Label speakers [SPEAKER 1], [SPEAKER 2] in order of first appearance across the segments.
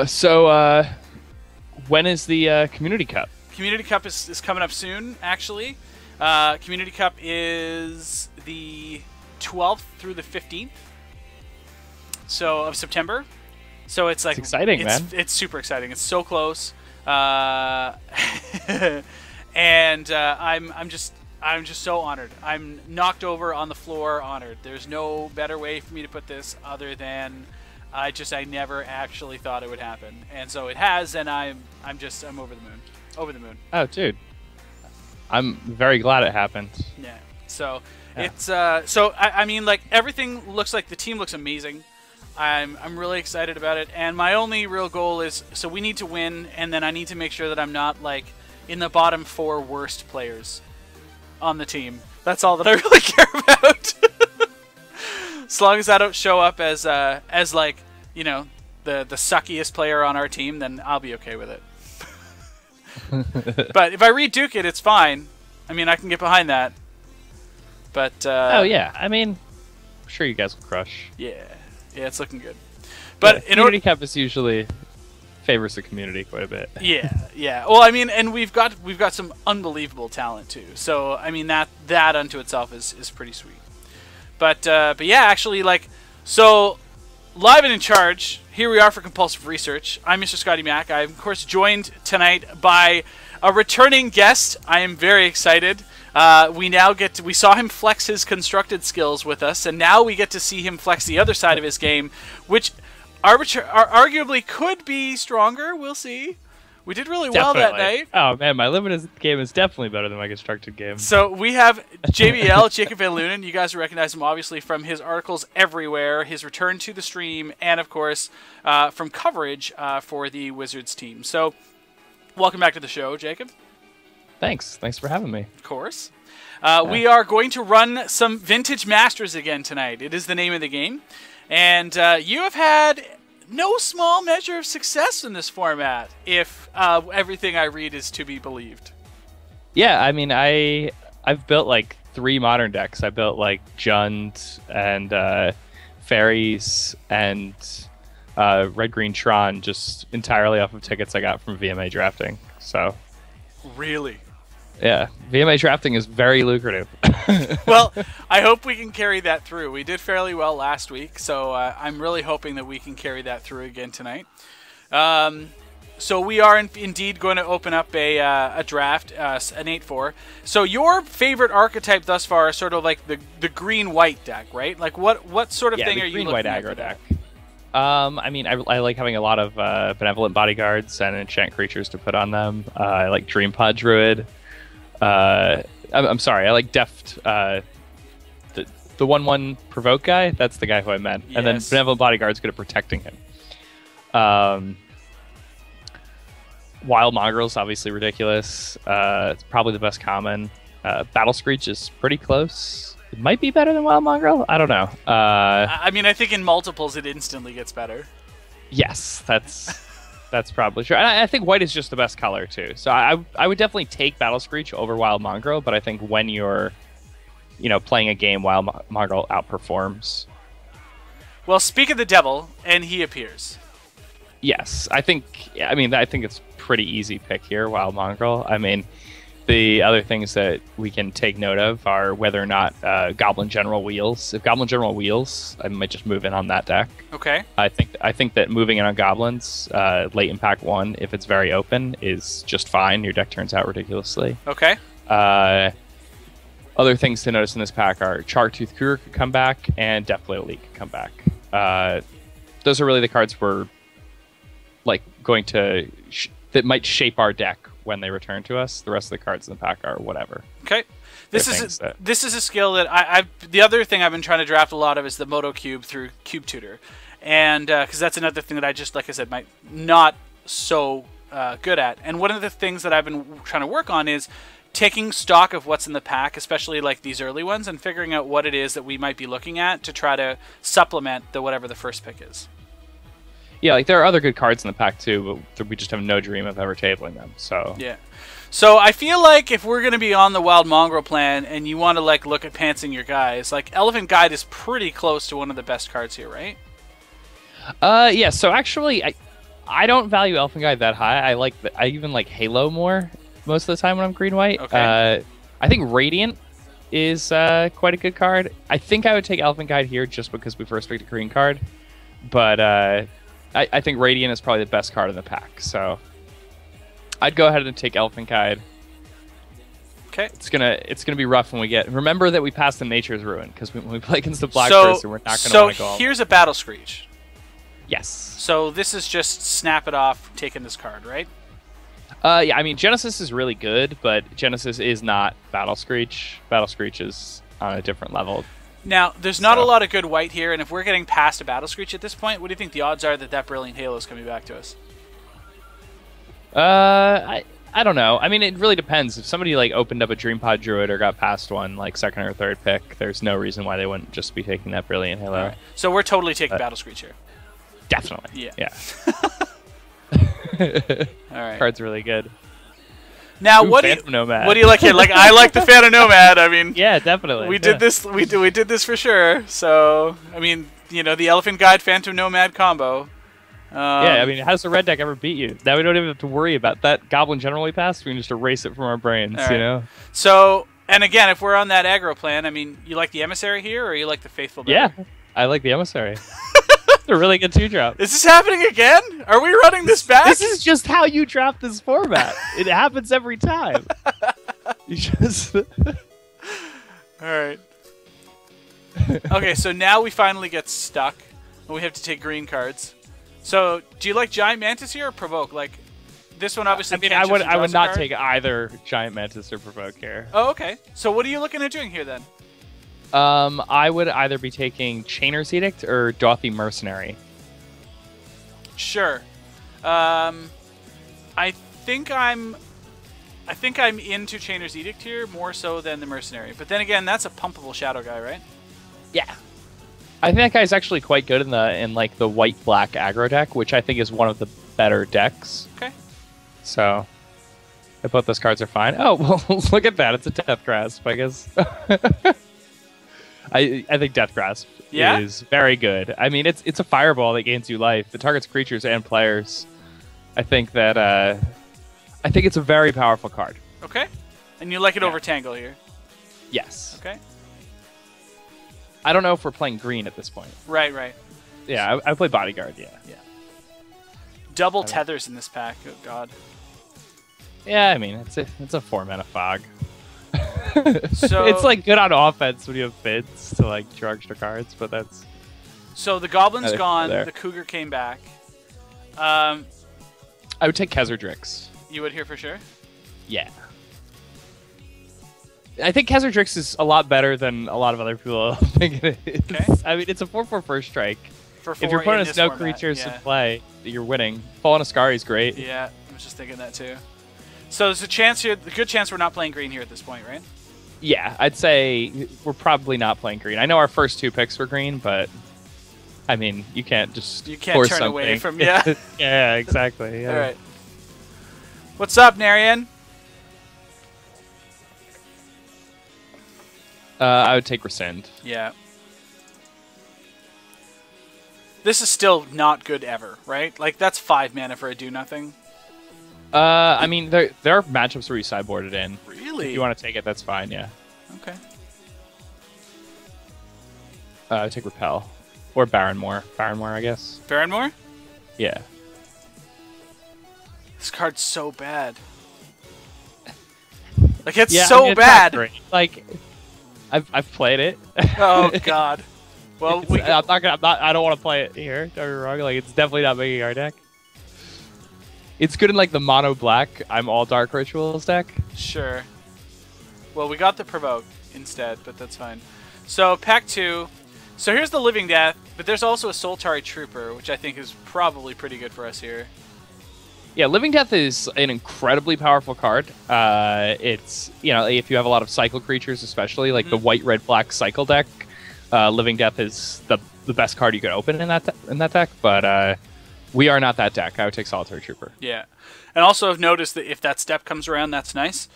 [SPEAKER 1] So, when is the Community Cup?
[SPEAKER 2] Community Cup is coming up soon, actually. Community Cup is the 12th through the 15th of September. So it's like
[SPEAKER 1] it's exciting, man.
[SPEAKER 2] It's super exciting. It's so close. And I'm just so honored. I'm knocked over on the floor, honored. There's no better way for me to put this other than I never actually thought it would happen, and so it has, and I'm over the moon. Over the moon.
[SPEAKER 1] Oh, dude. I'm very glad it happened.
[SPEAKER 2] Yeah. So it's I mean, like, everything looks like the team looks amazing. I'm really excited about it, and my only real goal is, so we need to win, and then I need to make sure that I'm not like in the bottom 4 worst players on the team. That's all that I really care about. As long as I don't show up as like, you know, the suckiest player on our team, then I'll be okay with it. But if I reduke it, it's fine. I mean, I can get behind that. But
[SPEAKER 1] oh yeah, I mean, I'm sure you guys will crush.
[SPEAKER 2] Yeah, it's looking good. But
[SPEAKER 1] yeah, Community Cup is usually favors the community quite a bit.
[SPEAKER 2] Yeah. Well, I mean, and we've got some unbelievable talent too. So I mean, that unto itself is pretty sweet. But yeah, actually, like, so live and in charge, here we are for Compulsive Research. I'm Mr. Scotty Mac. I'm, of course, joined tonight by a returning guest. I am very excited. We saw him flex his constructed skills with us, and now we get to see him flex the other side of his game, which arguably could be stronger. We'll see. We did really well that night.
[SPEAKER 1] Oh, man, my limited game is definitely better than my constructed game.
[SPEAKER 2] So we have JBL, Jacob Van Lunen. You guys recognize him, obviously, from his articles everywhere, his return to the stream, and, of course, from coverage for the Wizards team. So welcome back to the show, Jacob.
[SPEAKER 1] Thanks for having me.
[SPEAKER 2] Of course. We are going to run some Vintage Masters again tonight. It is the name of the game. And you have had no small measure of success in this format, if everything I read is to be believed.
[SPEAKER 1] Yeah, I mean, I've built like 3 modern decks. I built like Jund and Fairies and Red Green Tron just entirely off of tickets I got from VMA drafting. So
[SPEAKER 2] really?
[SPEAKER 1] Yeah, VMA drafting is very lucrative.
[SPEAKER 2] Well, I hope we can carry that through. We did fairly well last week, so I'm really hoping that we can carry that through again tonight. So we are indeed going to open up a draft, an 8-4. So your favorite archetype thus far is sort of like the green-white deck, right? Like what sort of thing are you looking at?
[SPEAKER 1] Green-white aggro deck. I mean, I like having a lot of benevolent bodyguards and enchant creatures to put on them. I like Dream Pod Druid. I'm sorry, I like Deft, the 1/1 provoke guy. That's the guy who I meant. Yes. And then Benevolent Bodyguard's good at protecting him. Wild Mongrel's obviously ridiculous. It's probably the best common. Battle Screech is pretty close. It might be better than Wild Mongrel. I don't know.
[SPEAKER 2] I mean, I think in multiples it instantly gets better.
[SPEAKER 1] Yes, that's probably true. And I think white is just the best color, too. So I would definitely take Battle Screech over Wild Mongrel, but I think when you're, playing a game, Wild Mongrel outperforms.
[SPEAKER 2] Well, speak of the devil, and he appears.
[SPEAKER 1] Yes, I think it's pretty easy pick here, Wild Mongrel. I mean, the other things that we can take note of are whether or not Goblin General wheels. If Goblin General wheels, I might just move in on that deck.
[SPEAKER 2] Okay.
[SPEAKER 1] I think that moving in on Goblins late in pack 1, if it's very open, is just fine. Your deck turns out ridiculously.
[SPEAKER 2] Okay.
[SPEAKER 1] Other things to notice in this pack are Chartooth Cougar could come back, and Deathblade Elite could come back. Those are really the cards we're going to that might shape our deck when they return to us. The rest of the cards in the pack are whatever.
[SPEAKER 2] Okay. This is a skill that the other thing I've been trying to draft a lot of is the Moto Cube through Cube Tutor, and because that's another thing that I just, like I said, might not so good at. And one of the things that I've been trying to work on is taking stock of what's in the pack, especially like these early ones, and figuring out what it is that we might be looking at to try to supplement whatever the first pick is.
[SPEAKER 1] Yeah, like there are other good cards in the pack too, but we just have no dream of ever tabling them. So
[SPEAKER 2] yeah. So I feel like if we're going to be on the Wild Mongrel plan and you want to look at pantsing your guys, Elephant Guide is pretty close to one of the best cards here, right?
[SPEAKER 1] Yeah, so actually I don't value Elfin Guide that high. I even like Halo more most of the time when I'm green white.
[SPEAKER 2] Okay.
[SPEAKER 1] I think Radiant is quite a good card. I think I would take Elfin Guide here just because we first picked a green card, but I think Radiant is probably the best card in the pack. So I'd go ahead and take Elfin Guide.
[SPEAKER 2] Okay.
[SPEAKER 1] It's gonna be rough when we get. Remember that we passed the Nature's Ruin because when we play against the Black
[SPEAKER 2] So,
[SPEAKER 1] person, we're not gonna want to go.
[SPEAKER 2] so here's a Battle Screech.
[SPEAKER 1] Yes.
[SPEAKER 2] So this is just snap it off, taking this card, right?
[SPEAKER 1] Yeah, I mean Genesis is really good, but Genesis is not Battle Screech. Battle Screech is on a different level.
[SPEAKER 2] Now, there's not a lot of good white here, and if we're getting past a Battle Screech at this point, what do you think the odds are that Brilliant Halo is coming back to us?
[SPEAKER 1] I don't know. I mean, it really depends. If somebody like opened up a Dream Pod Druid or got past one like second or third pick, there's no reason why they wouldn't just be taking that Brilliant Halo.
[SPEAKER 2] Right. So we're totally taking Battle Screech here.
[SPEAKER 1] Definitely.
[SPEAKER 2] Yeah. All right.
[SPEAKER 1] Card's really good.
[SPEAKER 2] Now, what do you like here? Like, I like the Phantom Nomad. I mean,
[SPEAKER 1] yeah, definitely.
[SPEAKER 2] We did this. We did this for sure. So, I mean, you know, the Elephant Guide Phantom Nomad combo.
[SPEAKER 1] Yeah, I mean, how does the red deck ever beat you? Now we don't even have to worry about that Goblin General we passed. We can just erase it from our brains,
[SPEAKER 2] right.
[SPEAKER 1] You know?
[SPEAKER 2] So, and again, if we're on that aggro plan, I mean, you like the Emissary here, or you like the Faithful better?
[SPEAKER 1] Yeah, I like the Emissary. It's a really good 2-drop.
[SPEAKER 2] Is this happening again? Are we running this back?
[SPEAKER 1] This is just how you draft this format. It happens every time. You just...
[SPEAKER 2] All right. Okay, so now we finally get stuck, and we have to take green cards. So, do you like Giant Mantis here or Provoke? Like, this one obviously.
[SPEAKER 1] I mean, I would not take either Giant Mantis or Provoke here.
[SPEAKER 2] Oh, okay. So, what are you looking at doing here then?
[SPEAKER 1] I would either be taking Chainer's Edict or Dauthi Mercenary.
[SPEAKER 2] Sure. I think I'm into Chainer's Edict here more so than the Mercenary. But then again, that's a pumpable Shadow guy, right?
[SPEAKER 1] Yeah. I think that guy's actually quite good in like the white-black aggro deck, which I think is one of the better decks.
[SPEAKER 2] Okay.
[SPEAKER 1] So, both those cards are fine. Oh, well, look at that. It's a Death Grasp, I guess. I think Death Grasp is very good. I mean, it's a fireball that gains you life. It targets creatures and players. I think that I think it's a very powerful card.
[SPEAKER 2] Okay. And you like it over Tangle here?
[SPEAKER 1] Yes.
[SPEAKER 2] Okay.
[SPEAKER 1] I don't know if we're playing green at this point.
[SPEAKER 2] Right, right.
[SPEAKER 1] Yeah, I play Bodyguard, yeah.
[SPEAKER 2] Yeah. Double tethers in this pack. Oh, God.
[SPEAKER 1] Yeah, I mean, it's a 4-mana fog.
[SPEAKER 2] So
[SPEAKER 1] it's like good on offense when you have bids to like draw extra cards, but that's...
[SPEAKER 2] So the Goblin's gone, the Cougar came back.
[SPEAKER 1] I would take Khazard-Drix.
[SPEAKER 2] You would here for sure?
[SPEAKER 1] Yeah. I think Khazard-Drix is a lot better than a lot of other people think it is.
[SPEAKER 2] Okay.
[SPEAKER 1] I mean, it's a 4/4 first strike.
[SPEAKER 2] For 4
[SPEAKER 1] if your opponent has no
[SPEAKER 2] format,
[SPEAKER 1] creatures to play, you're winning. Fallen Ascari is great.
[SPEAKER 2] Yeah, I was just thinking that too. So there's a chance here, a good chance we're not playing green here at this point, right?
[SPEAKER 1] Yeah, I'd say we're probably not playing green. I know our first 2 picks were green, but I mean, you can't just force
[SPEAKER 2] turn
[SPEAKER 1] something.
[SPEAKER 2] Away from yeah.
[SPEAKER 1] Yeah, exactly. Yeah.
[SPEAKER 2] All right. What's up, Narian?
[SPEAKER 1] I would take Rescind.
[SPEAKER 2] Yeah. This is still not good ever, right? Like, that's 5 mana for a do-nothing.
[SPEAKER 1] I mean, there are matchups where you sideboard it in.
[SPEAKER 2] Really?
[SPEAKER 1] If you want to take it, that's fine, yeah.
[SPEAKER 2] Okay.
[SPEAKER 1] I would take Repel. Or Barrenmore. Barrenmore, I guess.
[SPEAKER 2] Barrenmore?
[SPEAKER 1] Yeah.
[SPEAKER 2] This card's so bad. Like, it's
[SPEAKER 1] yeah,
[SPEAKER 2] so
[SPEAKER 1] I mean,
[SPEAKER 2] bad.
[SPEAKER 1] Like, I've played it.
[SPEAKER 2] Oh God. Well,
[SPEAKER 1] I don't want to play it here. Don't get me wrong. Like, it's definitely not making our deck. It's good in like the mono black. I'm all Dark Rituals deck.
[SPEAKER 2] Sure. Well, we got the Provoke instead, but that's fine. So pack 2. So here's the Living Death, but there's also a Soltari Trooper, which I think is probably pretty good for us here.
[SPEAKER 1] Yeah, Living Death is an incredibly powerful card. It's, you know, if you have a lot of cycle creatures, especially like the white, red, black cycle deck, Living Death is the best card you could open in that deck. But we are not that deck. I would take Solitary Trooper.
[SPEAKER 2] Yeah, and also I've noticed that if that step comes around, that's nice.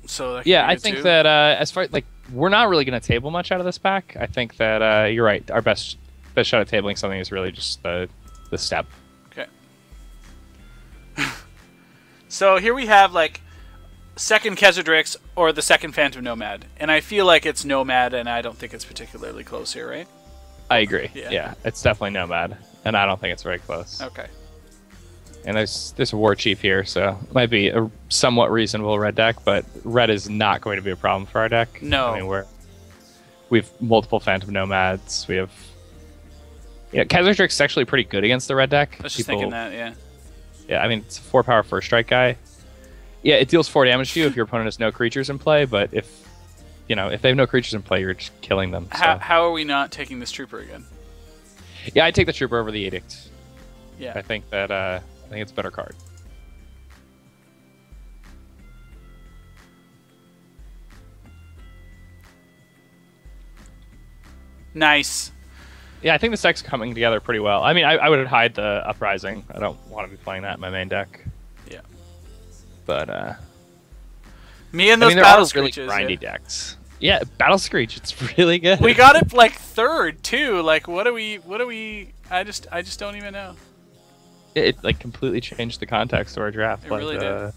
[SPEAKER 2] So
[SPEAKER 1] yeah, I think that as far like we're not really going to table much out of this pack. I think that you're right. Our best shot at tabling something is really just the step.
[SPEAKER 2] Okay. So here we have like second Khazad-dûrix or the second Phantom Nomad, and I feel like it's Nomad, and I don't think it's particularly close here, right?
[SPEAKER 1] I agree.
[SPEAKER 2] Yeah.
[SPEAKER 1] Yeah, it's definitely Nomad, and I don't think it's very close.
[SPEAKER 2] Okay.
[SPEAKER 1] And there's a War Chief here, so it might be a somewhat reasonable red deck, but red is not going to be a problem for our deck.
[SPEAKER 2] No.
[SPEAKER 1] I mean, we've multiple Phantom Nomads. We have... Yeah, Khazad-dûrix is actually pretty good against the red deck.
[SPEAKER 2] I was just thinking that, yeah.
[SPEAKER 1] Yeah, I mean, it's a 4-power first strike guy. Yeah, it deals 4 damage to you if your opponent has no creatures in play, but if they have no creatures in play, you're just killing them. So.
[SPEAKER 2] How are we not taking this Trooper again?
[SPEAKER 1] Yeah, I take the Trooper over the Edict.
[SPEAKER 2] Yeah.
[SPEAKER 1] I think it's a better card.
[SPEAKER 2] Nice.
[SPEAKER 1] Yeah, I think this deck's coming together pretty well. I mean, I would hide the Uprising. I don't want to be playing that in my main deck.
[SPEAKER 2] Yeah.
[SPEAKER 1] But
[SPEAKER 2] me and those Battle Screeches.
[SPEAKER 1] Really grindy decks. Yeah, Battle Screech. It's really good.
[SPEAKER 2] We got it like third too. Like, what do we? I just don't even know.
[SPEAKER 1] It like completely changed the context of our draft.
[SPEAKER 2] It really did.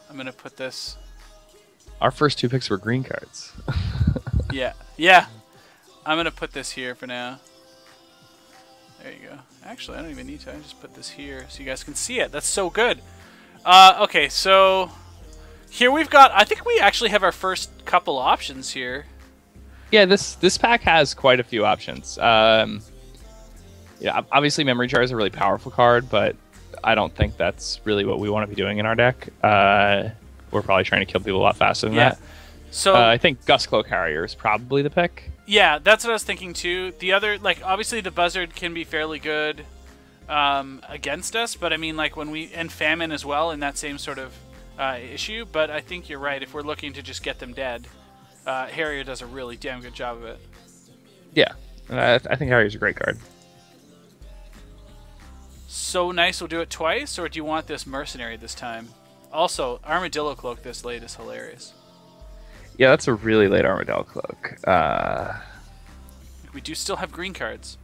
[SPEAKER 2] I'm gonna put this.
[SPEAKER 1] Our first 2 picks were green cards.
[SPEAKER 2] Yeah. I'm gonna put this here for now. There you go. Actually, I don't even need to. I just put this here so you guys can see it. That's so good. Okay, so here we've got. I think we actually have our first couple options here.
[SPEAKER 1] Yeah, this pack has quite a few options. Yeah, obviously Memory Jar is a really powerful card, but I don't think that's really what we want to be doing in our deck. We're probably trying to kill people a lot faster than that.
[SPEAKER 2] So
[SPEAKER 1] I think Gustcloak Harrier is probably the pick.
[SPEAKER 2] Yeah, that's what I was thinking too. The other, like, obviously the Buzzard can be fairly good against us, but I mean, like, and Famine as well in that same sort of issue. But I think you're right. If we're looking to just get them dead, Harrier does a really damn good job of it.
[SPEAKER 1] Yeah, I think Harrier's a great card.
[SPEAKER 2] So nice, we'll do it twice, or do you want this Mercenary this time? Also, Armadillo Cloak this late is hilarious.
[SPEAKER 1] Yeah, that's a really late Armadillo Cloak.
[SPEAKER 2] We do still have green cards.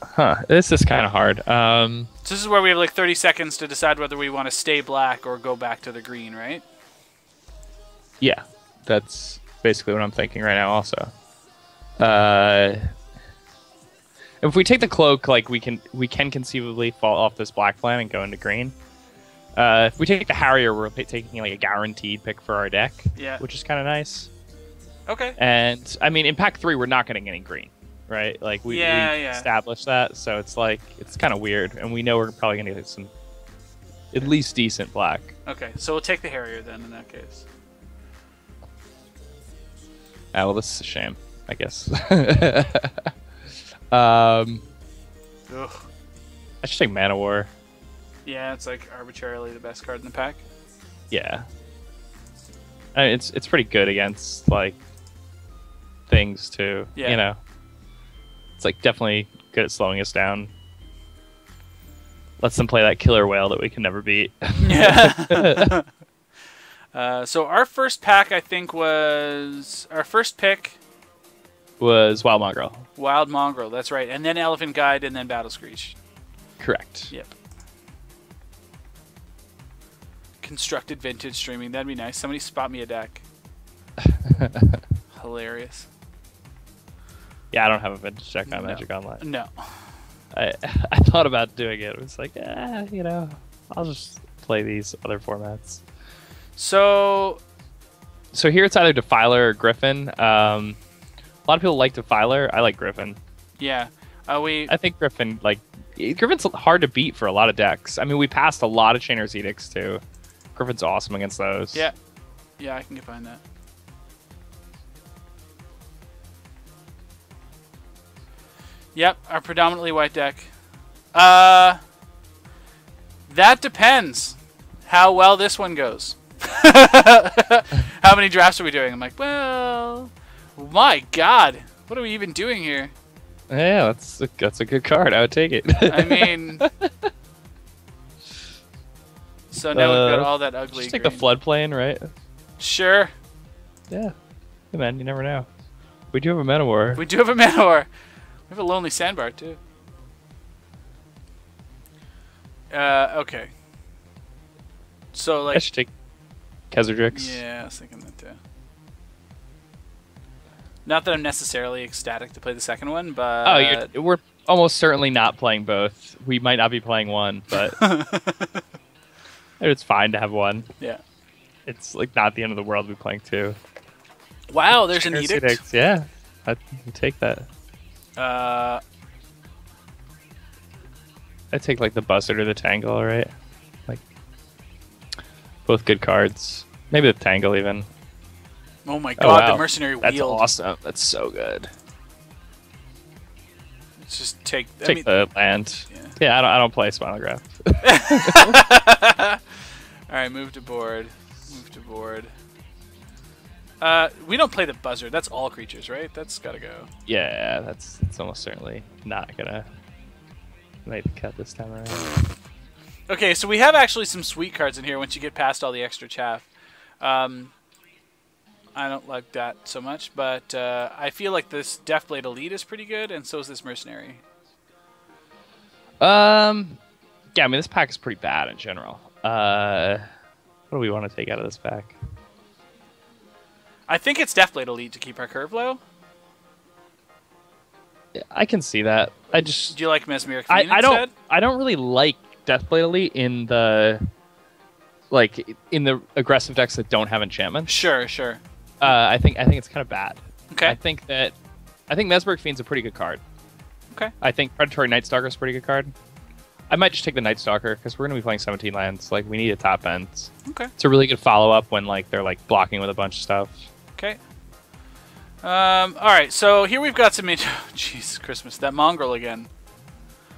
[SPEAKER 1] Huh, this is kind of hard.
[SPEAKER 2] So this is where we have like 30 seconds to decide whether we want to stay black or go back to the green, right?
[SPEAKER 1] Yeah, that's basically what I'm thinking right now also. If we take the Cloak, like we can conceivably fall off this black plan and go into green. If we take the Harrier, we're taking like a guaranteed pick for our deck, which is kind of nice.
[SPEAKER 2] Okay.
[SPEAKER 1] And I mean, in pack 3, we're not getting any green, right? Like we established that, so it's like it's kind of weird, and we know we're probably gonna get some at least decent black.
[SPEAKER 2] Okay, so we'll take the Harrier then in that case.
[SPEAKER 1] Ah, well, this is a shame, I guess.
[SPEAKER 2] Ugh.
[SPEAKER 1] I should take Mana War.
[SPEAKER 2] Yeah, it's like arbitrarily the best card in the pack.
[SPEAKER 1] Yeah. I mean, it's pretty good against like things too.
[SPEAKER 2] Yeah.
[SPEAKER 1] You know, it's like definitely good at slowing us down. Lets them play that killer whale that we can never beat.
[SPEAKER 2] Yeah. So our first pack, I think, was our first pick
[SPEAKER 1] was Wild Mongrel.
[SPEAKER 2] Wild Mongrel, that's right, and then Elephant Guide, and then Battle Screech.
[SPEAKER 1] Correct.
[SPEAKER 2] Yep. Constructed Vintage Streaming, that'd be nice. Somebody spot me a deck. Hilarious.
[SPEAKER 1] Yeah, I don't have a vintage deck on Magic Online.
[SPEAKER 2] No.
[SPEAKER 1] I thought about doing it. It was like, you know, I'll just play these other formats.
[SPEAKER 2] So
[SPEAKER 1] here it's either Defiler or Griffin. A lot of people like Defiler. I like Griffin.
[SPEAKER 2] Yeah.
[SPEAKER 1] I think Griffin's hard to beat for a lot of decks. I mean, we passed a lot of Chainer's Edicts too. Griffin's awesome against those.
[SPEAKER 2] Yeah. Yeah, I can get behind that. Yep, our predominantly white deck. That depends how well this one goes. How many drafts are we doing? I'm like, well, my God, what are we even doing here?
[SPEAKER 1] Yeah, that's a good card. I would take it.
[SPEAKER 2] I mean, so now we've got all that ugly.
[SPEAKER 1] Just take the Floodplain, right?
[SPEAKER 2] Sure.
[SPEAKER 1] Yeah. Hey man, you never know. We do have a Mana War.
[SPEAKER 2] We do have a Mana War. We have a Lonely Sandbar too. Okay. So
[SPEAKER 1] I
[SPEAKER 2] like,
[SPEAKER 1] should take Khazard-Drix.
[SPEAKER 2] yeah, I was thinking that too. Not that I'm necessarily ecstatic to play the second one, but
[SPEAKER 1] Oh, we're almost certainly not playing both. We might not be playing one, but it's fine to have one.
[SPEAKER 2] yeah.
[SPEAKER 1] It's like not the end of the world to be playing two.
[SPEAKER 2] Wow, there's an edict.
[SPEAKER 1] Yeah, I'd take that.
[SPEAKER 2] Uh,
[SPEAKER 1] I'd take like the Buzzard or the Tangle, right? Like both good cards. Maybe the Tangle even.
[SPEAKER 2] oh my
[SPEAKER 1] Oh,
[SPEAKER 2] god,
[SPEAKER 1] wow.
[SPEAKER 2] the Mercenary
[SPEAKER 1] That's
[SPEAKER 2] Wield.
[SPEAKER 1] awesome. That's so good.
[SPEAKER 2] Let's just take.
[SPEAKER 1] Take the land.
[SPEAKER 2] Yeah.
[SPEAKER 1] Yeah, I don't play Spinal Graft.
[SPEAKER 2] All right, move to board. Move to board. We don't play the Buzzard. That's all creatures, right? That's gotta go.
[SPEAKER 1] Yeah, that's almost certainly not gonna make the cut this time around.
[SPEAKER 2] Okay, so we have actually some sweet cards in here once you get past all the extra chaff. I don't like that so much, but I feel like this Deathblade Elite is pretty good, and so is this Mercenary.
[SPEAKER 1] Yeah, I mean this pack is pretty bad in general. What do we want to take out of this pack?
[SPEAKER 2] I think it's Deathblade Elite to keep our curve low.
[SPEAKER 1] Yeah, I can see that. I just
[SPEAKER 2] Do you like Mesmeric Fiend
[SPEAKER 1] I
[SPEAKER 2] instead?
[SPEAKER 1] don't really like Deathblade Elite in the aggressive decks that don't have enchantments.
[SPEAKER 2] Sure, sure.
[SPEAKER 1] I think it's kind of bad.
[SPEAKER 2] Okay.
[SPEAKER 1] I think Mesmeric Fiend's a pretty good card.
[SPEAKER 2] Okay.
[SPEAKER 1] I think Predatory Night Stalker is a pretty good card. I might just take the Night Stalker because we're gonna be playing 17 lands. Like we need a top end.
[SPEAKER 2] Okay.
[SPEAKER 1] It's a really good follow up when like they're like blocking with a bunch of stuff.
[SPEAKER 2] Okay. All right, so here we've got some. Jesus Christmas, that Mongrel again.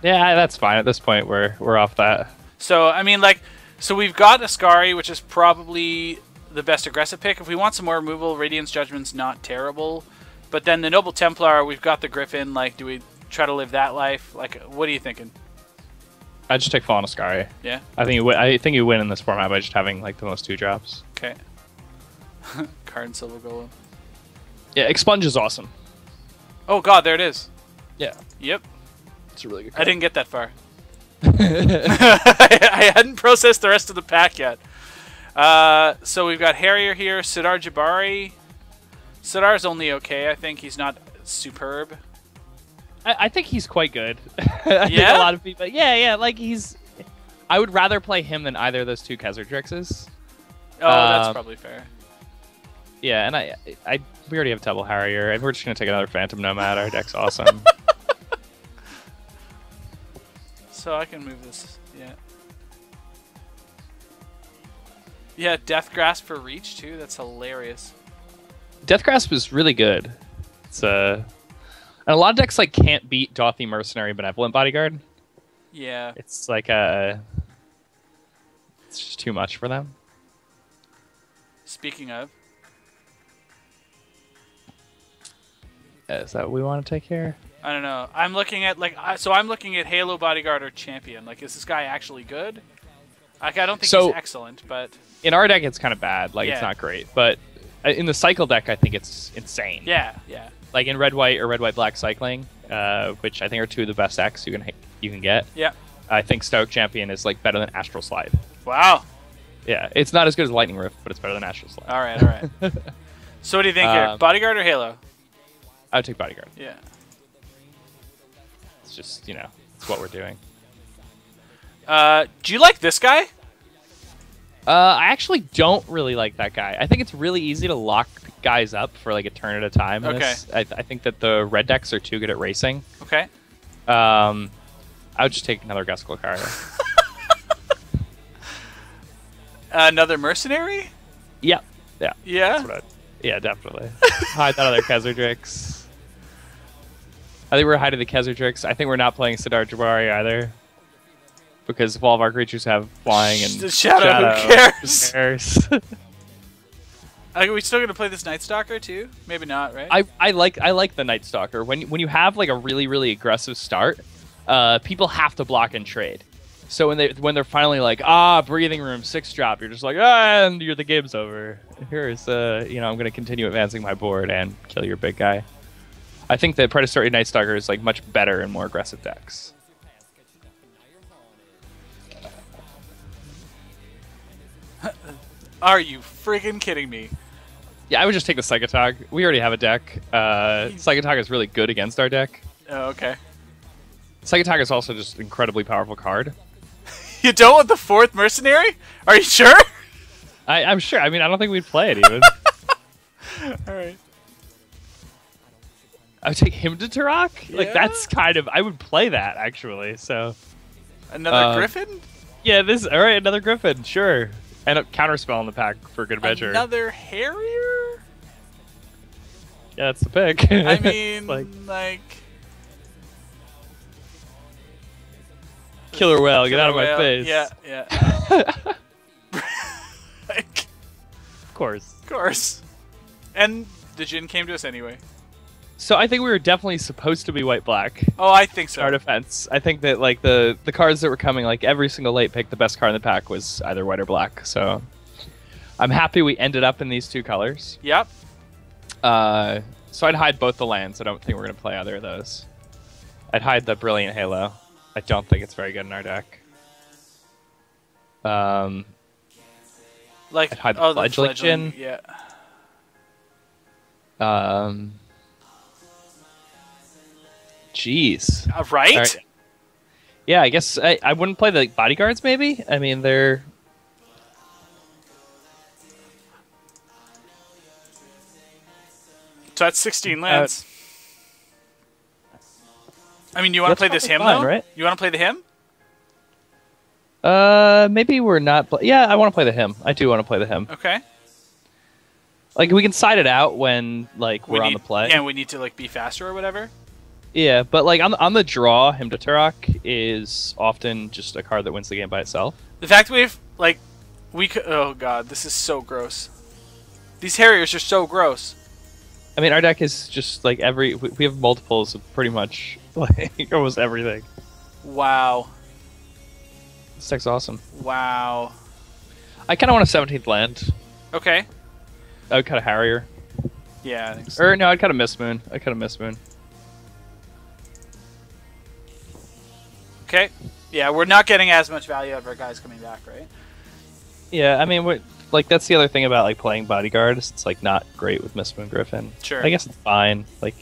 [SPEAKER 1] Yeah, that's fine. At this point, we're off that.
[SPEAKER 2] So I mean, like, so we've got Ascari, which is probably the best aggressive pick. If we want some more removal, Radiance Judgment's not terrible. But then the Noble Templar, we've got the Griffin. Like, do we try to live that life? Like, what are you thinking?
[SPEAKER 1] I just take Fallen Ascari.
[SPEAKER 2] Yeah.
[SPEAKER 1] I think you win in this format by just having like the most 2-drops.
[SPEAKER 2] Okay. Card and Silver Golem.
[SPEAKER 1] Yeah, Expunge is awesome.
[SPEAKER 2] Oh God, there it is.
[SPEAKER 1] Yeah,
[SPEAKER 2] Yep.
[SPEAKER 1] it's a really good
[SPEAKER 2] I
[SPEAKER 1] card.
[SPEAKER 2] didn't get that far. I hadn't processed the rest of the pack yet. So we've got Harrier here, Sidar Jabari. Sidar's only okay, I think. He's not superb.
[SPEAKER 1] I think he's quite good. I think a lot of people. Yeah, like he's. I would rather play him than either of those two Khazard-Drixes.
[SPEAKER 2] Oh, that's probably fair.
[SPEAKER 1] Yeah, and we already have double Harrier, and we're just gonna take another Phantom Nomad. Our deck's awesome.
[SPEAKER 2] So I can move this. Yeah. Yeah, Death Grasp for reach too. That's hilarious.
[SPEAKER 1] Death Grasp is really good. It's and a lot of decks like can't beat Dauthi Mercenary Benevolent Bodyguard.
[SPEAKER 2] Yeah.
[SPEAKER 1] It's like it's just too much for them.
[SPEAKER 2] Speaking of,
[SPEAKER 1] Is that what we want to take here?
[SPEAKER 2] I don't know. I'm looking at I'm looking at Halo Bodyguard or Champion. Like, is this guy actually good? Like, I don't think he's excellent, but
[SPEAKER 1] in our deck it's kind of bad. Like it's
[SPEAKER 2] Yeah.
[SPEAKER 1] not great, but in the cycle deck I think it's insane.
[SPEAKER 2] yeah.
[SPEAKER 1] Like in red white or red white black cycling, which I think are two of the best decks you can get.
[SPEAKER 2] Yeah.
[SPEAKER 1] I think Stoic Champion is like better than Astral Slide.
[SPEAKER 2] Wow.
[SPEAKER 1] Yeah, it's not as good as Lightning Rift, but it's better than Astral Slide.
[SPEAKER 2] All right. So what do you think here? Bodyguard or Halo?
[SPEAKER 1] I would take Bodyguard.
[SPEAKER 2] Yeah.
[SPEAKER 1] It's just it's what we're doing.
[SPEAKER 2] Do you like this guy?
[SPEAKER 1] I actually don't really like that guy. I think it's really easy to lock guys up for like a turn at a time. In
[SPEAKER 2] Okay.
[SPEAKER 1] this. I think that the red decks are too good at racing.
[SPEAKER 2] Okay.
[SPEAKER 1] I would just take another Gus Lucario.
[SPEAKER 2] Another Mercenary?
[SPEAKER 1] Yeah. Yeah.
[SPEAKER 2] Yeah.
[SPEAKER 1] That's what yeah, definitely. Hide that other Khazard-Drix. I think we're hiding the Khazard-Drix. I think we're not playing Sidar Jabari either. Because if all of our creatures have flying and
[SPEAKER 2] Shadow, who cares?
[SPEAKER 1] Who cares?
[SPEAKER 2] Are we still gonna play this Night Stalker too? Maybe not, right?
[SPEAKER 1] I like the Night Stalker. When you have like a really, really aggressive start, people have to block and trade. So when they're finally like, breathing room 6-drop, you're just like, and the game's over. Here's I'm gonna continue advancing my board and kill your big guy. I think that Predatory Night Stalker is like much better in more aggressive decks.
[SPEAKER 2] Are you friggin' kidding me?
[SPEAKER 1] Yeah, I would just take the Psychotog. We already have a deck. Psychotog is really good against our deck.
[SPEAKER 2] Oh, okay.
[SPEAKER 1] Psychotog is also just an incredibly powerful card.
[SPEAKER 2] You don't want the 4th mercenary? Are you sure?
[SPEAKER 1] I'm sure. I mean, I don't think we'd play it even.
[SPEAKER 2] All right.
[SPEAKER 1] I would take him to Turok. Like
[SPEAKER 2] Yeah.
[SPEAKER 1] that's kind of. I would play that actually. So.
[SPEAKER 2] Another Griffin?
[SPEAKER 1] Yeah. All right. Another Griffin. Sure. And a counterspell in the pack for good measure.
[SPEAKER 2] Another Harrier?
[SPEAKER 1] Yeah, that's the pick.
[SPEAKER 2] I mean, like
[SPEAKER 1] Killer Whale, get out of my
[SPEAKER 2] Whale.
[SPEAKER 1] face.
[SPEAKER 2] Yeah. Like,
[SPEAKER 1] Of course.
[SPEAKER 2] of course. And the Jin came to us anyway.
[SPEAKER 1] So I think we were definitely supposed to be white-black.
[SPEAKER 2] Oh, I think so.
[SPEAKER 1] Our defense. I think that like the cards that were coming, like every single late pick, the best card in the pack was either white or black. So I'm happy we ended up in these two colors.
[SPEAKER 2] Yep.
[SPEAKER 1] So I'd hide both the lands. I don't think we're gonna play either of those. I'd hide the Brilliant Halo. I don't think it's very good in our deck.
[SPEAKER 2] Like
[SPEAKER 1] I'd hide the
[SPEAKER 2] the
[SPEAKER 1] Fledgling Jin.
[SPEAKER 2] Yeah.
[SPEAKER 1] Jeez.
[SPEAKER 2] Right?
[SPEAKER 1] All right. Yeah, I guess I wouldn't play the bodyguards. Maybe. I mean, they're.
[SPEAKER 2] So that's 16 lands. I mean, you want to play this hymn
[SPEAKER 1] fine,
[SPEAKER 2] though?
[SPEAKER 1] right?
[SPEAKER 2] You want to play the hymn?
[SPEAKER 1] Maybe we're not. Yeah, I want to play the hymn. I do want to play the hymn.
[SPEAKER 2] Okay.
[SPEAKER 1] Like we can side it out when like we're on the play.
[SPEAKER 2] Yeah, we need to like be faster or whatever.
[SPEAKER 1] Yeah, but like on the draw, Hymn to Turok is often just a card that wins the game by itself.
[SPEAKER 2] The fact we've like oh god, this is so gross. These Harriers are so gross.
[SPEAKER 1] I mean, our deck is just like we have multiples of pretty much like almost everything.
[SPEAKER 2] Wow.
[SPEAKER 1] This deck's awesome.
[SPEAKER 2] Wow.
[SPEAKER 1] I kind of want a 17th land.
[SPEAKER 2] Okay.
[SPEAKER 1] I would cut a Harrier.
[SPEAKER 2] Yeah, I think so.
[SPEAKER 1] Or no, I'd cut a Mistmoon.
[SPEAKER 2] Okay. Yeah, we're not getting as much value out of our guys coming back, right?
[SPEAKER 1] Yeah, I mean, like that's the other thing about like playing bodyguards. It's like not great with Mistmoon Griffin.
[SPEAKER 2] Sure.
[SPEAKER 1] I guess it's fine. Like.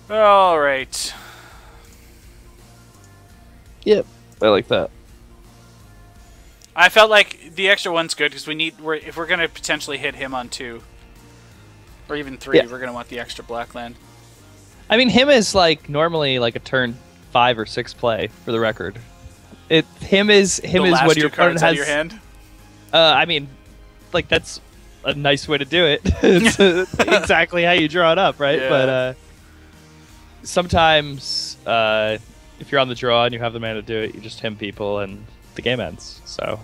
[SPEAKER 2] All right.
[SPEAKER 1] Yep, I like that.
[SPEAKER 2] I felt like the extra one's good because if we're gonna potentially hit him on 2, or even 3,
[SPEAKER 1] Yeah.
[SPEAKER 2] we're gonna want the extra black land.
[SPEAKER 1] I mean, him is like normally like a turn 5 or 6 play for the record. Him is
[SPEAKER 2] last
[SPEAKER 1] when
[SPEAKER 2] 2
[SPEAKER 1] your
[SPEAKER 2] cards
[SPEAKER 1] opponent
[SPEAKER 2] out
[SPEAKER 1] has
[SPEAKER 2] of your hand.
[SPEAKER 1] I mean, like that's a nice way to do it. It's exactly how you draw it up, right?
[SPEAKER 2] Yeah.
[SPEAKER 1] But sometimes if you're on the draw and you have the mana to do it, you just him people and the game ends.
[SPEAKER 2] So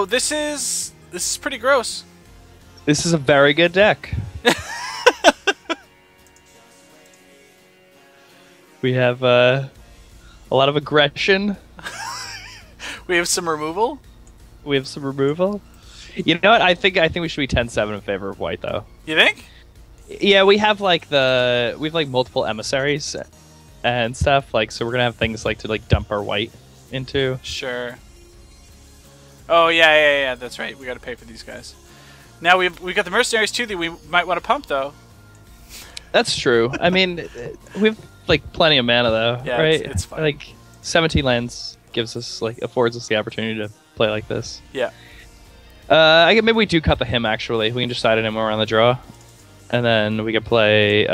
[SPEAKER 2] this is pretty gross.
[SPEAKER 1] This is a very good deck. We have a lot of aggression.
[SPEAKER 2] We have some removal.
[SPEAKER 1] We have some removal. You know what? I think we should be 10-7 in favor of white, though.
[SPEAKER 2] You think?
[SPEAKER 1] Yeah, we have multiple emissaries and stuff. Like, so we're gonna have things like to like dump our white into.
[SPEAKER 2] Sure. Oh yeah. That's right. We got to pay for these guys. Now we got the mercenaries too that we might want to pump though.
[SPEAKER 1] That's true. I mean, we have like plenty of mana though,
[SPEAKER 2] Yeah,
[SPEAKER 1] right?
[SPEAKER 2] it's fine.
[SPEAKER 1] Like 17 lands affords us the opportunity to play like this.
[SPEAKER 2] Yeah.
[SPEAKER 1] Maybe we do cut the hymn actually. We can just side it in when we're on the draw, and then we could play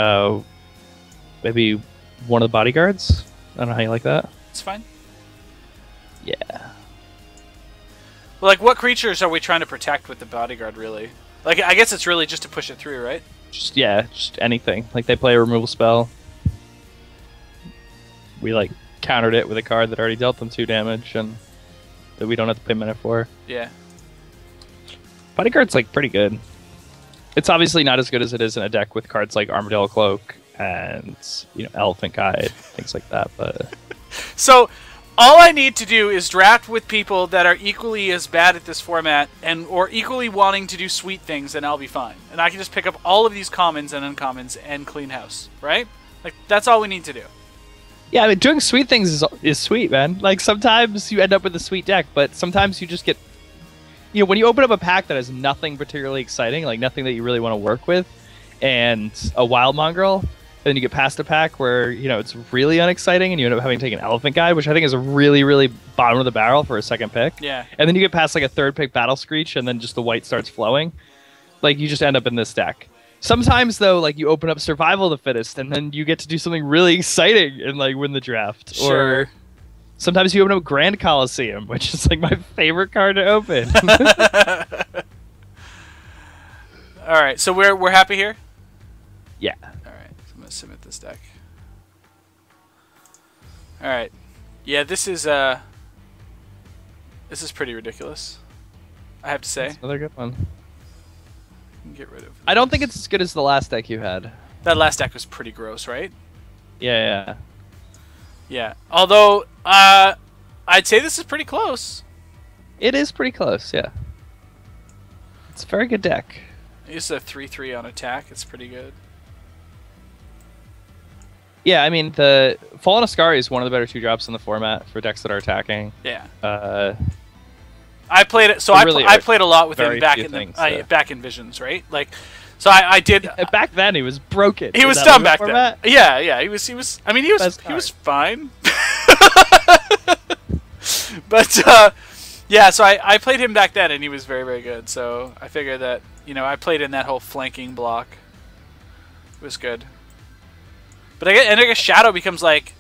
[SPEAKER 1] maybe one of the bodyguards. I don't know how you like that.
[SPEAKER 2] It's fine.
[SPEAKER 1] Yeah.
[SPEAKER 2] Well, like, what creatures are we trying to protect with the bodyguard, really? Like, I guess it's really just to push it through, right?
[SPEAKER 1] Just anything. Like they play a removal spell. We like countered it with a card that already dealt them 2 damage and that we don't have to pay mana for.
[SPEAKER 2] Yeah.
[SPEAKER 1] Bodyguard's like pretty good. It's obviously not as good as it is in a deck with cards like Armadillo Cloak and Elephant Guide, things like that. But
[SPEAKER 2] So, all I need to do is draft with people that are equally as bad at this format or equally wanting to do sweet things, and I'll be fine. And I can just pick up all of these commons and uncommons and clean house, right? Like, that's all we need to do.
[SPEAKER 1] Yeah, I mean, doing sweet things is sweet, man. Like, sometimes you end up with a sweet deck, but sometimes you just get... when you open up a pack that has nothing particularly exciting, like nothing that you really want to work with, and a Wild Mongrel, and then you get past a pack where, it's really unexciting, and you end up having to take an Elephant Guide, which I think is a really, really bottom of the barrel for a second pick.
[SPEAKER 2] Yeah.
[SPEAKER 1] And then you get past, like, a third pick Battle Screech, and then just the white starts flowing. Like, you just end up in this deck. Sometimes, though, like, you open up Survival of the Fittest, and then you get to do something really exciting and, like, win the draft.
[SPEAKER 2] Sure.
[SPEAKER 1] Or sometimes you open up Grand Coliseum, which is, like, my favorite card to open.
[SPEAKER 2] All right, so we're happy here?
[SPEAKER 1] Yeah.
[SPEAKER 2] All right, so I'm going to submit this deck. All right. Yeah, this is pretty ridiculous, I have to say.
[SPEAKER 1] That's another good one.
[SPEAKER 2] Get rid of.
[SPEAKER 1] I don't think it's as good as the last deck you had.
[SPEAKER 2] That last deck was pretty gross, right?
[SPEAKER 1] Yeah.
[SPEAKER 2] Yeah. Although, I'd say this is pretty close.
[SPEAKER 1] It is pretty close, yeah. It's a very good deck.
[SPEAKER 2] It's a 3/3 on attack. It's pretty good.
[SPEAKER 1] Yeah, I mean, the Fallen Ascari is one of the better 2-drops in the format for decks that are attacking.
[SPEAKER 2] Yeah.
[SPEAKER 1] I
[SPEAKER 2] played it, so I played a lot with him back in Visions, right? Like, so I did.
[SPEAKER 1] Back then, he was broken.
[SPEAKER 2] He was dumb back then. Yeah. He was. I mean, he was fine. But yeah, so I played him back then, and he was very, very good. So I figured that I played in that whole flanking block. It was good. But I guess Shadow becomes like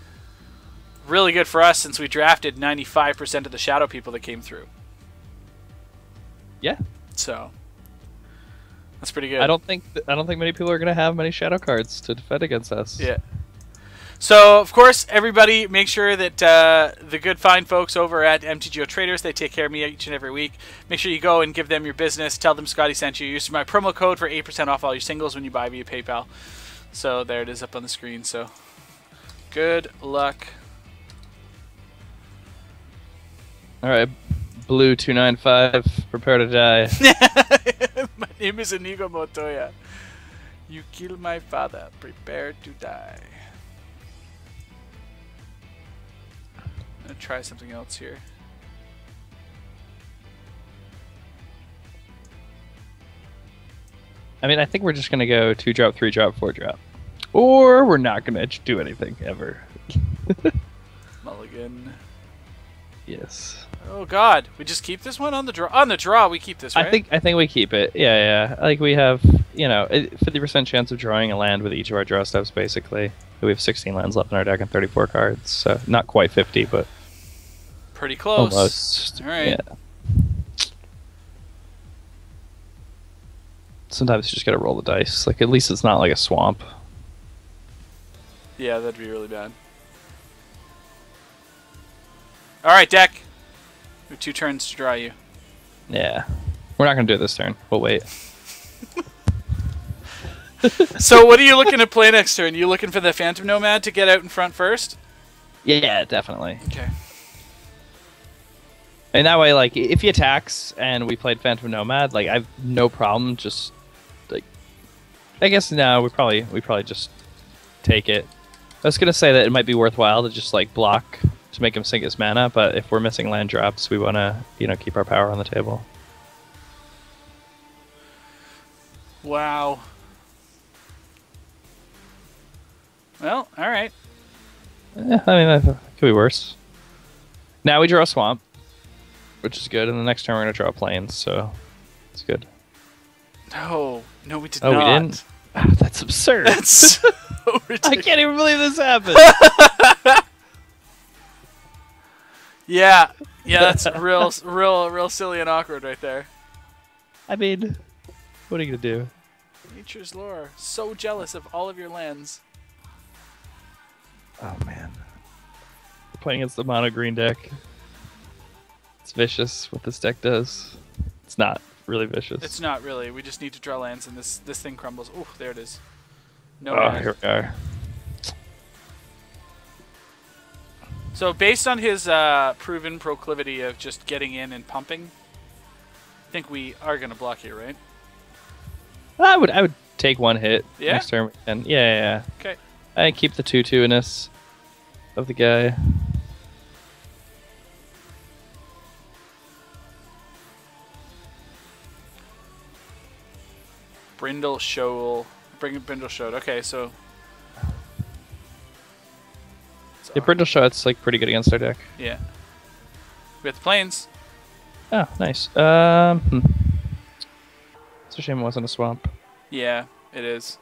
[SPEAKER 2] really good for us since we drafted 95% of the Shadow people that came through.
[SPEAKER 1] Yeah.
[SPEAKER 2] So that's pretty good.
[SPEAKER 1] I don't think many people are gonna have many Shadow cards to defend against us.
[SPEAKER 2] Yeah. So of course, everybody, make sure that the good fine folks over at MTGO Traders, they take care of me each and every week. Make sure you go and give them your business. Tell them Scotty sent you. Use my promo code for 8% off all your singles when you buy via PayPal. So there it is up on the screen. So good luck.
[SPEAKER 1] All right. Blue 295, prepare to die.
[SPEAKER 2] My name is Inigo Montoya. You killed my father. Prepare to die. I'm gonna try something else here.
[SPEAKER 1] I mean, I think we're just gonna go 2-drop, 3-drop, 4-drop, or we're not gonna do anything ever.
[SPEAKER 2] Mulligan.
[SPEAKER 1] Yes.
[SPEAKER 2] Oh God, we just keep this one on the draw. On the draw, we keep this, right?
[SPEAKER 1] I think we keep it. Yeah. Like we have, 50% chance of drawing a land with each of our draw steps, basically. We have 16 lands left in our deck and 34 cards, so not quite 50, but
[SPEAKER 2] pretty close.
[SPEAKER 1] Almost.
[SPEAKER 2] All right.
[SPEAKER 1] Yeah. Sometimes you just gotta roll the dice. Like, at least it's not like a swamp.
[SPEAKER 2] Yeah, that'd be really bad. All right, deck. We have 2 turns to draw you.
[SPEAKER 1] Yeah. We're not gonna do it this turn. We'll wait.
[SPEAKER 2] So what are you looking to play next turn? You looking for the Phantom Nomad to get out in front first?
[SPEAKER 1] Yeah, definitely.
[SPEAKER 2] Okay.
[SPEAKER 1] And that way, like, if he attacks and we played Phantom Nomad, like, I have no problem just, like, I guess now we probably just take it. I was gonna say that it might be worthwhile to just, like, block to make him sink his mana, but if we're missing land drops, we want to, keep our power on the table.
[SPEAKER 2] Wow. Well, all right.
[SPEAKER 1] I mean, that could be worse. Now we draw a swamp, which is good, and the next turn we're going to draw plains, so it's good.
[SPEAKER 2] No, we did
[SPEAKER 1] not.
[SPEAKER 2] Oh,
[SPEAKER 1] we didn't? That's absurd.
[SPEAKER 2] That's so ridiculous.
[SPEAKER 1] I can't even believe this happened.
[SPEAKER 2] Yeah, that's real silly and awkward right there.
[SPEAKER 1] I mean, what are you going to do?
[SPEAKER 2] Nature's Lore. So jealous of all of your lands.
[SPEAKER 1] Oh, man. We're playing against the mono green deck. It's vicious what this deck does. It's not really vicious.
[SPEAKER 2] It's not really. We just need to draw lands and this thing crumbles. Ooh, there it is. No.
[SPEAKER 1] Oh, here we are.
[SPEAKER 2] So based on his proven proclivity of just getting in and pumping, I think we are going to block here, right?
[SPEAKER 1] I would take one hit
[SPEAKER 2] Yeah?
[SPEAKER 1] next turn. And yeah.
[SPEAKER 2] Okay.
[SPEAKER 1] I keep the 2/2 in this. of the guy.
[SPEAKER 2] Brindle Shoal. Brindle Shoal. Okay, so.
[SPEAKER 1] Yeah, Brindle Shot's like pretty good against our deck.
[SPEAKER 2] Yeah. We have the plains.
[SPEAKER 1] Oh, nice. It's a shame it wasn't a swamp.
[SPEAKER 2] Yeah, it is.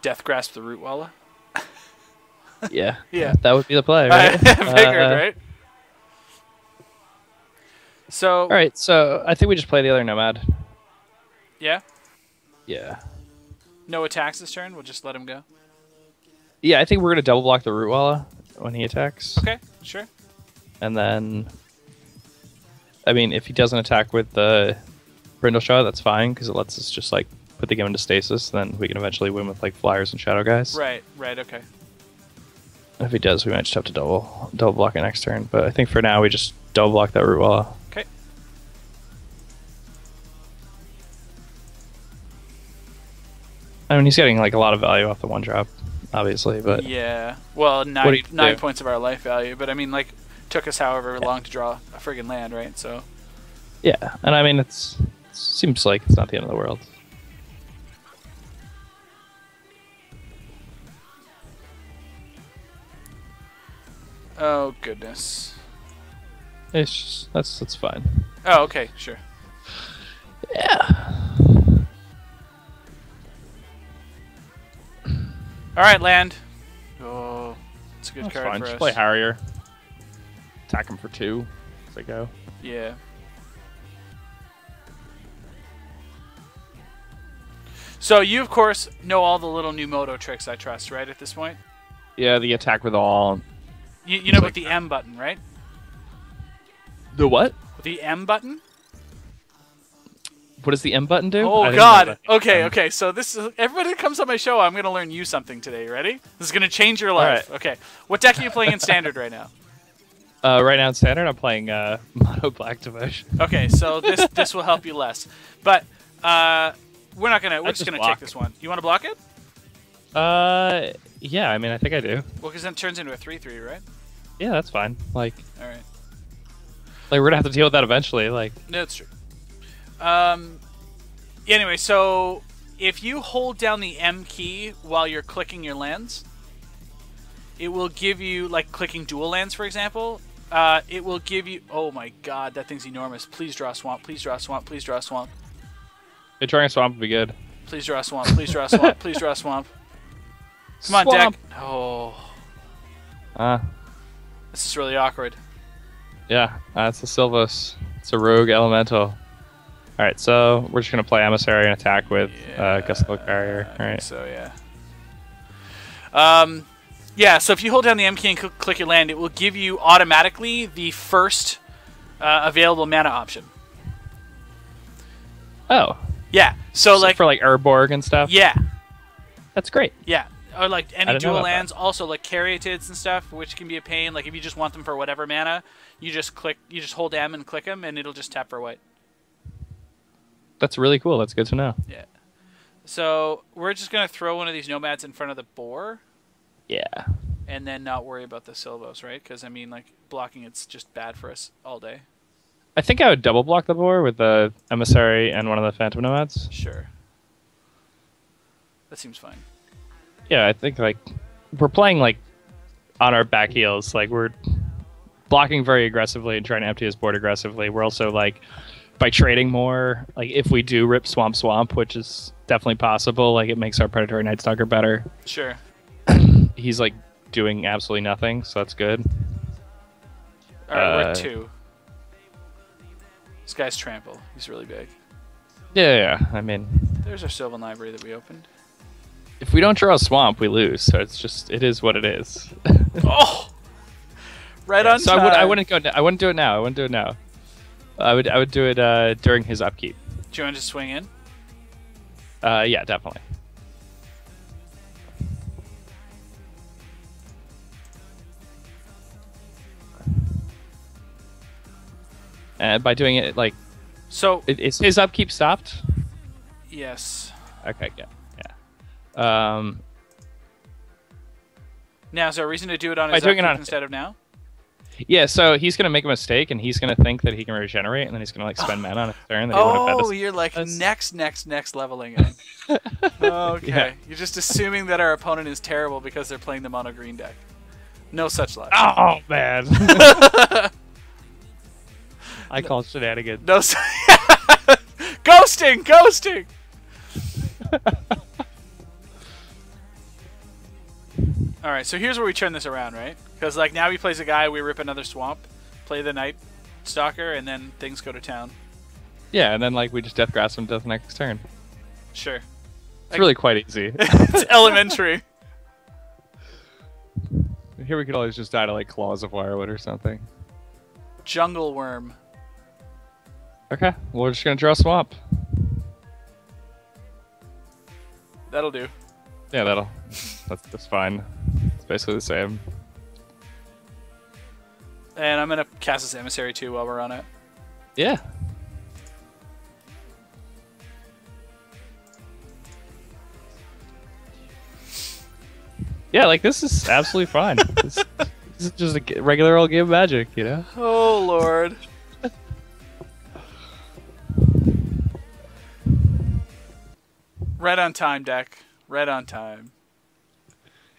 [SPEAKER 2] Death Grasp the Rootwalla.
[SPEAKER 1] Yeah.
[SPEAKER 2] Yeah.
[SPEAKER 1] That would be the play,
[SPEAKER 2] I
[SPEAKER 1] right?
[SPEAKER 2] figured, right? So.
[SPEAKER 1] All right, so I think we just play the other Nomad.
[SPEAKER 2] Yeah.
[SPEAKER 1] Yeah.
[SPEAKER 2] No attacks this turn. We'll just let him go.
[SPEAKER 1] Yeah, I think we're gonna double block the Rootwalla when he attacks.
[SPEAKER 2] Okay, sure.
[SPEAKER 1] And then, I mean, if he doesn't attack with the Brindle Shot, that's fine because it lets us just like put the game into stasis. Then we can eventually win with like Flyers and Shadow Guys.
[SPEAKER 2] Right. Okay.
[SPEAKER 1] And if he does, we might just have to double block it next turn. But I think for now we just double block that Rootwalla.
[SPEAKER 2] Okay.
[SPEAKER 1] I mean, he's getting like a lot of value off the one drop, obviously, but
[SPEAKER 2] Yeah. Well,
[SPEAKER 1] What do you
[SPEAKER 2] nine
[SPEAKER 1] do?
[SPEAKER 2] points of our life value, but I mean, like, took us however long to draw a friggin' land, right? So.
[SPEAKER 1] yeah. And I mean, it seems like it's not the end of the world.
[SPEAKER 2] Oh goodness.
[SPEAKER 1] It's just that's fine.
[SPEAKER 2] Oh, okay, sure.
[SPEAKER 1] Yeah.
[SPEAKER 2] All right, land. Oh, it's a good
[SPEAKER 1] That's
[SPEAKER 2] card
[SPEAKER 1] fine.
[SPEAKER 2] for
[SPEAKER 1] Just
[SPEAKER 2] us.
[SPEAKER 1] play Harrier. Attack him for 2 as I go.
[SPEAKER 2] Yeah. So you, of course, know all the little Numoto tricks, I trust, right? At this point,
[SPEAKER 1] Yeah, the attack with all.
[SPEAKER 2] you know
[SPEAKER 1] like-
[SPEAKER 2] about the M button, right?
[SPEAKER 1] The what?
[SPEAKER 2] The M button.
[SPEAKER 1] What does the M button do? I
[SPEAKER 2] Oh
[SPEAKER 1] didn't know
[SPEAKER 2] God.
[SPEAKER 1] that.
[SPEAKER 2] Okay. So this is everybody that comes on my show. I'm gonna learn you something today. Ready? This is gonna change your life.
[SPEAKER 1] right.
[SPEAKER 2] Okay. What deck are you playing in standard right now?
[SPEAKER 1] Right now in standard, I'm playing Mono Black Devotion.
[SPEAKER 2] Okay. So this will help you less. But we're not gonna. We're just
[SPEAKER 1] just
[SPEAKER 2] gonna
[SPEAKER 1] block.
[SPEAKER 2] take this one. You want to block it?
[SPEAKER 1] Yeah. I mean, I think I do.
[SPEAKER 2] Well, because then it turns into a 3/3, right?
[SPEAKER 1] Yeah, that's fine. Like
[SPEAKER 2] All right.
[SPEAKER 1] we're gonna have to deal with that eventually. Like,
[SPEAKER 2] No, that's true. Anyway, so if you hold down the M key while you're clicking your lands, it will give you, like clicking dual lands, for example, it will give you... Oh my god, that thing's enormous. Please draw a swamp, please draw a swamp, please draw a swamp.
[SPEAKER 1] drawing a swamp would be good.
[SPEAKER 2] Please draw a swamp, please draw a swamp, please draw a swamp. Come on,
[SPEAKER 1] Swamp.
[SPEAKER 2] deck. Oh,
[SPEAKER 1] Uh,
[SPEAKER 2] this is really awkward.
[SPEAKER 1] yeah, it's a Sylvos. It's a rogue elemental. All right, so we're just gonna play Emissary and attack with Gustavo Carrier.
[SPEAKER 2] I
[SPEAKER 1] All
[SPEAKER 2] think
[SPEAKER 1] right.
[SPEAKER 2] so, yeah. Yeah, so if you hold down the M key and click your land, it will give you automatically the first available mana option.
[SPEAKER 1] Oh,
[SPEAKER 2] Yeah, so like...
[SPEAKER 1] for like Urborg and stuff.
[SPEAKER 2] Yeah,
[SPEAKER 1] That's great.
[SPEAKER 2] yeah. Or like any
[SPEAKER 1] didn't know
[SPEAKER 2] dual
[SPEAKER 1] about that.
[SPEAKER 2] lands, also like Caryatids and stuff, which can be a pain. Like if you just want them for whatever mana, you just hold M and click them, and it'll just tap for white.
[SPEAKER 1] That's really cool. That's good to know.
[SPEAKER 2] Yeah. So we're just gonna throw one of these nomads in front of the boar,
[SPEAKER 1] Yeah.
[SPEAKER 2] and then not worry about the Sylvos, right? Because I mean, like blocking it's just bad for us all day.
[SPEAKER 1] I think I would double block the boar with the Emissary and one of the Phantom Nomads.
[SPEAKER 2] Sure. That seems fine.
[SPEAKER 1] Yeah, I think like we're playing like on our back heels. Like we're blocking very aggressively and trying to empty his board aggressively. We're also like by trading more. Like if we do rip Swamp, which is definitely possible, like it makes our Predatory Night Stalker better.
[SPEAKER 2] Sure.
[SPEAKER 1] He's like doing absolutely nothing, so that's good.
[SPEAKER 2] All right, we're
[SPEAKER 1] Uh,
[SPEAKER 2] at 2. This guy's trample. He's really big.
[SPEAKER 1] Yeah. I mean,
[SPEAKER 2] There's our Sylvan Library that we opened.
[SPEAKER 1] if we don't draw a swamp, we lose. So it is what it is.
[SPEAKER 2] Oh, right on
[SPEAKER 1] So
[SPEAKER 2] time.
[SPEAKER 1] I wouldn't do it now. I wouldn't do it now. I would do it during his upkeep.
[SPEAKER 2] Do you want to just swing in?
[SPEAKER 1] Yeah, definitely. And by doing it, like,
[SPEAKER 2] So
[SPEAKER 1] is his upkeep stopped?
[SPEAKER 2] yes.
[SPEAKER 1] Okay, yeah.
[SPEAKER 2] Now, is there a reason to do it on
[SPEAKER 1] By
[SPEAKER 2] his
[SPEAKER 1] doing it
[SPEAKER 2] upkeep
[SPEAKER 1] on-
[SPEAKER 2] instead of now?
[SPEAKER 1] Yeah, so he's gonna make a mistake, and he's gonna think that he can regenerate, and then he's gonna like spend mana on his turn. That he wouldn't have
[SPEAKER 2] Oh,
[SPEAKER 1] had to
[SPEAKER 2] you're like
[SPEAKER 1] us.
[SPEAKER 2] next leveling it. Okay.
[SPEAKER 1] Yeah.
[SPEAKER 2] You're just assuming that our opponent is terrible because they're playing the mono green deck. No such luck.
[SPEAKER 1] Oh man. I call shenanigans.
[SPEAKER 2] No. Ghosting! Ghosting! Alright, so here's where we turn this around, right? Because like now he plays a guy, we rip another swamp, play the Night Stalker, and then things go to town.
[SPEAKER 1] Yeah, and then like we just death grasp him to the next turn.
[SPEAKER 2] Sure.
[SPEAKER 1] It's really quite easy.
[SPEAKER 2] It's elementary.
[SPEAKER 1] Here we could always just die to like Claws of Wirewood or something.
[SPEAKER 2] Jungle Worm.
[SPEAKER 1] Okay, well, we're just gonna draw Swamp.
[SPEAKER 2] That'll do.
[SPEAKER 1] Yeah, that's fine. It's basically the same.
[SPEAKER 2] And I'm gonna cast this Emissary too while we're on it.
[SPEAKER 1] Yeah. Yeah, like this is absolutely fine. This is just a regular old game of Magic, you know?
[SPEAKER 2] Oh lord. Right on time, deck. Right on time.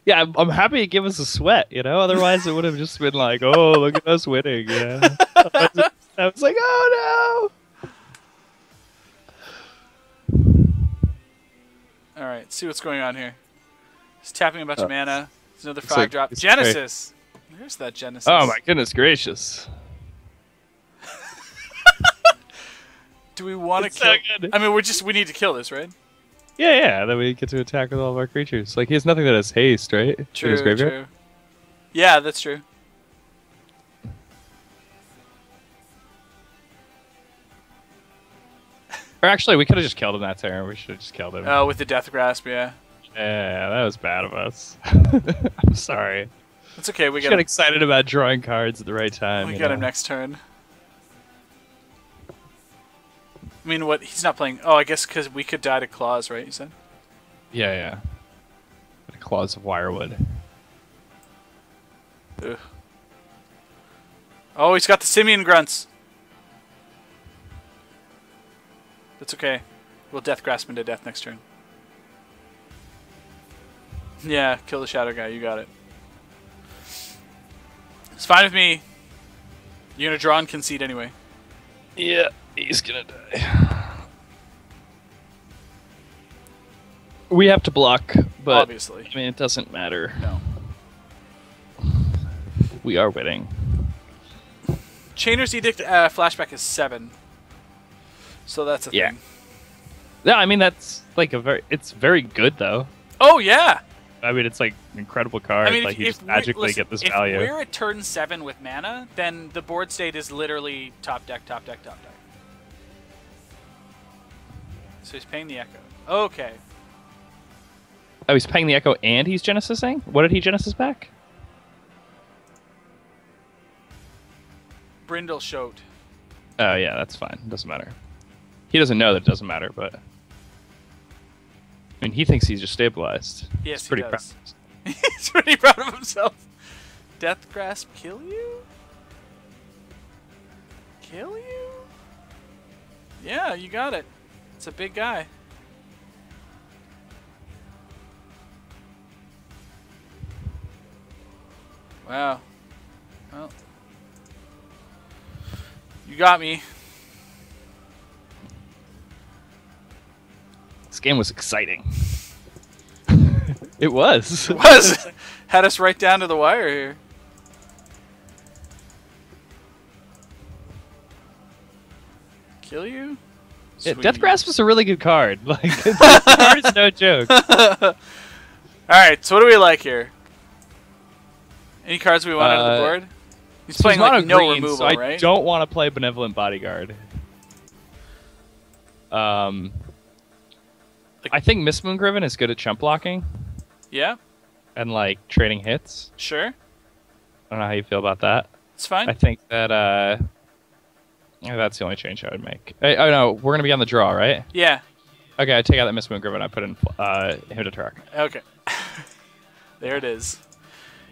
[SPEAKER 1] Yeah, I'm happy it gave us a sweat, you know? Otherwise it would have just been like, oh, look at us winning, yeah. I was like, oh
[SPEAKER 2] All right, see what's going on here. He's tapping a bunch of mana. There's another
[SPEAKER 1] Looks
[SPEAKER 2] 5
[SPEAKER 1] like
[SPEAKER 2] drop.
[SPEAKER 1] it's
[SPEAKER 2] Genesis. There's that Genesis.
[SPEAKER 1] no. Oh my goodness gracious.
[SPEAKER 2] Do we want to
[SPEAKER 1] It's
[SPEAKER 2] kill?
[SPEAKER 1] so good.
[SPEAKER 2] I mean, we need to kill this, right?
[SPEAKER 1] Yeah, then we get to attack with all of our creatures. Like, he has nothing that has haste, right? In
[SPEAKER 2] True,
[SPEAKER 1] his graveyard?
[SPEAKER 2] true. Yeah, that's true.
[SPEAKER 1] Or actually, we could have just killed him that turn. We should have just killed him.
[SPEAKER 2] Oh, with the Death Grasp, yeah.
[SPEAKER 1] Yeah, that was bad of us. I'm sorry.
[SPEAKER 2] That's okay. We
[SPEAKER 1] We
[SPEAKER 2] got
[SPEAKER 1] got
[SPEAKER 2] him.
[SPEAKER 1] excited about drawing cards at the right time.
[SPEAKER 2] We
[SPEAKER 1] you
[SPEAKER 2] got
[SPEAKER 1] know?
[SPEAKER 2] him next turn. I mean, what? He's not playing. Oh, I guess because we could die to Claws, right? You said.
[SPEAKER 1] Yeah. The Claws of Wirewood.
[SPEAKER 2] Ugh. Oh, he's got the Simian Grunts. That's okay. We'll Death Grasp him to death next turn. Yeah, kill the Shadow guy. You got it. It's fine with me. You're gonna draw and concede anyway.
[SPEAKER 1] Yeah, he's gonna die. We have to block, but
[SPEAKER 2] Obviously.
[SPEAKER 1] I mean, it doesn't matter.
[SPEAKER 2] No.
[SPEAKER 1] We are winning.
[SPEAKER 2] Chainer's Edict flashback is 7. So that's a
[SPEAKER 1] Yeah.
[SPEAKER 2] thing.
[SPEAKER 1] Yeah, I mean that's like it's very good though.
[SPEAKER 2] Oh yeah.
[SPEAKER 1] I mean it's like an incredible card.
[SPEAKER 2] I mean,
[SPEAKER 1] like you just magically get this
[SPEAKER 2] if
[SPEAKER 1] value.
[SPEAKER 2] we're at turn 7 with mana, then the board state is literally top deck, top deck, top deck. So he's paying the Echo. Okay.
[SPEAKER 1] Oh, he's paying the Echo and he's Genesising? What did he Genesis back?
[SPEAKER 2] Brindle Shoat.
[SPEAKER 1] Oh yeah, that's fine. Doesn't matter. He doesn't know that it doesn't matter, but I mean he thinks he's just stabilized.
[SPEAKER 2] Yes,
[SPEAKER 1] He's pretty
[SPEAKER 2] he
[SPEAKER 1] proud.
[SPEAKER 2] does. He's pretty proud of himself. Death Grasp kill you? Kill you? Yeah, you got it. It's a big guy. Wow. Well. You got me.
[SPEAKER 1] This game was exciting. It was.
[SPEAKER 2] It was. Had us right down to the wire here. Kill you?
[SPEAKER 1] Yeah,
[SPEAKER 2] Sweet.
[SPEAKER 1] Death Grasp is a really good card. Like this card is no joke.
[SPEAKER 2] Alright, so what do we like here? Any cards we want out of the board? He's
[SPEAKER 1] So
[SPEAKER 2] playing
[SPEAKER 1] mono
[SPEAKER 2] like no
[SPEAKER 1] green,
[SPEAKER 2] removal,
[SPEAKER 1] so I
[SPEAKER 2] right?
[SPEAKER 1] don't want to play Benevolent Bodyguard. I think Miss Moongriven is good at chump blocking
[SPEAKER 2] Yeah,
[SPEAKER 1] and like trading hits.
[SPEAKER 2] sure.
[SPEAKER 1] I don't know how you feel about that.
[SPEAKER 2] It's fine.
[SPEAKER 1] I think that yeah, that's the only change I would make. Oh no, we're gonna be on the draw, right?
[SPEAKER 2] Yeah,
[SPEAKER 1] Okay, I take out that Miss Moongriven. I put in Hinterturk.
[SPEAKER 2] okay. There it is.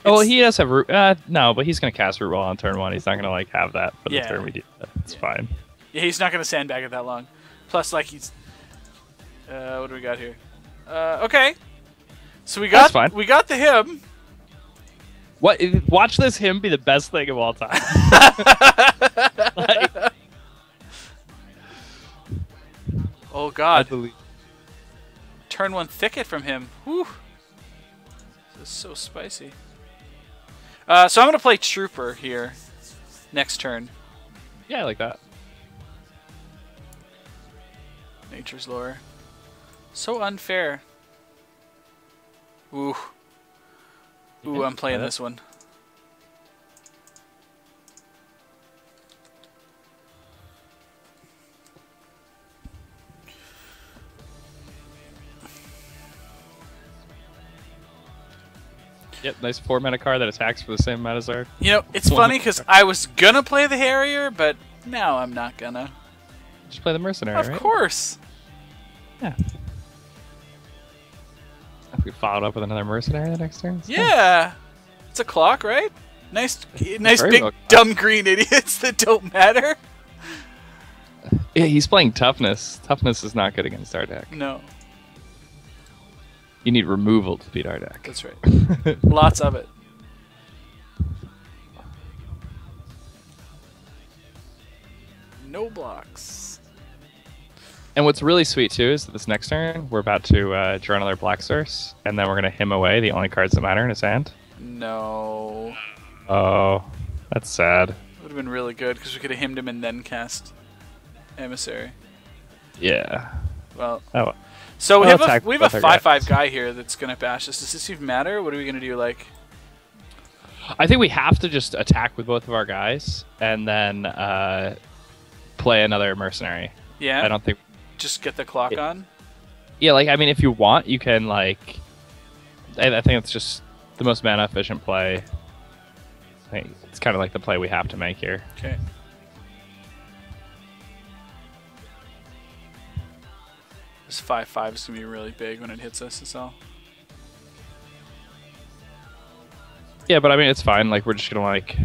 [SPEAKER 1] Oh, well,
[SPEAKER 2] It's-
[SPEAKER 1] he does have root. No, but he's gonna cast root wall on turn 1. He's not gonna like have that for the
[SPEAKER 2] Yeah.
[SPEAKER 1] turn we do that. It's fine.
[SPEAKER 2] Yeah, he's not going to sandbag it that long. Plus, like, he's... what do we got here? Okay. So we
[SPEAKER 1] That's
[SPEAKER 2] got
[SPEAKER 1] fine.
[SPEAKER 2] we got the him.
[SPEAKER 1] What? Watch this him be the best thing of all time. Like,
[SPEAKER 2] Oh
[SPEAKER 1] I
[SPEAKER 2] God!
[SPEAKER 1] believe.
[SPEAKER 2] Turn 1 thicket from him. Whew. This is so spicy. So I'm gonna play Trooper here. Next turn.
[SPEAKER 1] Yeah, I like that.
[SPEAKER 2] Nature's Lore. So unfair. Ooh. Ooh, I'm playing this one.
[SPEAKER 1] Yep, nice 4-mana card that attacks for the same amount as our.
[SPEAKER 2] You know, it's funny because I was gonna play the Harrier, but now I'm not gonna.
[SPEAKER 1] Just play the mercenary,
[SPEAKER 2] Of
[SPEAKER 1] right?
[SPEAKER 2] course.
[SPEAKER 1] Yeah. If we followed up with another mercenary the next turn.
[SPEAKER 2] Yeah. It's a clock, right? Nice
[SPEAKER 1] Very
[SPEAKER 2] big
[SPEAKER 1] well-
[SPEAKER 2] dumb green idiots that don't matter.
[SPEAKER 1] Yeah, he's playing toughness. Toughness is not good against our deck.
[SPEAKER 2] No,
[SPEAKER 1] You need removal to beat our deck.
[SPEAKER 2] that's right. Lots of it. No blocks.
[SPEAKER 1] And what's really sweet too is that this next turn we're about to draw another Black Source, and then we're gonna him away the only cards that matter in his hand.
[SPEAKER 2] No.
[SPEAKER 1] Oh, that's sad.
[SPEAKER 2] Would have been really good because we could have himmed him and then cast Emissary.
[SPEAKER 1] Yeah.
[SPEAKER 2] Well,
[SPEAKER 1] Oh,
[SPEAKER 2] so we
[SPEAKER 1] Well,
[SPEAKER 2] have a
[SPEAKER 1] attack
[SPEAKER 2] we have a
[SPEAKER 1] both our
[SPEAKER 2] 5/5
[SPEAKER 1] guys.
[SPEAKER 2] guy here that's gonna bash us. Does this even matter? What are we gonna do? Like,
[SPEAKER 1] I think we have to just attack with both of our guys, and then play another mercenary.
[SPEAKER 2] yeah,
[SPEAKER 1] I don't think.
[SPEAKER 2] just get the clock on.
[SPEAKER 1] Yeah, like I mean, if you want, you can like. I think it's just the most mana efficient play. I think it's kind of like the play we have to make here.
[SPEAKER 2] Okay. This 5/5 is gonna be really big when it hits us. That's all.
[SPEAKER 1] Yeah, but I mean, it's fine. Like we're just gonna like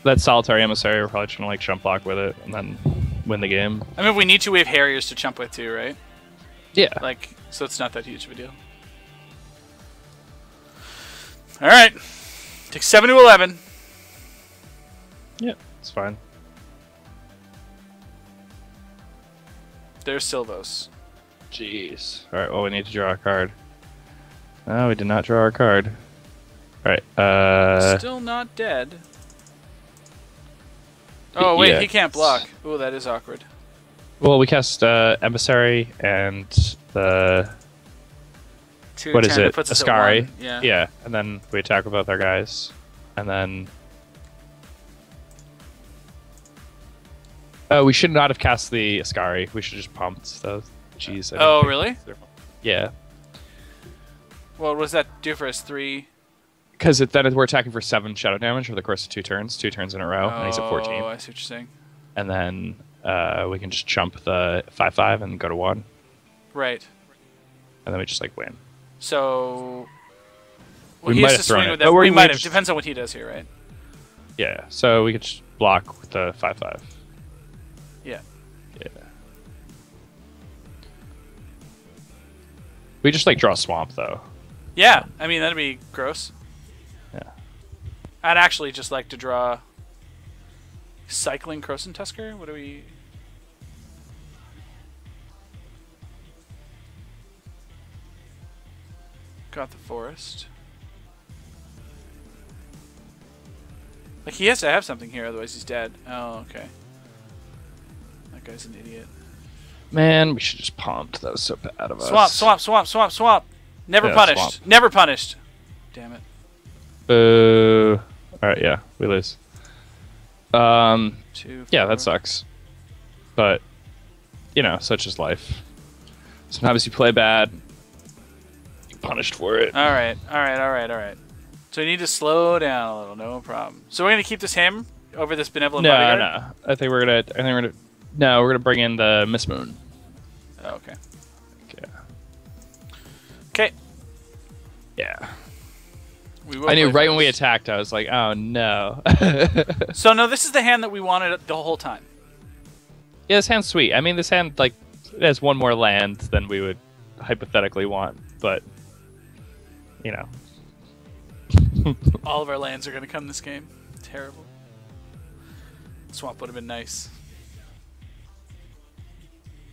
[SPEAKER 1] that solitary emissary. We're probably just gonna like jump block with it and then win the game.
[SPEAKER 2] I mean, if we need to, we have Harriers to jump with too, right?
[SPEAKER 1] Yeah.
[SPEAKER 2] Like, so it's not that huge of a deal. All right, take 7 to 11.
[SPEAKER 1] Yeah, it's fine.
[SPEAKER 2] There's Silvos.
[SPEAKER 1] Jeez. All right. Well, we need to draw a card. Oh, we did not draw our card. All right.
[SPEAKER 2] Still not dead. Oh wait,
[SPEAKER 1] yeah.
[SPEAKER 2] he can't block. Oh, that is awkward.
[SPEAKER 1] Well, we cast emissary and the
[SPEAKER 2] Two
[SPEAKER 1] what is
[SPEAKER 2] 10,
[SPEAKER 1] it?
[SPEAKER 2] puts us at
[SPEAKER 1] Ascari.
[SPEAKER 2] 1. Yeah.
[SPEAKER 1] Yeah, and then we attack with both our guys, and then. Oh, we should not have cast the Ascari. We should just pumped those. Jeez. I didn't
[SPEAKER 2] Oh,
[SPEAKER 1] think-
[SPEAKER 2] really?
[SPEAKER 1] Yeah,
[SPEAKER 2] Well, what does that do for us? 3.
[SPEAKER 1] because then we're attacking for 7 shadow damage over the course of 2 turns in a row, and he's at 14.
[SPEAKER 2] Oh, I see what you're saying.
[SPEAKER 1] And then we can just chump the 5/5 and go to 1,
[SPEAKER 2] Right.
[SPEAKER 1] and then we just like win.
[SPEAKER 2] So. Well,
[SPEAKER 1] We
[SPEAKER 2] he
[SPEAKER 1] might
[SPEAKER 2] has
[SPEAKER 1] have
[SPEAKER 2] to
[SPEAKER 1] thrown
[SPEAKER 2] swing
[SPEAKER 1] it.
[SPEAKER 2] with that.
[SPEAKER 1] Oh,
[SPEAKER 2] We
[SPEAKER 1] we
[SPEAKER 2] might have.
[SPEAKER 1] just-
[SPEAKER 2] Depends on what he does here, right?
[SPEAKER 1] Yeah, so we could just block with the 5/5.
[SPEAKER 2] Yeah.
[SPEAKER 1] Yeah. We just like draw swamp though.
[SPEAKER 2] Yeah. I mean, that'd be gross.
[SPEAKER 1] Yeah.
[SPEAKER 2] I'd actually just like to draw. Cycling Croson Tusker? What do we. Got the forest. Like, he has to have something here, otherwise he's dead. Oh, okay. That guy's an idiot.
[SPEAKER 1] Man, we should just pumped. That was so bad of us.
[SPEAKER 2] Swamp, swamp, swamp, swamp, swamp! Never
[SPEAKER 1] Yeah,
[SPEAKER 2] punished.
[SPEAKER 1] swamp.
[SPEAKER 2] Never punished. Damn it.
[SPEAKER 1] Boo. Alright, yeah, we lose.
[SPEAKER 2] 2,
[SPEAKER 1] Yeah,
[SPEAKER 2] 4.
[SPEAKER 1] that sucks. But, you know, such is life. Sometimes you play bad, you get punished for it.
[SPEAKER 2] Alright, alright, alright, alright. So we need to slow down a little, no problem. So we're gonna keep this him over this benevolent
[SPEAKER 1] No,
[SPEAKER 2] bodyguard?
[SPEAKER 1] no. I think we're gonna. No, we're gonna bring in the Miss Moon.
[SPEAKER 2] Oh, okay.
[SPEAKER 1] Okay.
[SPEAKER 2] Okay.
[SPEAKER 1] Yeah.
[SPEAKER 2] We will
[SPEAKER 1] I knew
[SPEAKER 2] play
[SPEAKER 1] right when we
[SPEAKER 2] first.
[SPEAKER 1] attacked, I was like, oh no.
[SPEAKER 2] So no, this is the hand that we wanted the whole time.
[SPEAKER 1] Yeah, this hand's sweet. I mean, this hand, like, it has one more land than we would hypothetically want, but, you know.
[SPEAKER 2] All of our lands are going to come this game. Terrible. Swamp would have been nice.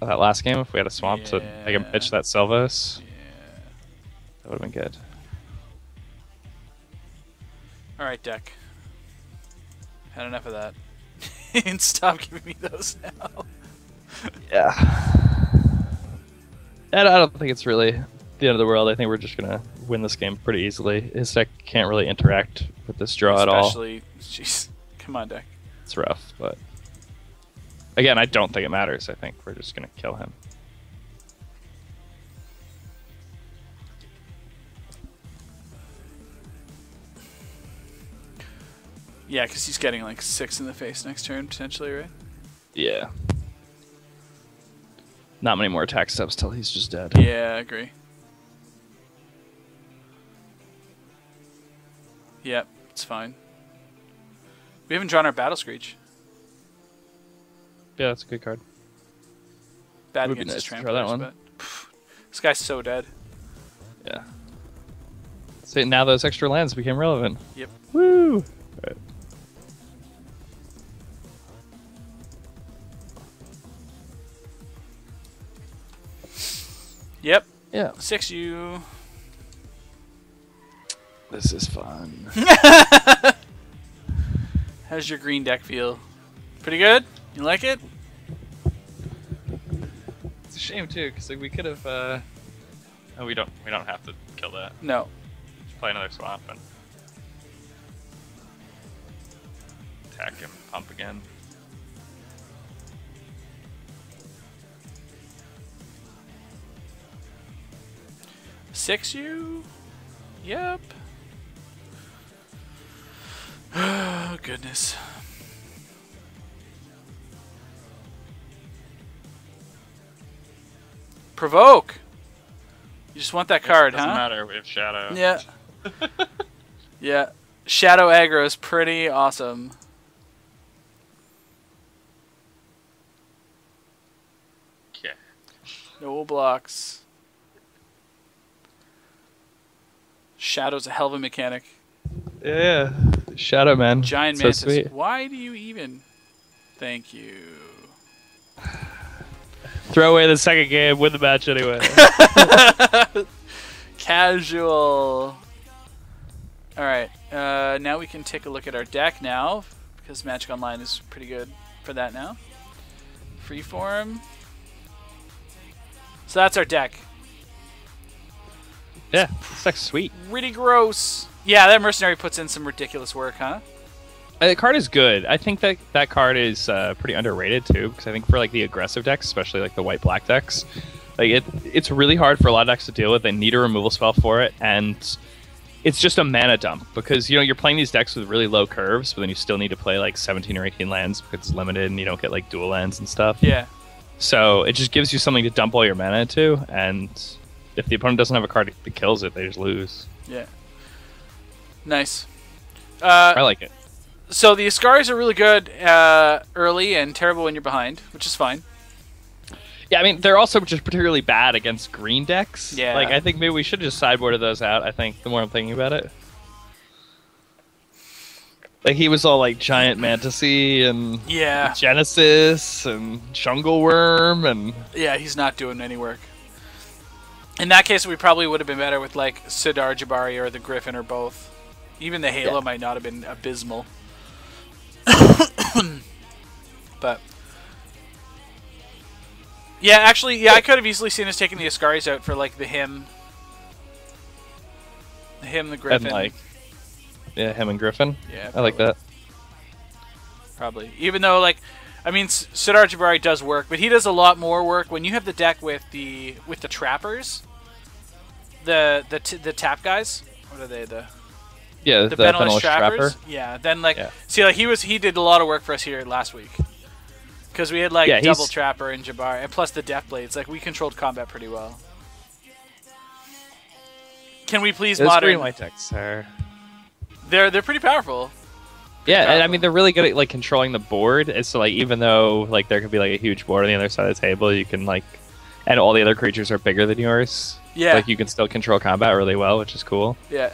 [SPEAKER 1] That last game, if we had a swamp to make him pitch that Sylvos,
[SPEAKER 2] Yeah.
[SPEAKER 1] that would have been good.
[SPEAKER 2] All right, deck. Had enough of that. And stop giving me those now.
[SPEAKER 1] Yeah. And I don't think it's really the end of the world. I think we're just going to win this game pretty easily. His deck can't really interact with this draw at all.
[SPEAKER 2] Especially, jeez, come on, deck.
[SPEAKER 1] It's rough, but again, I don't think it matters. I think we're just going to kill him.
[SPEAKER 2] Yeah, because he's getting like 6 in the face next turn, potentially, right?
[SPEAKER 1] Yeah. Not many more attack steps till he's just dead.
[SPEAKER 2] Yeah, I agree. Yep, it's fine. We haven't drawn our Battle Screech.
[SPEAKER 1] Yeah, that's a good card.
[SPEAKER 2] Bad
[SPEAKER 1] Would be
[SPEAKER 2] against his
[SPEAKER 1] nice to draw that
[SPEAKER 2] tramplers,
[SPEAKER 1] one.
[SPEAKER 2] but pff, this guy's so dead.
[SPEAKER 1] Yeah. See, now those extra lands became relevant.
[SPEAKER 2] Yep.
[SPEAKER 1] Woo! Right.
[SPEAKER 2] Yep.
[SPEAKER 1] Yeah.
[SPEAKER 2] 6U.
[SPEAKER 1] This is fun.
[SPEAKER 2] How's your green deck feel? Pretty good? You like it?
[SPEAKER 1] It's a shame too, because like, we could have. Oh, we don't have to kill that.
[SPEAKER 2] No.
[SPEAKER 1] Just play another swamp and attack him, pump again.
[SPEAKER 2] Six U? Yep. Oh, goodness. Provoke! You just want that card,
[SPEAKER 1] Doesn't
[SPEAKER 2] huh?
[SPEAKER 1] matter, we have Shadow.
[SPEAKER 2] Yeah. Yeah. Shadow aggro is pretty awesome.
[SPEAKER 1] Okay.
[SPEAKER 2] No blocks. Shadow's a hell of a mechanic.
[SPEAKER 1] Yeah. Shadow Man.
[SPEAKER 2] Giant
[SPEAKER 1] So
[SPEAKER 2] Mantis.
[SPEAKER 1] sweet.
[SPEAKER 2] Why do you even? Thank you.
[SPEAKER 1] Throw away the second game, win the match anyway.
[SPEAKER 2] Casual. Alright, now we can take a look at our deck now, because Magic Online is pretty good for that now. Freeform. So that's our deck.
[SPEAKER 1] Yeah, this deck's sweet.
[SPEAKER 2] Pretty gross. Yeah, that Mercenary puts in some ridiculous work, huh?
[SPEAKER 1] The card is good. I think that that card is pretty underrated too, because I think for like the aggressive decks, especially like the white-black decks, like it's really hard for a lot of decks to deal with. They need a removal spell for it, and it's just a mana dump because you're playing these decks with really low curves, but then you still need to play like 17 or 18 lands because it's limited and you don't get like dual lands and stuff.
[SPEAKER 2] Yeah.
[SPEAKER 1] So it just gives you something to dump all your mana into, and if the opponent doesn't have a card that kills it, they just lose.
[SPEAKER 2] Yeah. Nice.
[SPEAKER 1] I like it.
[SPEAKER 2] So the Ascaris are really good early and terrible when you're behind, which is fine.
[SPEAKER 1] Yeah, I mean, they're also just particularly bad against green decks.
[SPEAKER 2] Yeah.
[SPEAKER 1] Like, I think maybe we should just sideboard those out, I think, the more I'm thinking about it. Like, he was all, like, Giant Mantis-y and
[SPEAKER 2] Yeah.
[SPEAKER 1] Genesis and Jungle Worm and...
[SPEAKER 2] Yeah, he's not doing any work. In that case, we probably would have been better with, like, Sidar Jabari or the Griffin or both. Even the Halo might not have been abysmal. But... yeah, actually, yeah, I could have easily seen us taking the Ascaris out for, like, the him, the Griffin.
[SPEAKER 1] And, like... Yeah, him and Griffin.
[SPEAKER 2] Yeah,
[SPEAKER 1] I like
[SPEAKER 2] probably.
[SPEAKER 1] that.
[SPEAKER 2] Probably. Even though, like, I mean, Sidar Jabari does work, but he does a lot more work when you have the deck with the trappers, the tap guys. What are they?
[SPEAKER 1] Yeah,
[SPEAKER 2] The
[SPEAKER 1] the
[SPEAKER 2] Beneless
[SPEAKER 1] Beneless
[SPEAKER 2] trappers.
[SPEAKER 1] Trapper.
[SPEAKER 2] Yeah. Then like,
[SPEAKER 1] Yeah.
[SPEAKER 2] see, like he did a lot of work for us here last week, because we had like
[SPEAKER 1] Yeah,
[SPEAKER 2] double
[SPEAKER 1] he's-
[SPEAKER 2] trapper and Jabari, and plus the Death Blades. Like we controlled combat pretty well. Can we please
[SPEAKER 1] Those
[SPEAKER 2] modern?
[SPEAKER 1] green white decks are...
[SPEAKER 2] They're pretty powerful.
[SPEAKER 1] Yeah, and I
[SPEAKER 2] powerful.
[SPEAKER 1] mean they're really good at like controlling the board. And so like even though like there could be like a huge board on the other side of the table, you can like, and all the other creatures are bigger than yours.
[SPEAKER 2] Yeah.
[SPEAKER 1] Like you can still control combat really well, which is cool.
[SPEAKER 2] Yeah.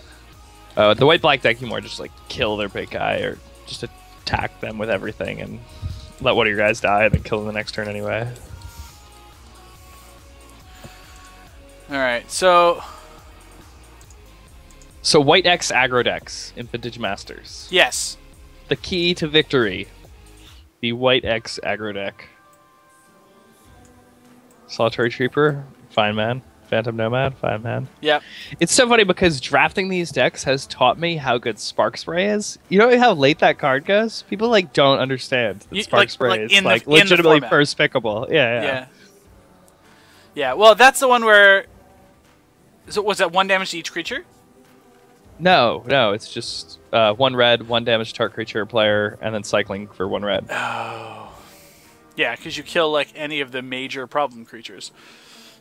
[SPEAKER 1] The white black deck you more just like kill their big guy or just attack them with everything and let one of your guys die and then kill them the next turn anyway.
[SPEAKER 2] All right. So
[SPEAKER 1] white X aggro decks in Vintage Masters.
[SPEAKER 2] yes.
[SPEAKER 1] The key to victory. The white X aggro deck. Solitary Trooper, fine man. Phantom Nomad, fine man.
[SPEAKER 2] Yeah.
[SPEAKER 1] It's so funny because drafting these decks has taught me how good Spark Spray is. You know how late that card goes? People like don't understand that Spark Spray is like legitimately first pickable. Yeah.
[SPEAKER 2] Yeah. Well, that's the one where. So was that 1 damage to each creature?
[SPEAKER 1] No, it's just 1 red, 1 damage to target creature or player, and then cycling for 1 red.
[SPEAKER 2] Oh. Yeah, because you kill like any of the major problem creatures.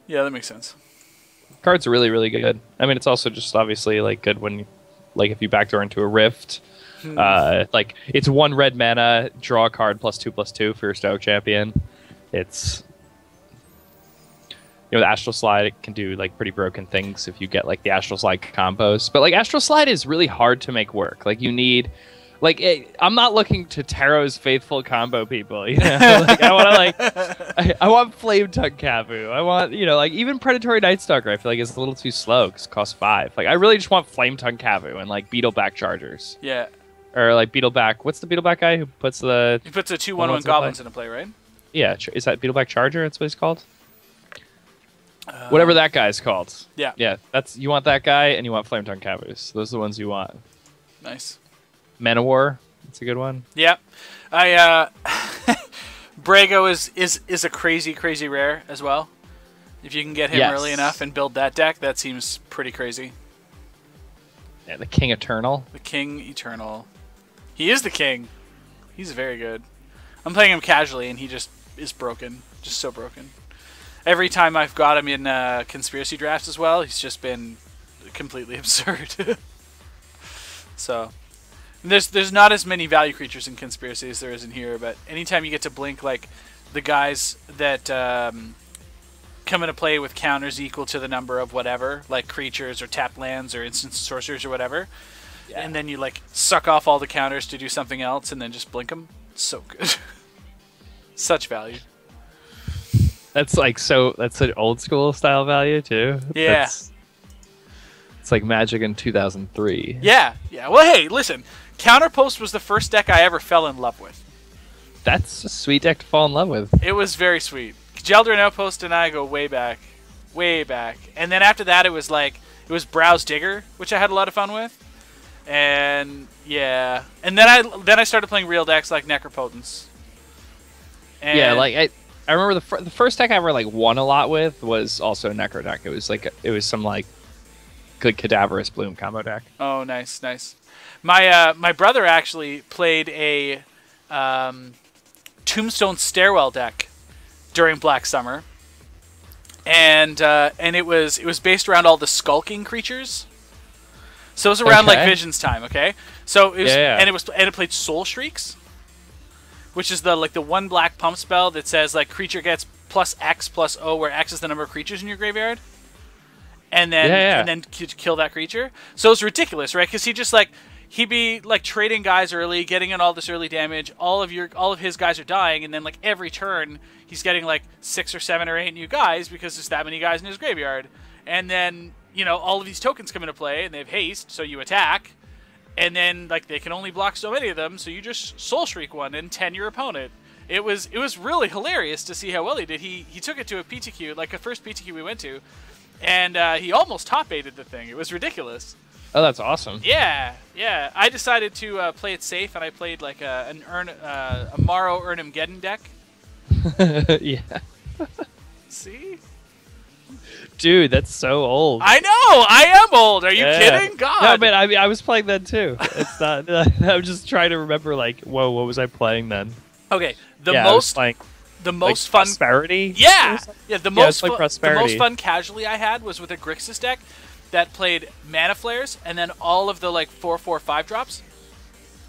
[SPEAKER 2] Yeah, that makes sense.
[SPEAKER 1] Card's really, really good. I mean, it's also just obviously like good when, like, if you backdoor into a Rift. Like it's 1 red mana, draw a card +2/+2 for your Stoic Champion. It's the Astral Slide, it can do like pretty broken things if you get like the Astral Slide combos. But like Astral Slide is really hard to make work. Like you need, like I'm not looking to Taro's Faithful combo people. You know, like I want to I want Flame Tongue Kavu. I want like even Predatory Night Stalker. I feel like it's a little too slow because it costs 5. Like I really just want Flame Tongue Kavu and like Beetleback Chargers.
[SPEAKER 2] Yeah.
[SPEAKER 1] Or like Beetleback. What's the Beetleback guy who puts the?
[SPEAKER 2] He puts a 2/1/1 goblins into play, right?
[SPEAKER 1] Yeah, is that Beetleback Charger? That's what he's called. Whatever that guy's called.
[SPEAKER 2] Yeah.
[SPEAKER 1] Yeah, you want that guy, and you want Flame Tongue Kavus. Those are the ones you want.
[SPEAKER 2] Nice.
[SPEAKER 1] Manowar, that's a good one.
[SPEAKER 2] Yeah. Brago is a crazy rare as well. If you can get him early enough and build that deck, that seems pretty crazy.
[SPEAKER 1] Yeah, the King Eternal.
[SPEAKER 2] The King Eternal. He is the king. He's very good. I'm playing him casually, and he just is broken. Just so broken. Every time I've got him in conspiracy drafts as well, he's just been completely absurd. So, there's not as many value creatures in conspiracy as there is in here, but anytime you get to blink like the guys that come into play with counters equal to the number of whatever, like creatures or tapped lands or instant sorcerers or whatever, and then you like suck off all the counters to do something else and then just blink them. So good. Such value.
[SPEAKER 1] That's like that's an old school style value too.
[SPEAKER 2] Yeah.
[SPEAKER 1] It's like Magic in 2003.
[SPEAKER 2] Yeah. Well, hey, listen. Counterpost was the first deck I ever fell in love with.
[SPEAKER 1] That's a sweet deck to fall in love with.
[SPEAKER 2] It was very sweet. Jeldrin Outpost and I go way back. And then after that, it was Browse Digger, which I had a lot of fun with. And yeah. And then I started playing real decks like Necropotence. And
[SPEAKER 1] yeah, like I remember the first deck I ever like won a lot with was also a Necro deck. It was some like good Cadaverous Bloom combo deck.
[SPEAKER 2] Oh, nice. My brother actually played a Tombstone Stairwell deck during Black Summer, and it was based around all the skulking creatures. So it was around like Vision's time, okay? So it was, and it played Soul Shrieks, which is the 1 black pump spell that says like creature gets +X+O, where X is the number of creatures in your graveyard, and then kill that creature. So it's ridiculous, right? Because he'd be like trading guys early, getting in all this early damage. All of his guys are dying, and then like every turn he's getting like 6 or 7 or 8 new guys because there's that many guys in his graveyard. And then all of these tokens come into play, and they have haste, so you attack. And then, like, they can only block so many of them, so you just Soul Shriek one and 10 your opponent. It was really hilarious to see how well he did. He took it to a PTQ, like a first PTQ we went to, and he almost top-8'd the thing. It was ridiculous.
[SPEAKER 1] Oh, that's awesome.
[SPEAKER 2] Yeah. I decided to play it safe, and I played, like, a Maro Urnam-Geddon deck.
[SPEAKER 1] Yeah.
[SPEAKER 2] See?
[SPEAKER 1] Dude, that's so old.
[SPEAKER 2] I know! I am old! Are you kidding? God!
[SPEAKER 1] No, man, I was playing that too. It's not... I'm just trying to remember, like, whoa, what was I playing then?
[SPEAKER 2] Okay, the most fun...
[SPEAKER 1] Prosperity?
[SPEAKER 2] Yeah! The most
[SPEAKER 1] fun
[SPEAKER 2] casually I had was with a Grixis deck, that played Mana Flares and then all of the like 4/4/5 drops.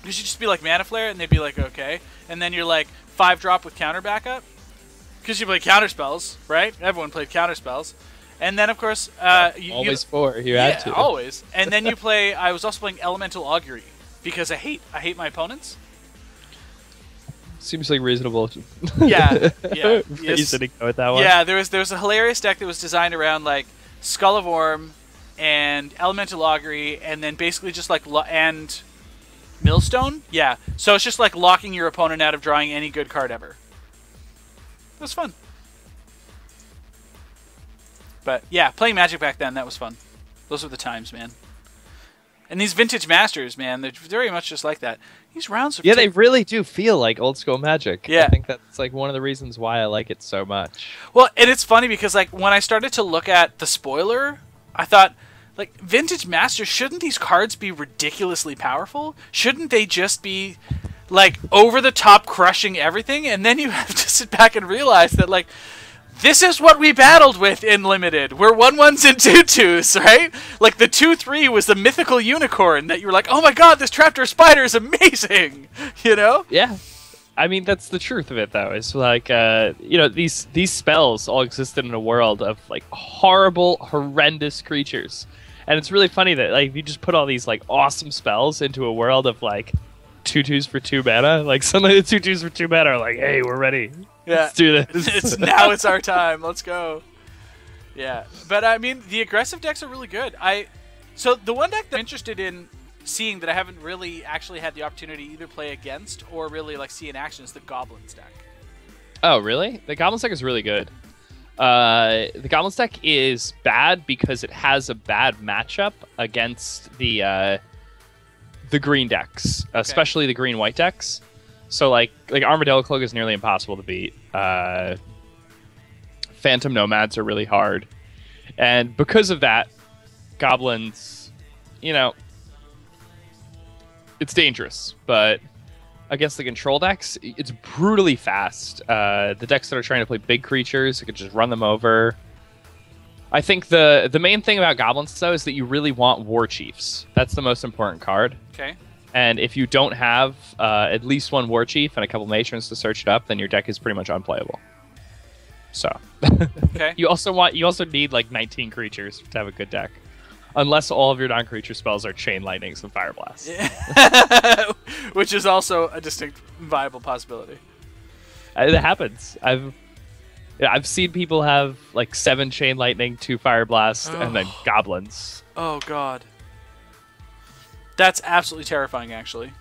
[SPEAKER 2] You should just be like Mana Flare, and they'd be like, okay. And then you're like 5-drop with counter backup. Because you play counter spells, right? Everyone played counter spells. And then, of course...
[SPEAKER 1] always 4. You had to.
[SPEAKER 2] Always. And then you play... I was also playing Elemental Augury. Because I hate my opponents.
[SPEAKER 1] Seems like reasonable.
[SPEAKER 2] Yeah.
[SPEAKER 1] You said to go with that one.
[SPEAKER 2] Yeah, there was a hilarious deck that was designed around, like, Skull of Orm and Elemental Augury, and then basically just, like... and Millstone? Yeah. So it's just like locking your opponent out of drawing any good card ever. It was fun. But yeah, playing Magic back then, that was fun. Those were the times, man. And these vintage masters, man, they're very much just like that. These rounds are...
[SPEAKER 1] Yeah, they really do feel like old school Magic.
[SPEAKER 2] Yeah.
[SPEAKER 1] I think that's like one of the reasons why I like it so much.
[SPEAKER 2] Well, and it's funny because like when I started to look at the spoiler, I thought... Like, Vintage Masters, shouldn't these cards be ridiculously powerful? Shouldn't they just be, like, over-the-top crushing everything? And then you have to sit back and realize that, like, this is what we battled with in Limited. We're 1/1s and 2/2s, right? Like, the 2/3 was the mythical unicorn that you were like, oh my god, this Trapdoor Spider is amazing! You know?
[SPEAKER 1] Yeah. I mean, that's the truth of it, though. It's like, you know, these spells all existed in a world of, like, horrible, horrendous creatures. And it's really funny that like you just put all these like awesome spells into a world of like 2/2s for 2 mana. Like suddenly the 2/2s for 2 mana are like, hey, we're ready.
[SPEAKER 2] Yeah.
[SPEAKER 1] Let's do this.
[SPEAKER 2] It's our time. Let's go. Yeah. But I mean, the aggressive decks are really good. So the one deck that I'm interested in seeing that I haven't really actually had the opportunity to either play against or really like see in action is the Goblins deck.
[SPEAKER 1] Oh, really? The Goblins deck is really good. The Goblins deck is bad because it has a bad matchup against the green decks, especially the green-white decks. So like Armadillo Cloak is nearly impossible to beat. Phantom Nomads are really hard, and because of that, Goblins, you know, it's dangerous, but against the control decks, it's brutally fast. The decks that are trying to play big creatures, you can just run them over. I think the main thing about Goblins, though, is that you really want War Chiefs. That's the most important card.
[SPEAKER 2] Okay.
[SPEAKER 1] And if you don't have at least one War Chief and a couple Matrons to search it up, then your deck is pretty much unplayable. So,
[SPEAKER 2] okay.
[SPEAKER 1] You also need like 19 creatures to have a good deck. Unless all of your non-creature spells are Chain Lightnings and Fire Blast.
[SPEAKER 2] Yeah. Which is also a distinct viable possibility.
[SPEAKER 1] It happens. I've seen people have like 7 Chain Lightning, 2 Fire Blast, and then Goblins.
[SPEAKER 2] Oh god. That's absolutely terrifying, actually.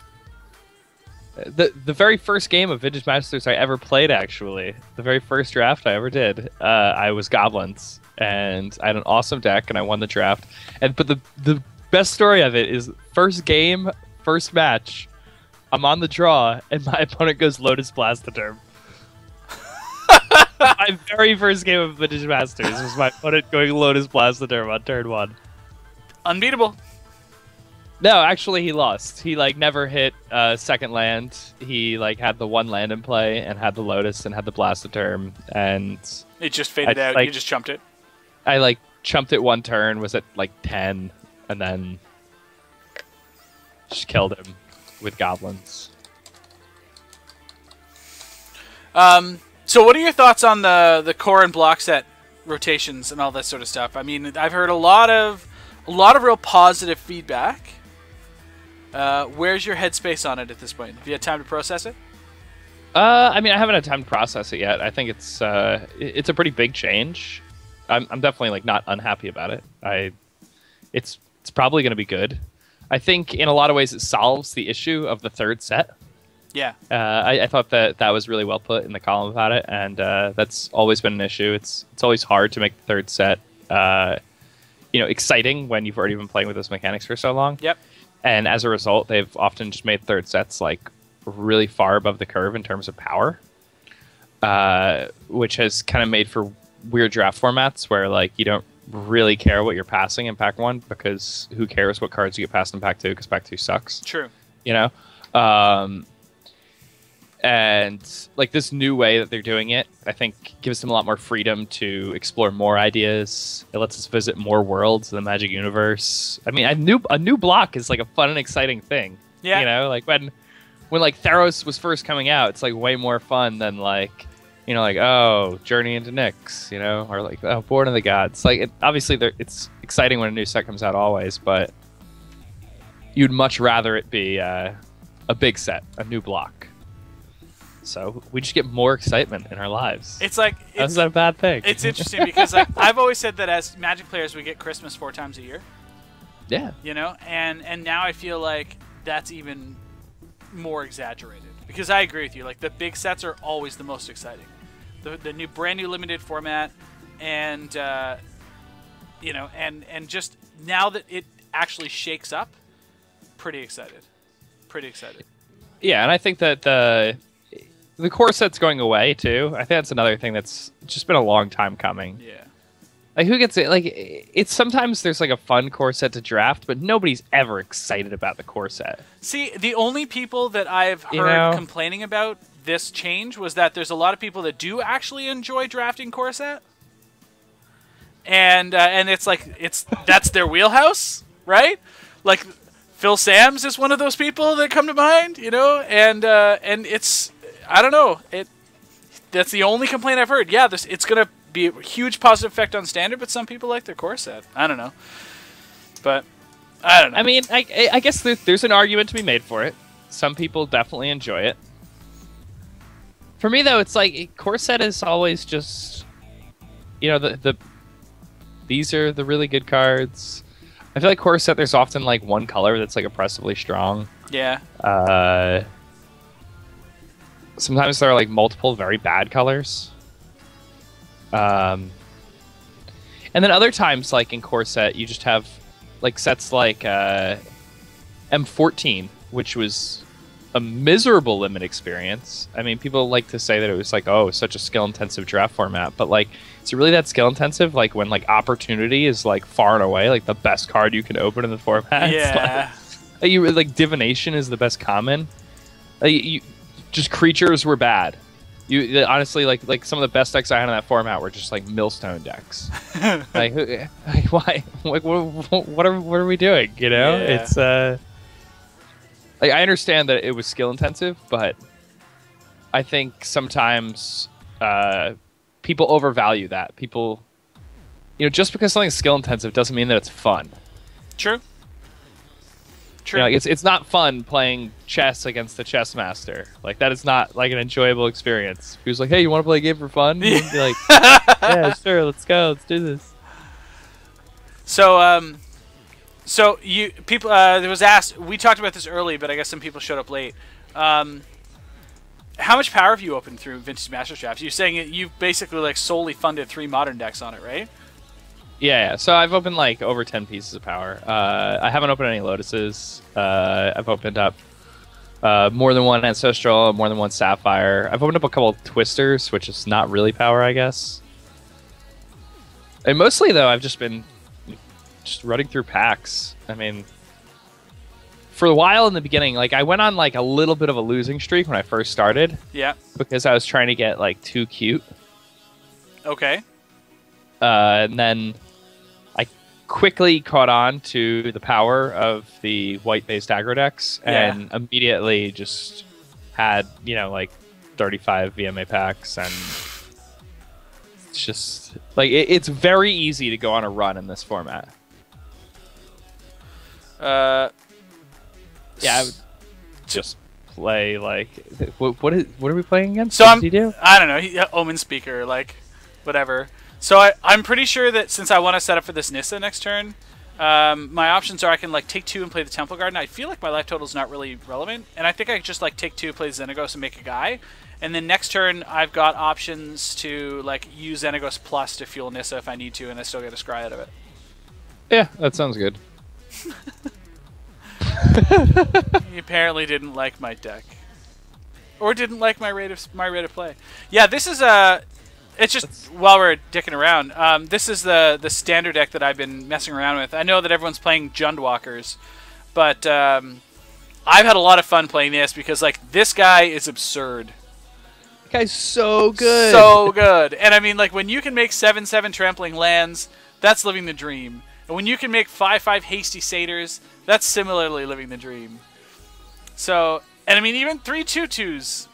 [SPEAKER 1] The very first game of Vintage Masters I ever played, actually, the very first draft I ever did, I was Goblins. And I had an awesome deck, and I won the draft. But the best story of it is first game, first match, I'm on the draw, and my opponent goes Lotus Blastoderm. My very first game of Vintage Masters was my opponent going Lotus Blastoderm on turn 1.
[SPEAKER 2] Unbeatable.
[SPEAKER 1] No, actually, he lost. He like never hit second land. He like had the 1 land in play and had the Lotus and had the Blastoderm, and
[SPEAKER 2] it just faded out.
[SPEAKER 1] Like,
[SPEAKER 2] you just chumped it.
[SPEAKER 1] I like chumped it 1 turn, was at like 10, and then just killed him with Goblins.
[SPEAKER 2] So what are your thoughts on the core and block set rotations and all that sort of stuff? I mean, I've heard a lot of real positive feedback. Where's your headspace on it at this point? Have you had time to process it?
[SPEAKER 1] I mean, I haven't had time to process it yet. I think it's a pretty big change. I'm definitely like not unhappy about it. It's probably going to be good. I think in a lot of ways it solves the issue of the third set.
[SPEAKER 2] Yeah.
[SPEAKER 1] I thought that was really well put in the column about it, and that's always been an issue. It's always hard to make the third set exciting when you've already been playing with those mechanics for so long.
[SPEAKER 2] Yep.
[SPEAKER 1] And as a result, they've often just made third sets like really far above the curve in terms of power, which has kind of made for weird draft formats where like you don't really care what you're passing in pack 1 because who cares what cards you get passed in pack 2 because pack 2 sucks.
[SPEAKER 2] True.
[SPEAKER 1] You know? And like this new way that they're doing it, I think gives them a lot more freedom to explore more ideas. It lets us visit more worlds in the Magic universe. I mean, a new block is like a fun and exciting thing.
[SPEAKER 2] Yeah.
[SPEAKER 1] You know, like when like Theros was first coming out, it's like way more fun than like, you know, like, oh, Journey into Nyx, you know, or like, oh, Born of the Gods. Like, obviously, it's exciting when a new set comes out always, but you'd much rather it be a big set, a new block. So we just get more excitement in our lives.
[SPEAKER 2] It's like
[SPEAKER 1] that's not a bad thing.
[SPEAKER 2] It's interesting because like, I've always said that as Magic players, we get Christmas 4 times a year.
[SPEAKER 1] Yeah.
[SPEAKER 2] You know, and now I feel like that's even more exaggerated because I agree with you. Like the big sets are always the most exciting. The brand new limited format, and you know, and just now that it actually shakes up, pretty excited. Yeah,
[SPEAKER 1] and I think that the core set's going away too. I think that's another thing that's just been a long time coming.
[SPEAKER 2] Yeah.
[SPEAKER 1] Like who gets it? Like it's sometimes there's like a fun core set to draft, but nobody's ever excited about the core set.
[SPEAKER 2] See, the only people that I've heard complaining about this change was that there's a lot of people that do actually enjoy drafting core set, and it's like that's their wheelhouse, right? Like Phil Sams is one of those people that come to mind, you know, and it's I don't know that's the only complaint I've heard. Yeah, it's gonna be a huge positive effect on standard, but some people like their core set. I don't know, but I don't know.
[SPEAKER 1] I mean, I guess there's an argument to be made for it. Some people definitely enjoy it. For me, though, it's like core set is always just, you know, these are the really good cards. I feel like core set, there's often like one color that's like oppressively strong.
[SPEAKER 2] Yeah.
[SPEAKER 1] Sometimes there are like multiple very bad colors. And then other times, like in core set, you just have like sets like M14, which was a miserable limit experience. I mean, people like to say that it was like, oh, such a skill-intensive draft format, but like, is it really that skill-intensive? Like when like Opportunity is like far and away like the best card you can open in the format.
[SPEAKER 2] Yeah.
[SPEAKER 1] Like Divination is the best common. Just creatures were bad. Honestly, like some of the best decks I had in that format were just like Millstone decks. like why? Like what are we doing? You know,
[SPEAKER 2] yeah.
[SPEAKER 1] It's like I understand that it was skill intensive, but I think sometimes people overvalue that. People, you know, just because something's skill intensive doesn't mean that it's fun.
[SPEAKER 2] True.
[SPEAKER 1] You know, like it's not fun playing chess against the chess master. Like that is not like an enjoyable experience. He was like, "Hey, you want to play a game for fun?" And you'd be like, "Yeah, sure, let's go, let's do this."
[SPEAKER 2] So, so you people, there was asked. We talked about this early, but I guess some people showed up late. How much power have you opened through Vintage Masters drafts? You're saying you've basically like solely funded 3 modern decks on it, right?
[SPEAKER 1] Yeah, so I've opened like over 10 pieces of power. I haven't opened any Lotuses. I've opened up more than one Ancestral, more than one Sapphire. I've opened up a couple of Twisters, which is not really power, I guess. And mostly, though, I've just been just running through packs. I mean, for a while in the beginning, like I went on like a little bit of a losing streak when I first started.
[SPEAKER 2] Yeah.
[SPEAKER 1] Because I was trying to get like too cute.
[SPEAKER 2] Okay.
[SPEAKER 1] And then I quickly caught on to the power of the white-based aggro decks, and immediately just had, you know, like 35 VMA packs, and it's just like it's very easy to go on a run in this format.
[SPEAKER 2] Yeah,
[SPEAKER 1] I would just play like what are we playing against?
[SPEAKER 2] So
[SPEAKER 1] what does he do?
[SPEAKER 2] I don't know. Omen Speaker, like whatever. So I'm pretty sure that since I want to set up for this Nissa next turn, my options are I can like take 2 and play the Temple Garden. I feel like my life total is not really relevant, and I think I could just like take 2, play Xenagos, and make a guy. And then next turn I've got options to like use Xenagos plus to fuel Nissa if I need to, and I still get a scry out of it.
[SPEAKER 1] Yeah, that sounds good.
[SPEAKER 2] He apparently didn't like my deck, or didn't like my rate of play. Yeah, this is it's just while we're dicking around. This is the standard deck that I've been messing around with. I know that everyone's playing Jundwalkers, but I've had a lot of fun playing this because like this guy is absurd.
[SPEAKER 1] That guy's so good.
[SPEAKER 2] So good. And I mean, like when you can make 7/7 trampling lands, that's living the dream. And when you can make 5/5 hasty satyrs, that's similarly living the dream. So, and I mean, even 3/2/2s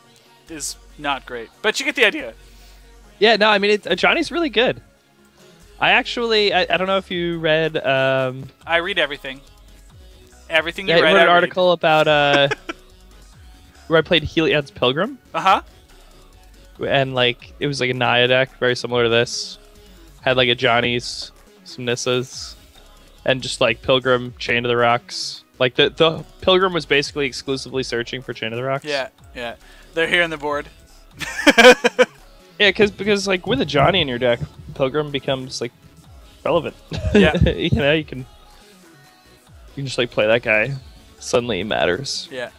[SPEAKER 2] is not great, but you get the idea.
[SPEAKER 1] Yeah, no, I mean, Johnny's really good. I don't know if you read.
[SPEAKER 2] I read everything. Everything you
[SPEAKER 1] I
[SPEAKER 2] read.
[SPEAKER 1] wrote an
[SPEAKER 2] I
[SPEAKER 1] article about where I played Heliod's Pilgrim. And like it was like a Naya deck, very similar to this. Had like a Johnny's, some Nissas, and just like Pilgrim, Chain of the Rocks. Like the Pilgrim was basically exclusively searching for Chain of the Rocks.
[SPEAKER 2] Yeah, yeah. They're here on the board.
[SPEAKER 1] Yeah, because like with a Johnny in your deck, Pilgrim becomes like relevant.
[SPEAKER 2] Yeah.
[SPEAKER 1] You know, you can just like play that guy. Suddenly it matters.
[SPEAKER 2] Yeah.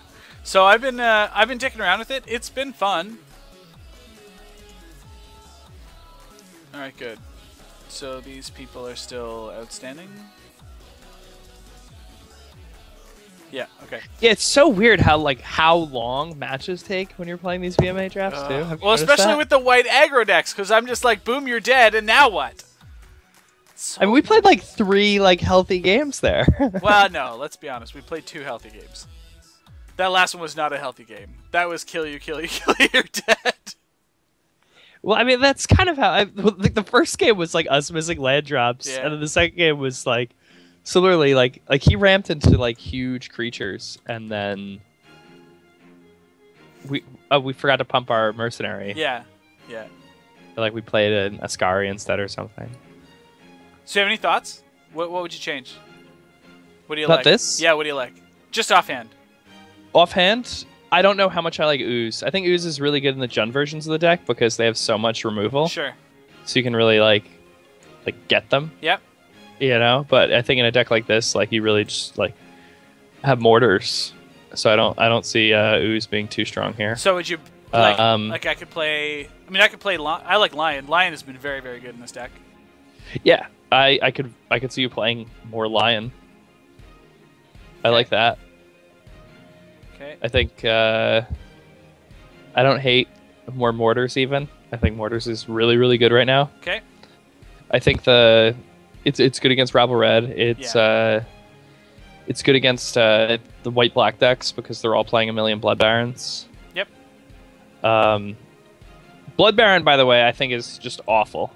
[SPEAKER 2] So I've been dicking around with it. It's been fun. All right, good. So these people are still outstanding. Yeah. Okay.
[SPEAKER 1] Yeah, it's so weird how long matches take when you're playing these VMA drafts too. Have you
[SPEAKER 2] Well,
[SPEAKER 1] noticed
[SPEAKER 2] especially
[SPEAKER 1] that?
[SPEAKER 2] with the white aggro decks, because I'm just like, boom, you're dead, and now what? So
[SPEAKER 1] I mean, we played like 3 like healthy games there.
[SPEAKER 2] well, no, let's be honest. We played 2 healthy games. That last one was not a healthy game. That was kill you, kill you, kill you, you're dead.
[SPEAKER 1] Well, I mean, that's kind of how like the first game was like us missing land drops,
[SPEAKER 2] Yeah.
[SPEAKER 1] and then the second game was like similarly like he ramped into like huge creatures, and then we forgot to pump our mercenary.
[SPEAKER 2] Yeah, yeah.
[SPEAKER 1] Like we played an Ascari instead or something.
[SPEAKER 2] So you have any thoughts? What would you change? What do you
[SPEAKER 1] About
[SPEAKER 2] like?
[SPEAKER 1] this?
[SPEAKER 2] Yeah, what do you like? Just offhand.
[SPEAKER 1] Offhand, I don't know how much I like Ooze. I think Ooze is really good in the Jund versions of the deck because they have so much removal.
[SPEAKER 2] Sure.
[SPEAKER 1] So you can really like get them.
[SPEAKER 2] Yep.
[SPEAKER 1] You know, but I think in a deck like this, like you really just like have mortars. So I don't see Ooze being too strong here.
[SPEAKER 2] So would you like I could play? I mean, I could play. I like Lion. Lion has been very, very good in this deck.
[SPEAKER 1] Yeah, I could see you playing more Lion. I like that.
[SPEAKER 2] Okay.
[SPEAKER 1] I think I don't hate more mortars even. I think mortars is really, really good right now.
[SPEAKER 2] Okay.
[SPEAKER 1] I think it's good against Rabble Red. It's good against the white black decks because they're all playing a million Blood Barons.
[SPEAKER 2] Yep.
[SPEAKER 1] Blood Baron, by the way, I think is just awful.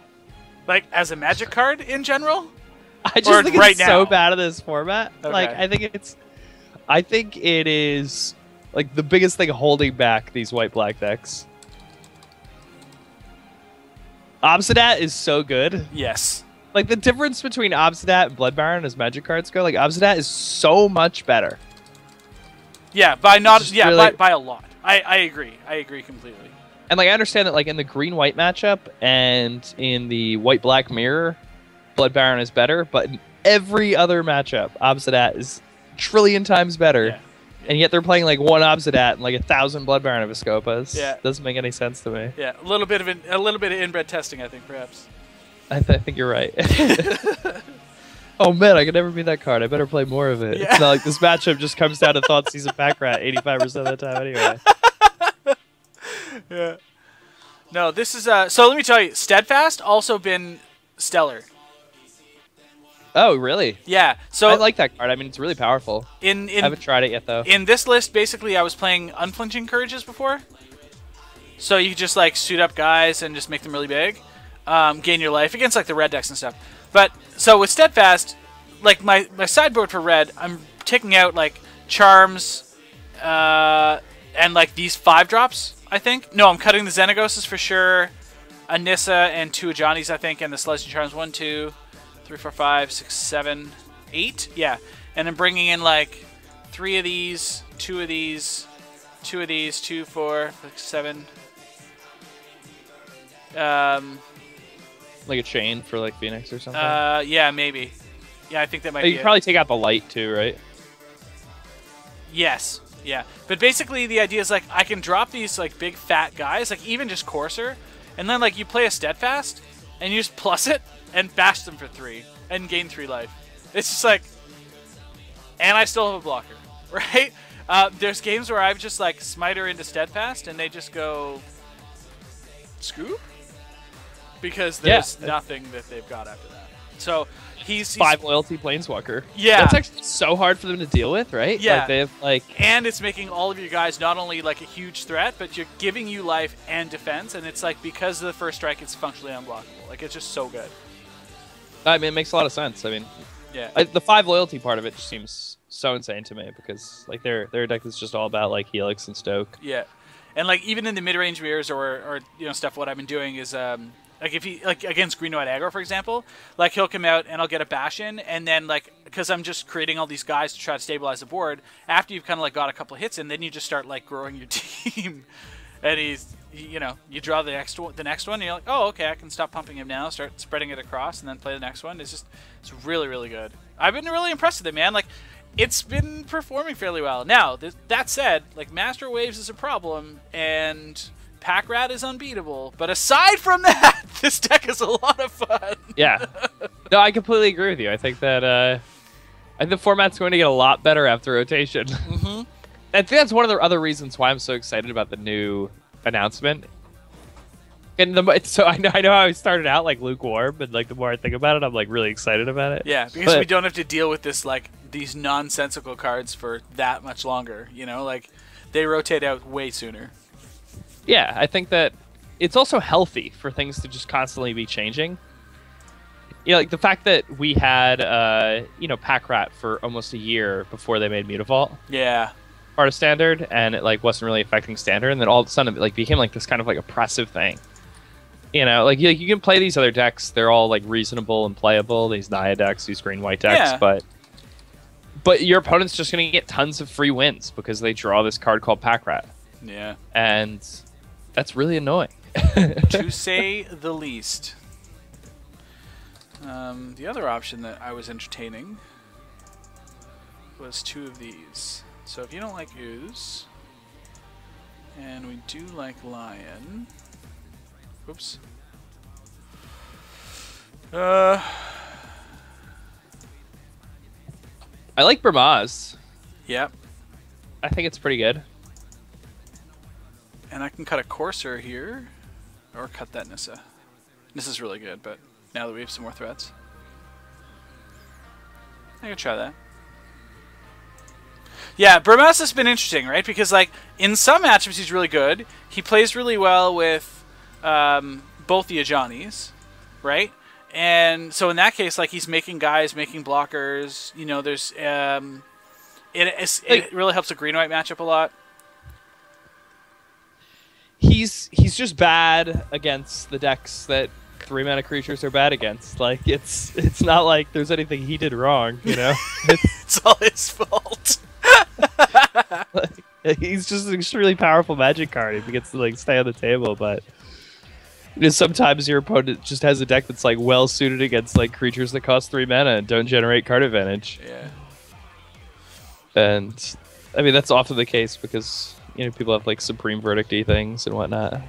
[SPEAKER 2] Like as a Magic card in general.
[SPEAKER 1] I just
[SPEAKER 2] Or
[SPEAKER 1] think
[SPEAKER 2] right
[SPEAKER 1] it's
[SPEAKER 2] now?
[SPEAKER 1] so bad in this format.
[SPEAKER 2] Okay.
[SPEAKER 1] Like I think it is like the biggest thing holding back these white black decks. Obsidat is so good.
[SPEAKER 2] Yes.
[SPEAKER 1] Like the difference between Obsidat and Blood Baron as Magic cards go, like Obsidat is so much better.
[SPEAKER 2] Yeah, by not.
[SPEAKER 1] Just
[SPEAKER 2] Yeah,
[SPEAKER 1] really-
[SPEAKER 2] by a lot. I agree. I agree completely.
[SPEAKER 1] And like I understand that like in the green-white matchup and in the white-black mirror, Blood Baron is better, but in every other matchup, Obsidat is a trillion times better.
[SPEAKER 2] Yeah.
[SPEAKER 1] And yet they're playing like one Obsidat and like 1,000 Blood Baron of Escopas.
[SPEAKER 2] Yeah.
[SPEAKER 1] Doesn't make any sense to me.
[SPEAKER 2] Yeah, a little bit of inbred testing, I think, perhaps.
[SPEAKER 1] I think you're right. Oh man, I could never beat that card. I better play more of it.
[SPEAKER 2] Yeah.
[SPEAKER 1] It's not like this matchup just comes down to Thoughtseize Pack Rat 85% of the time anyway.
[SPEAKER 2] Yeah. No, this is so let me tell you, Steadfast also been stellar.
[SPEAKER 1] Oh, really?
[SPEAKER 2] Yeah. So
[SPEAKER 1] I like that card. I mean, it's really powerful. I haven't tried it yet, though.
[SPEAKER 2] in this list, basically, I was playing Unflinching Courages before. So you could just like suit up guys and just make them really big, gain your life against like the red decks and stuff. But so with Steadfast, like my sideboard for red, I'm taking out like Charms, and like these 5-drops. I think no, I'm cutting the Xenagoses for sure, a Nissa and 2 Ajani's I think, and the Celestial Charms 1, 2, 3, 4, 5, 6, 7, 8. Yeah, and then bringing in like 3 of these, 2 of these, 2 of these, 2, 4, 6, 7.
[SPEAKER 1] Like a chain for like Phoenix or something.
[SPEAKER 2] Yeah, maybe. Yeah, I think that might
[SPEAKER 1] Oh,
[SPEAKER 2] be
[SPEAKER 1] you
[SPEAKER 2] it.
[SPEAKER 1] could probably take out the light too, right?
[SPEAKER 2] Yes. Yeah. But basically the idea is like I can drop these like big fat guys, like even just Courser, and then like you play a Steadfast and you just plus it and bash them for 3 and gain 3 life. It's just like, and I still have a blocker, right? There's games where I've just like Smiter into Steadfast, and they just go scoop because there's nothing that they've got after that. So he's
[SPEAKER 1] 5 loyalty Planeswalker.
[SPEAKER 2] Yeah,
[SPEAKER 1] that's actually so hard for them to deal with, right?
[SPEAKER 2] Yeah,
[SPEAKER 1] like they have like,
[SPEAKER 2] and it's making all of your guys not only like a huge threat, but you're giving you life and defense, and it's like because of the first strike, it's functionally unblockable. Like it's just so good.
[SPEAKER 1] I mean, it makes a lot of sense. I mean,
[SPEAKER 2] yeah,
[SPEAKER 1] the 5 loyalty part of it just seems so insane to me because like their deck is just all about like Helix and Stoke.
[SPEAKER 2] Yeah, and like even in the mid range mirrors or stuff, what I've been doing is like if he like against green white aggro, for example, like he'll come out and I'll get a bash in, and then like because I'm just creating all these guys to try to stabilize the board. After you've kind of like got a couple of hits in, then you just start like growing your team, and you draw the next one, and you're like, oh, okay, I can stop pumping him now, start spreading it across, and then play the next one. It's really, really good. I've been really impressed with it, man. Like, it's been performing fairly well. Now, that said, like, Master Waves is a problem, and Pack Rat is unbeatable. But aside from that, this deck is a lot of fun.
[SPEAKER 1] Yeah. No, I completely agree with you. I think that I think the format's going to get a lot better after rotation.
[SPEAKER 2] Mm-hmm.
[SPEAKER 1] I think that's one of the other reasons why I'm so excited about the new announcement. And so I know how I started out like lukewarm, but like the more I think about it, I'm like really excited about it.
[SPEAKER 2] Yeah, because we don't have to deal with this like these nonsensical cards for that much longer. Like they rotate out way sooner.
[SPEAKER 1] Yeah, I think that it's also healthy for things to just constantly be changing. Like the fact that we had Pack Rat for almost a year before they made Mutavault.
[SPEAKER 2] Yeah.
[SPEAKER 1] Part of Standard, and it like wasn't really affecting Standard, and then all of a sudden it like became like this kind of like oppressive thing. Like you can play these other decks; they're all like reasonable and playable. These Naya decks, these green white decks,
[SPEAKER 2] yeah.
[SPEAKER 1] but your opponent's just gonna get tons of free wins because they draw this card called Pack Rat.
[SPEAKER 2] Yeah,
[SPEAKER 1] and that's really annoying,
[SPEAKER 2] to say the least. The other option that I was entertaining was 2 of these. So if you don't like Ooze, and we do like Lion, oops.
[SPEAKER 1] I like Burmaz.
[SPEAKER 2] Yep.
[SPEAKER 1] I think it's pretty good.
[SPEAKER 2] And I can cut a Courser here, or cut that Nissa. Nissa's really good, but now that we have some more threats, I can try that. Yeah, Burmaz has been interesting, right? Because like in some matchups he's really good. He plays really well with both the Ajanis, right? And so in that case, like he's making guys, making blockers. There's it really helps a green white matchup a lot.
[SPEAKER 1] He's just bad against the decks that 3-mana creatures are bad against. Like it's not like there's anything he did wrong,
[SPEAKER 2] It's all his fault.
[SPEAKER 1] He's just an extremely powerful Magic card if he gets to like stay on the table, but sometimes your opponent just has a deck that's like well suited against like creatures that cost 3 mana and don't generate card advantage.
[SPEAKER 2] Yeah.
[SPEAKER 1] And I mean that's often the case because people have like Supreme Verdict-y things and whatnot.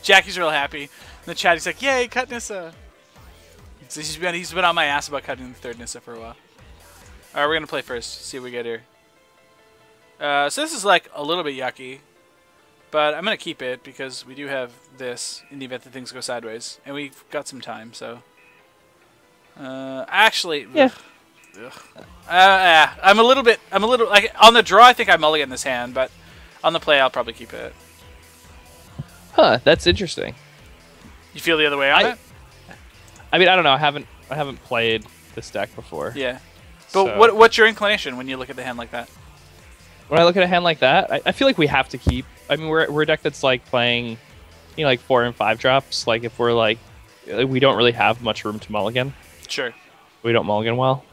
[SPEAKER 2] Jackie's real happy. In the chat he's like, "Yay, cut Nissa." So he's been on my ass about cutting the 3rd Nissa for a while. Alright, we're gonna play first. See what we get here. So this is like a little bit yucky, but I'm gonna keep it because we do have this in the event that things go sideways, and we've got some time. So, actually,
[SPEAKER 1] yeah.
[SPEAKER 2] I'm a little like on the draw. I think I mulligan this hand, but on the play, I'll probably keep it.
[SPEAKER 1] Huh? That's interesting.
[SPEAKER 2] You feel the other way on it?
[SPEAKER 1] I mean, I don't know. I haven't played this deck before.
[SPEAKER 2] Yeah. But what's your inclination when you look at the hand like that?
[SPEAKER 1] When I look at a hand like that, I feel like we have to keep. I mean, we're a deck that's like playing, like 4 and 5 drops. Like if we're like, we don't really have much room to mulligan.
[SPEAKER 2] Sure.
[SPEAKER 1] We don't mulligan well.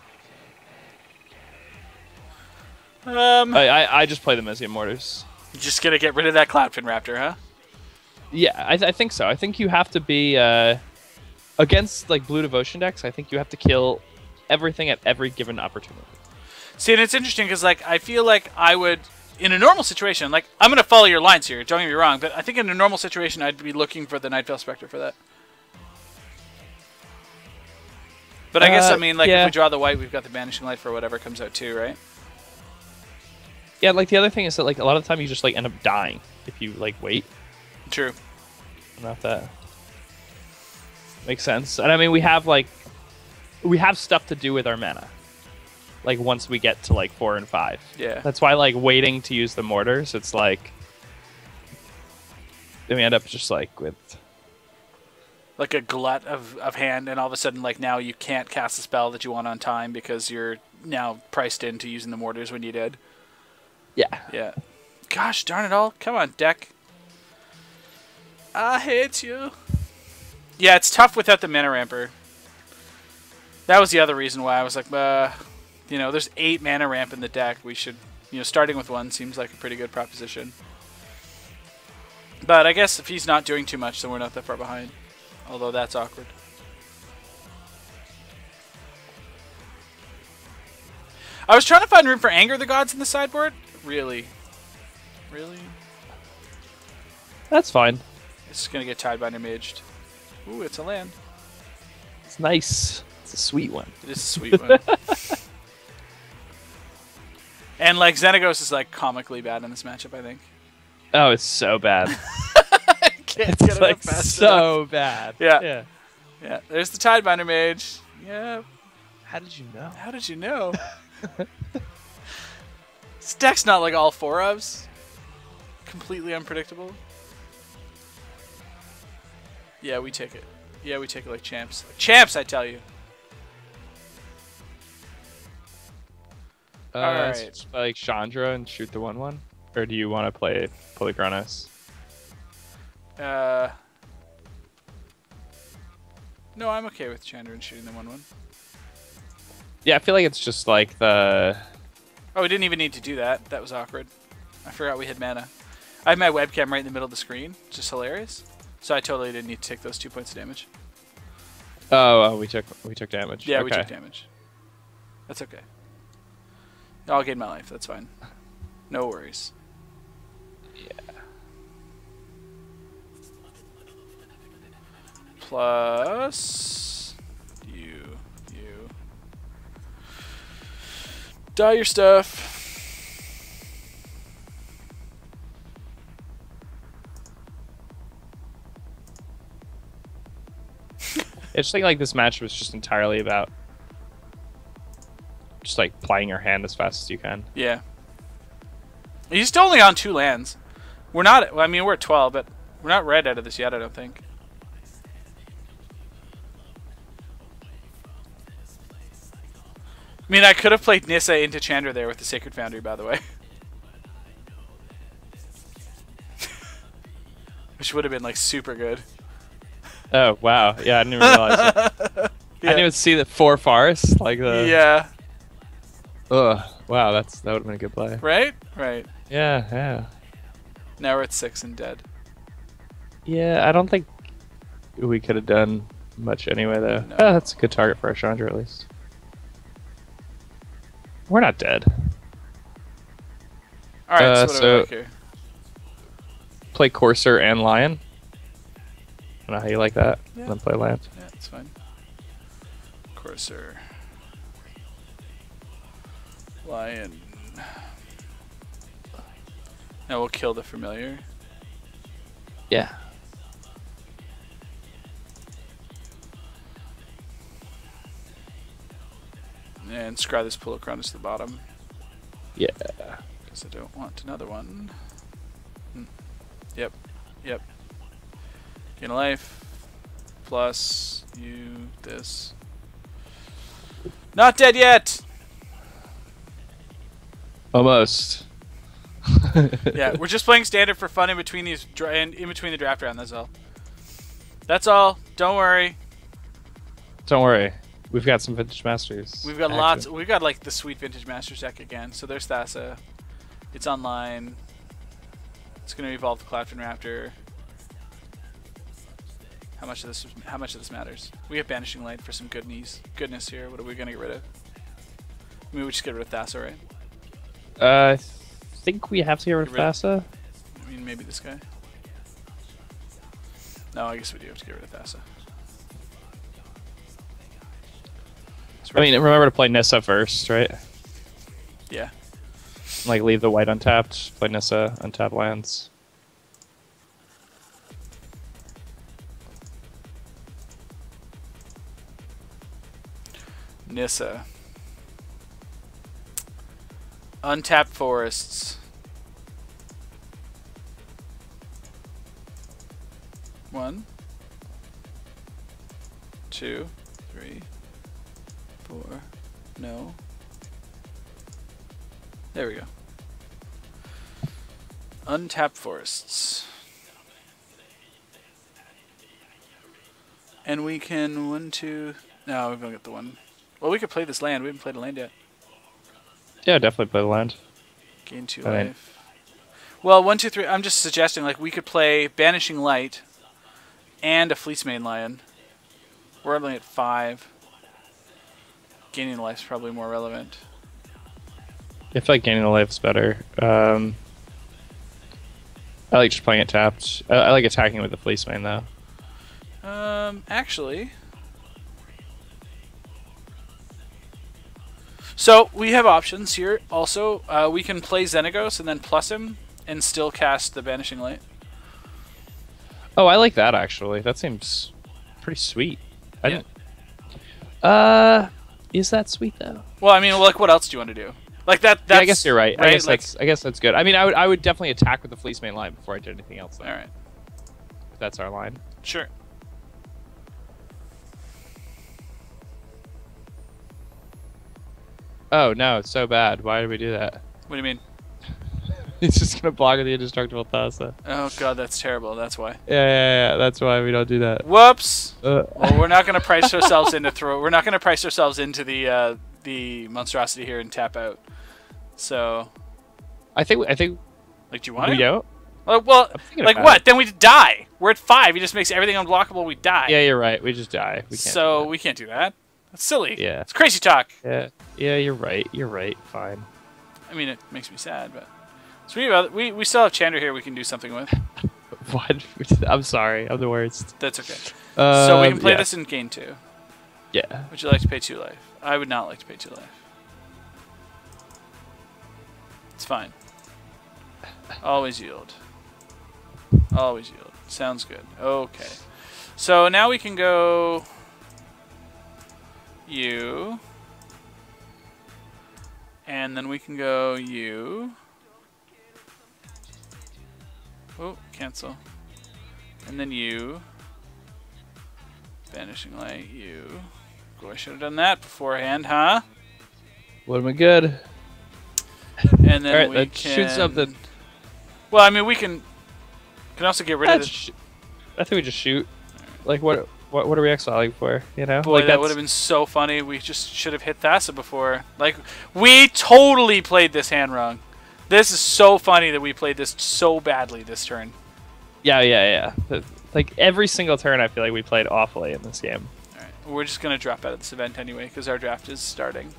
[SPEAKER 1] I just play them as the Immortals.
[SPEAKER 2] You're just gonna get rid of that Cloudfin Raptor, huh?
[SPEAKER 1] Yeah, I think so. I think you have to be against like blue devotion decks. I think you have to kill everything at every given opportunity.
[SPEAKER 2] See, and it's interesting because like I feel like I would, in a normal situation, like I'm gonna follow your lines here. Don't get me wrong, but I think in a normal situation I'd be looking for the Nightveil Spectre for that. But I guess I mean like if we draw the white, we've got the Banishing Light for whatever comes out too, right?
[SPEAKER 1] Yeah, like the other thing is that like a lot of the time you just like end up dying if you like wait.
[SPEAKER 2] True.
[SPEAKER 1] Not that makes sense. And I mean we have stuff to do with our mana. Like once we get to like 4 and 5.
[SPEAKER 2] Yeah.
[SPEAKER 1] That's why like waiting to use the mortars, it's like then we end up just like with
[SPEAKER 2] like a glut of hand, and all of a sudden like now you can't cast a spell that you want on time because you're now priced into using the mortars when you did.
[SPEAKER 1] Yeah.
[SPEAKER 2] Yeah. Gosh darn it all. Come on, deck. I hate you. Yeah, it's tough without the mana ramper. That was the other reason why I was like, you know, there's 8 mana ramp in the deck. We should, you know, starting with 1 seems like a pretty good proposition. But I guess if he's not doing too much, then we're not that far behind. Although that's awkward. I was trying to find room for Anger the Gods in the sideboard. Really? Really?
[SPEAKER 1] That's fine.
[SPEAKER 2] It's going to get Tidebinder maged. Ooh, it's a land.
[SPEAKER 1] It's nice. It's a sweet one.
[SPEAKER 2] It is a sweet one. And like Xenagos is like comically bad in this matchup, I think.
[SPEAKER 1] Oh, it's so bad.
[SPEAKER 2] Can't
[SPEAKER 1] It's like so bad.
[SPEAKER 2] Yeah.
[SPEAKER 1] Yeah.
[SPEAKER 2] Yeah. There's the Tidebinder mage. Yeah.
[SPEAKER 1] How did you know?
[SPEAKER 2] How did you know? This deck's not like all 4 ofs. Completely unpredictable. Yeah, we take it. Yeah, we take it like champs. Like champs, I tell you. Alright.
[SPEAKER 1] Just play like Chandra and shoot the 1/1? Or do you want to play Polychronos?
[SPEAKER 2] No, I'm okay with Chandra and shooting the 1/1.
[SPEAKER 1] Yeah, I feel like it's just like the...
[SPEAKER 2] Oh, we didn't even need to do that. That was awkward. I forgot we had mana. I have my webcam right in the middle of the screen, which is hilarious. So I totally didn't need to take those 2 points of damage.
[SPEAKER 1] Oh, we took damage.
[SPEAKER 2] Yeah,
[SPEAKER 1] okay.
[SPEAKER 2] we took damage. That's okay. I'll gain my life. That's fine. No worries.
[SPEAKER 1] Yeah.
[SPEAKER 2] Plus you. Die your stuff.
[SPEAKER 1] I just think like this match was just entirely about just like playing your hand as fast as you can.
[SPEAKER 2] Yeah. He's still only on 2 lands. We're not. I mean, we're at 12, but we're not red out of this yet. I don't think. I mean, I could have played Nissa into Chandra there with the Sacred Foundry, by the way. Which would have been, like, super good.
[SPEAKER 1] Oh, wow. Yeah, I didn't even realize that.
[SPEAKER 2] Yeah.
[SPEAKER 1] I didn't even see the 4 forests. Like the...
[SPEAKER 2] Yeah.
[SPEAKER 1] Ugh. Wow, that would have been a good play.
[SPEAKER 2] Right? Right.
[SPEAKER 1] Yeah, yeah.
[SPEAKER 2] Now we're at 6 and dead.
[SPEAKER 1] Yeah, I don't think we could have done much anyway, though.
[SPEAKER 2] No.
[SPEAKER 1] Oh, that's a good target for a Chandra, at least. We're not dead.
[SPEAKER 2] Alright, so what do we like here?
[SPEAKER 1] Play Courser and Lion. I don't know how you like that.
[SPEAKER 2] Yeah.
[SPEAKER 1] And then play land.
[SPEAKER 2] Yeah, it's fine. Courser. Lion. Now we'll kill the familiar.
[SPEAKER 1] Yeah.
[SPEAKER 2] And scry this Polychronos to the bottom.
[SPEAKER 1] Yeah.
[SPEAKER 2] Because I don't want another one. Yep. Yep. Gain a life. Plus you this. Not dead yet!
[SPEAKER 1] Almost.
[SPEAKER 2] Yeah, we're just playing standard for fun in between these in between the draft round, that's all. That's all. Don't worry.
[SPEAKER 1] Don't worry. We've got some Vintage Masters.
[SPEAKER 2] We've got lots. We've got like the sweet Vintage Masters deck again. So there's Thassa. It's online. It's going to evolve the Cloudfin Raptor. How much of this matters? We have Banishing Light for some goodness here. What are we going to get rid of? Maybe we just get rid of Thassa, right?
[SPEAKER 1] I think we have to get rid of Thassa.
[SPEAKER 2] I mean, maybe this guy. No, I guess we do have to get rid of Thassa.
[SPEAKER 1] I mean, remember to play Nissa first, right?
[SPEAKER 2] Yeah.
[SPEAKER 1] Like leave the white untapped, play Nissa, untap lands.
[SPEAKER 2] Nissa. Untapped forests. 1, 2, 3, 4. No. There we go. Untapped forests. And we can 1, 2. No, we've only got the one. Well, we could play this land. We haven't played a land yet.
[SPEAKER 1] Yeah, definitely play the land.
[SPEAKER 2] Gain 2
[SPEAKER 1] Alright.
[SPEAKER 2] life. Well, 1, 2, 3. I'm just suggesting like we could play Banishing Light and a Fleecemane Lion. We're only at 5. Gaining life's probably more relevant.
[SPEAKER 1] I feel like gaining a life's better. I like just playing it tapped. I like attacking with the Fleecemane though.
[SPEAKER 2] Actually. So, we have options here. Also, we can play Xenagos and then plus him and still cast the Banishing Light.
[SPEAKER 1] Oh, I like that actually. That seems pretty sweet.
[SPEAKER 2] Yeah.
[SPEAKER 1] Is that sweet though?
[SPEAKER 2] Well, I mean, like, what else do you want to do? Like that. That's,
[SPEAKER 1] Yeah, I guess you're right. I guess
[SPEAKER 2] Like,
[SPEAKER 1] that's good. I mean, I would definitely attack with the Fleecemane line before I did anything else. Though,
[SPEAKER 2] all right.
[SPEAKER 1] if that's our line.
[SPEAKER 2] Sure.
[SPEAKER 1] Oh no, it's so bad. Why did we do that?
[SPEAKER 2] What do you mean?
[SPEAKER 1] He's just gonna block the indestructible Thassa.
[SPEAKER 2] Oh god, that's terrible. That's why.
[SPEAKER 1] Yeah. That's why we don't do that.
[SPEAKER 2] Whoops.
[SPEAKER 1] Uh,
[SPEAKER 2] Well, we're not going to price ourselves into We're not going to price ourselves into the monstrosity here and tap out. So,
[SPEAKER 1] I think
[SPEAKER 2] like, do you want
[SPEAKER 1] we
[SPEAKER 2] to?
[SPEAKER 1] don't.
[SPEAKER 2] Well,
[SPEAKER 1] I'm thinking
[SPEAKER 2] like
[SPEAKER 1] about
[SPEAKER 2] what?
[SPEAKER 1] it.
[SPEAKER 2] Then we die. We're at 5. He just makes everything unblockable. We die.
[SPEAKER 1] Yeah, you're right. We just die. We can't.
[SPEAKER 2] So
[SPEAKER 1] do
[SPEAKER 2] we can't do that. That's silly.
[SPEAKER 1] Yeah.
[SPEAKER 2] It's crazy talk.
[SPEAKER 1] that. Yeah, you're right. You're right. Fine.
[SPEAKER 2] I mean, it makes me sad, but so we still have Chandra here. We can do something with.
[SPEAKER 1] What? I'm sorry. I'm the worst.
[SPEAKER 2] That's okay. So we can play
[SPEAKER 1] yeah.
[SPEAKER 2] this in game 2.
[SPEAKER 1] Yeah.
[SPEAKER 2] Would you like to pay 2 life? I would not like to pay 2 life. It's fine. Always yield. Always yield. Sounds good. Okay. So now we can go you. And then we can go you. Oh, cancel. And then you. Banishing Light, you. Oh, I should have done that beforehand, huh?
[SPEAKER 1] What am I good?
[SPEAKER 2] And then
[SPEAKER 1] Alright,
[SPEAKER 2] we
[SPEAKER 1] let's
[SPEAKER 2] can
[SPEAKER 1] shoot something.
[SPEAKER 2] Well, I mean, we can also get rid of it.
[SPEAKER 1] I think we just shoot. Like what are we exiling for? You know?
[SPEAKER 2] Boy,
[SPEAKER 1] like
[SPEAKER 2] that would have been so funny. We just should have hit Thassa before. Like, we totally played this hand wrong. This is so funny that we played this so badly this turn.
[SPEAKER 1] Yeah. Like every single turn, I feel like we played awfully in this game.
[SPEAKER 2] Alright, we're just going to drop out of this event anyway, because our draft is starting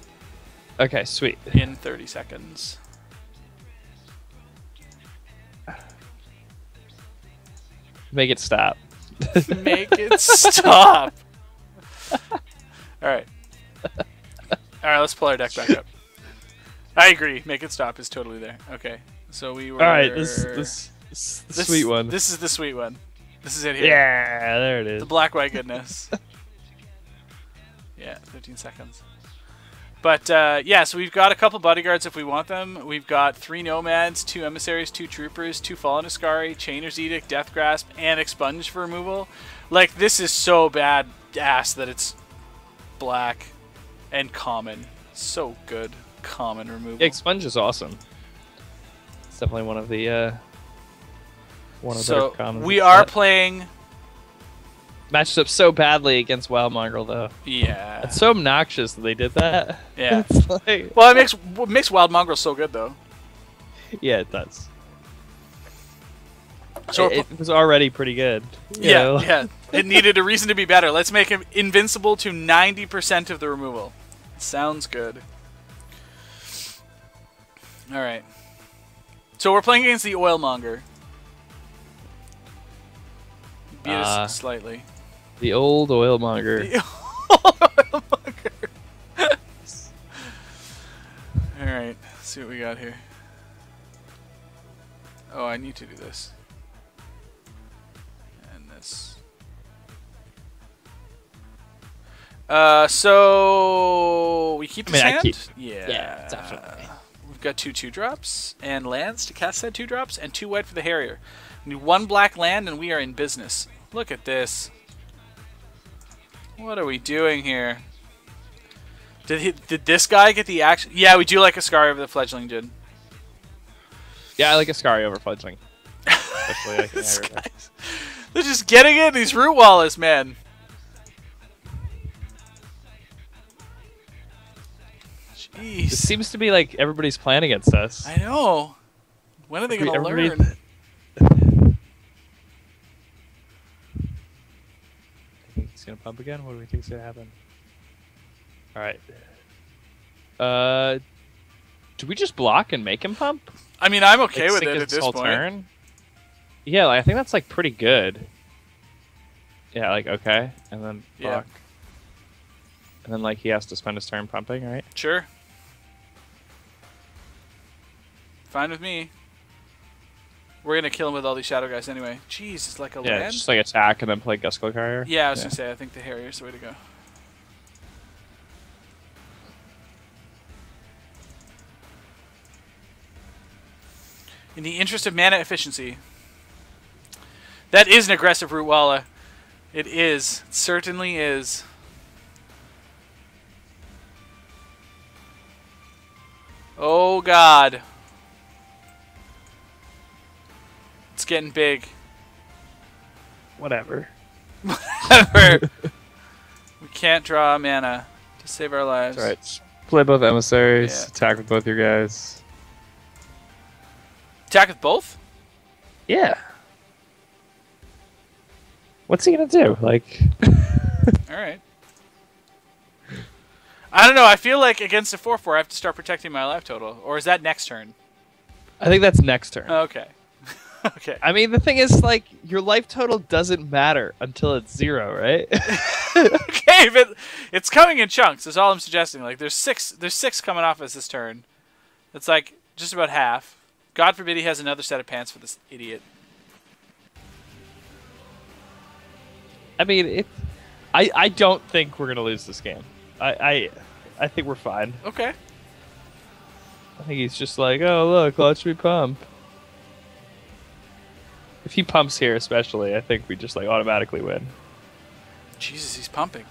[SPEAKER 1] Okay, sweet.
[SPEAKER 2] in 30 seconds.
[SPEAKER 1] Make it stop.
[SPEAKER 2] Make it stop. Alright. Alright, let's pull our deck back up. I agree. Make it stop is totally there. Okay. So we were...
[SPEAKER 1] Alright, this the sweet one.
[SPEAKER 2] This is the sweet one. This is it here.
[SPEAKER 1] Yeah, there it is.
[SPEAKER 2] The black-white goodness. Yeah, 15 seconds. But, yeah, so we've got a couple bodyguards if we want them. We've got 3 nomads, 2 emissaries, 2 troopers, 2 fallen Ascari, Chainer's Edict, Death Grasp, and Expunge for removal. Like, this is so bad ass that it's black and common. So good. Common removal.
[SPEAKER 1] Yeah, Expunge is awesome. It's definitely one of the better
[SPEAKER 2] So
[SPEAKER 1] commons.
[SPEAKER 2] we are playing...
[SPEAKER 1] Matches up so badly against Wild Mongrel, though.
[SPEAKER 2] Yeah.
[SPEAKER 1] It's so obnoxious that they did that.
[SPEAKER 2] Yeah.
[SPEAKER 1] It's like,
[SPEAKER 2] Well, it makes Wild Mongrel so good, though.
[SPEAKER 1] yeah, it does.
[SPEAKER 2] So
[SPEAKER 1] It was already pretty good. you know?
[SPEAKER 2] yeah. It needed a reason to be better. Let's make him invincible to 90% of the removal. Sounds good. All right. So we're playing against the Oilmonger. Beat us slightly.
[SPEAKER 1] The old oilmonger.
[SPEAKER 2] The Oilmonger. All right. Let's see what we got here. Oh, I need to do this. And this. So we keep this hand?
[SPEAKER 1] Yeah, definitely.
[SPEAKER 2] We've got 2 2-drops and lands to cast that 2-drops and 2 white for the Harrier. We need 1 black land and we are in business. Look at this. What are we doing here? Did this guy get the action? Yeah, we do like Askari over the Fledgling Djinn.
[SPEAKER 1] Yeah, I like Askari over Fledgling. Especially like
[SPEAKER 2] they're just getting in these Root Wallace, man. Jeez.
[SPEAKER 1] It seems to be like everybody's playing against us.
[SPEAKER 2] I know. When are they going to learn?
[SPEAKER 1] I think he's going to pump again. What do we think is going to happen? All right. Do we just block and make him pump?
[SPEAKER 2] I mean, I'm okay
[SPEAKER 1] like,
[SPEAKER 2] with it at this point.
[SPEAKER 1] Turn? Yeah, like, I think that's like pretty good. Yeah, like okay, and then block. Yeah. And then like he has to spend his turn pumping, right?
[SPEAKER 2] Sure. Fine with me. We're gonna kill him with all these shadow guys anyway. Jeez, it's like a land.
[SPEAKER 1] Yeah, just like attack and then play Guskull Carrier.
[SPEAKER 2] Yeah, I was gonna say I think the Harrier's the way to go. In the interest of mana efficiency. That is an aggressive Root Walla. It is. It certainly is. Oh god. It's getting big.
[SPEAKER 1] Whatever.
[SPEAKER 2] Whatever. We can't draw mana to save our lives.
[SPEAKER 1] That's right. Play both emissaries. Yeah. Attack with both your guys.
[SPEAKER 2] Attack with both?
[SPEAKER 1] Yeah. What's he gonna do? Like.
[SPEAKER 2] Alright. I don't know. I feel like against a 4/4, I have to start protecting my life total. Or is that next turn?
[SPEAKER 1] I think that's next turn.
[SPEAKER 2] Okay. Okay.
[SPEAKER 1] I mean, the thing is, like, your life total doesn't matter until it's 0, right?
[SPEAKER 2] Okay, but it's coming in chunks. Is all I'm suggesting. Like, there's six coming off as this turn. It's like just about half. God forbid he has another set of pants for this idiot.
[SPEAKER 1] I mean, I don't think we're gonna lose this game. I think we're fine.
[SPEAKER 2] Okay.
[SPEAKER 1] I think he's just like, oh look, watch me pump. If he pumps here, especially, I think we just like automatically win.
[SPEAKER 2] Jesus, he's pumping.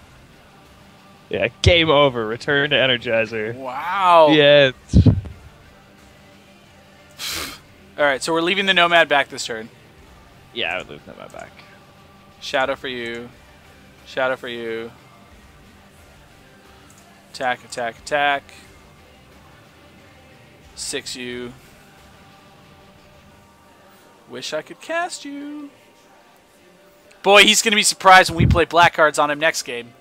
[SPEAKER 1] Yeah, game over. Return to Energizer.
[SPEAKER 2] Wow.
[SPEAKER 1] Yeah.
[SPEAKER 2] All right, so we're leaving the Nomad back this turn.
[SPEAKER 1] Yeah, I would leave Nomad back.
[SPEAKER 2] Shadow for you. Shadow for you. Attack, attack, attack. 6 you. Wish I could cast you. Boy, he's going to be surprised when we play black cards on him next game.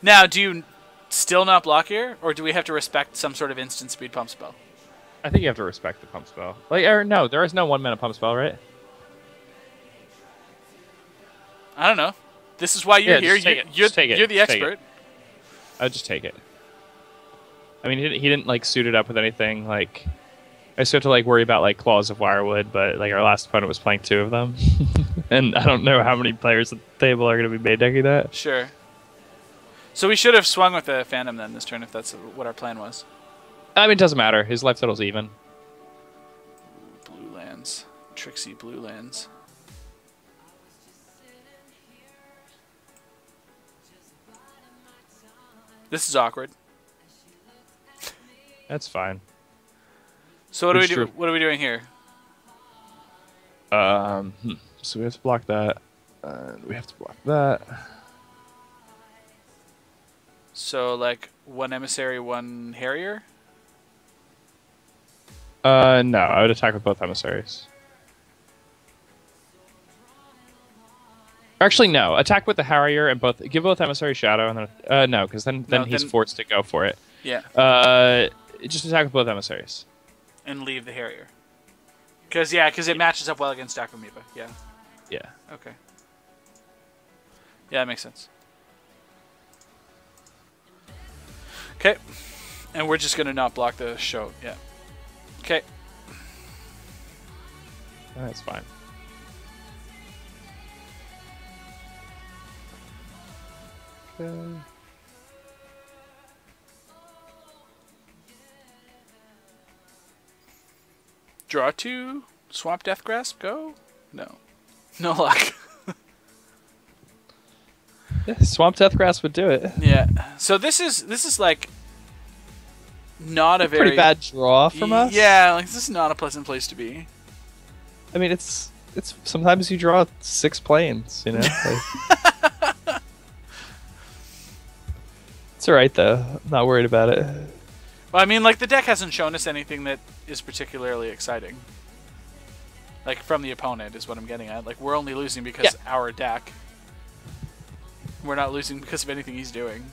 [SPEAKER 2] Now, do you still not block here? Or do we have to respect some sort of instant speed pump spell?
[SPEAKER 1] I think you have to respect the pump spell. Like, or no, there is no 1 mana pump spell, right?
[SPEAKER 2] I don't know. This is why you're here. You're the expert.
[SPEAKER 1] I'll just take it. I mean, he didn't like suit it up with anything. Like, I still have to like worry about like Claws of Wirewood, but like our last opponent was playing 2 of them, and I don't know how many players at the table are going to be main decking that.
[SPEAKER 2] Sure. So we should have swung with the Phantom then this turn if that's what our plan was.
[SPEAKER 1] I mean, it doesn't matter. His life total's even.
[SPEAKER 2] Blue lands, Trixie blue lands. This is awkward.
[SPEAKER 1] That's fine.
[SPEAKER 2] So what do we do? What are we doing here?
[SPEAKER 1] So we have to block that. We have to block that.
[SPEAKER 2] So like 1 emissary, 1 Harrier.
[SPEAKER 1] No, I would attack with both emissaries. Actually, no. Attack with the Harrier and give both emissary Shadow, and then no, because then he's forced to go for it.
[SPEAKER 2] Yeah.
[SPEAKER 1] Just attack with both emissaries.
[SPEAKER 2] And leave the Harrier. Because it matches up well against Amoeba. Yeah.
[SPEAKER 1] Yeah.
[SPEAKER 2] Okay. Yeah, that makes sense. Okay. And we're just going to not block the show. Yeah. Okay.
[SPEAKER 1] That's fine. Okay.
[SPEAKER 2] Draw 2. Swamp Death Grasp. Go. No. No luck.
[SPEAKER 1] Yeah, Swamp Deathgrass would do it.
[SPEAKER 2] Yeah. So this is like not a very
[SPEAKER 1] Pretty bad draw from us.
[SPEAKER 2] Yeah, like this is not a pleasant place to be.
[SPEAKER 1] I mean, it's sometimes you draw 6 planes, you know. Like, it's all right though. I'm not worried about it.
[SPEAKER 2] Well, I mean, like the deck hasn't shown us anything that is particularly exciting. Like from the opponent is what I'm getting at. Like we're only losing because our deck. We're not losing because of anything he's doing.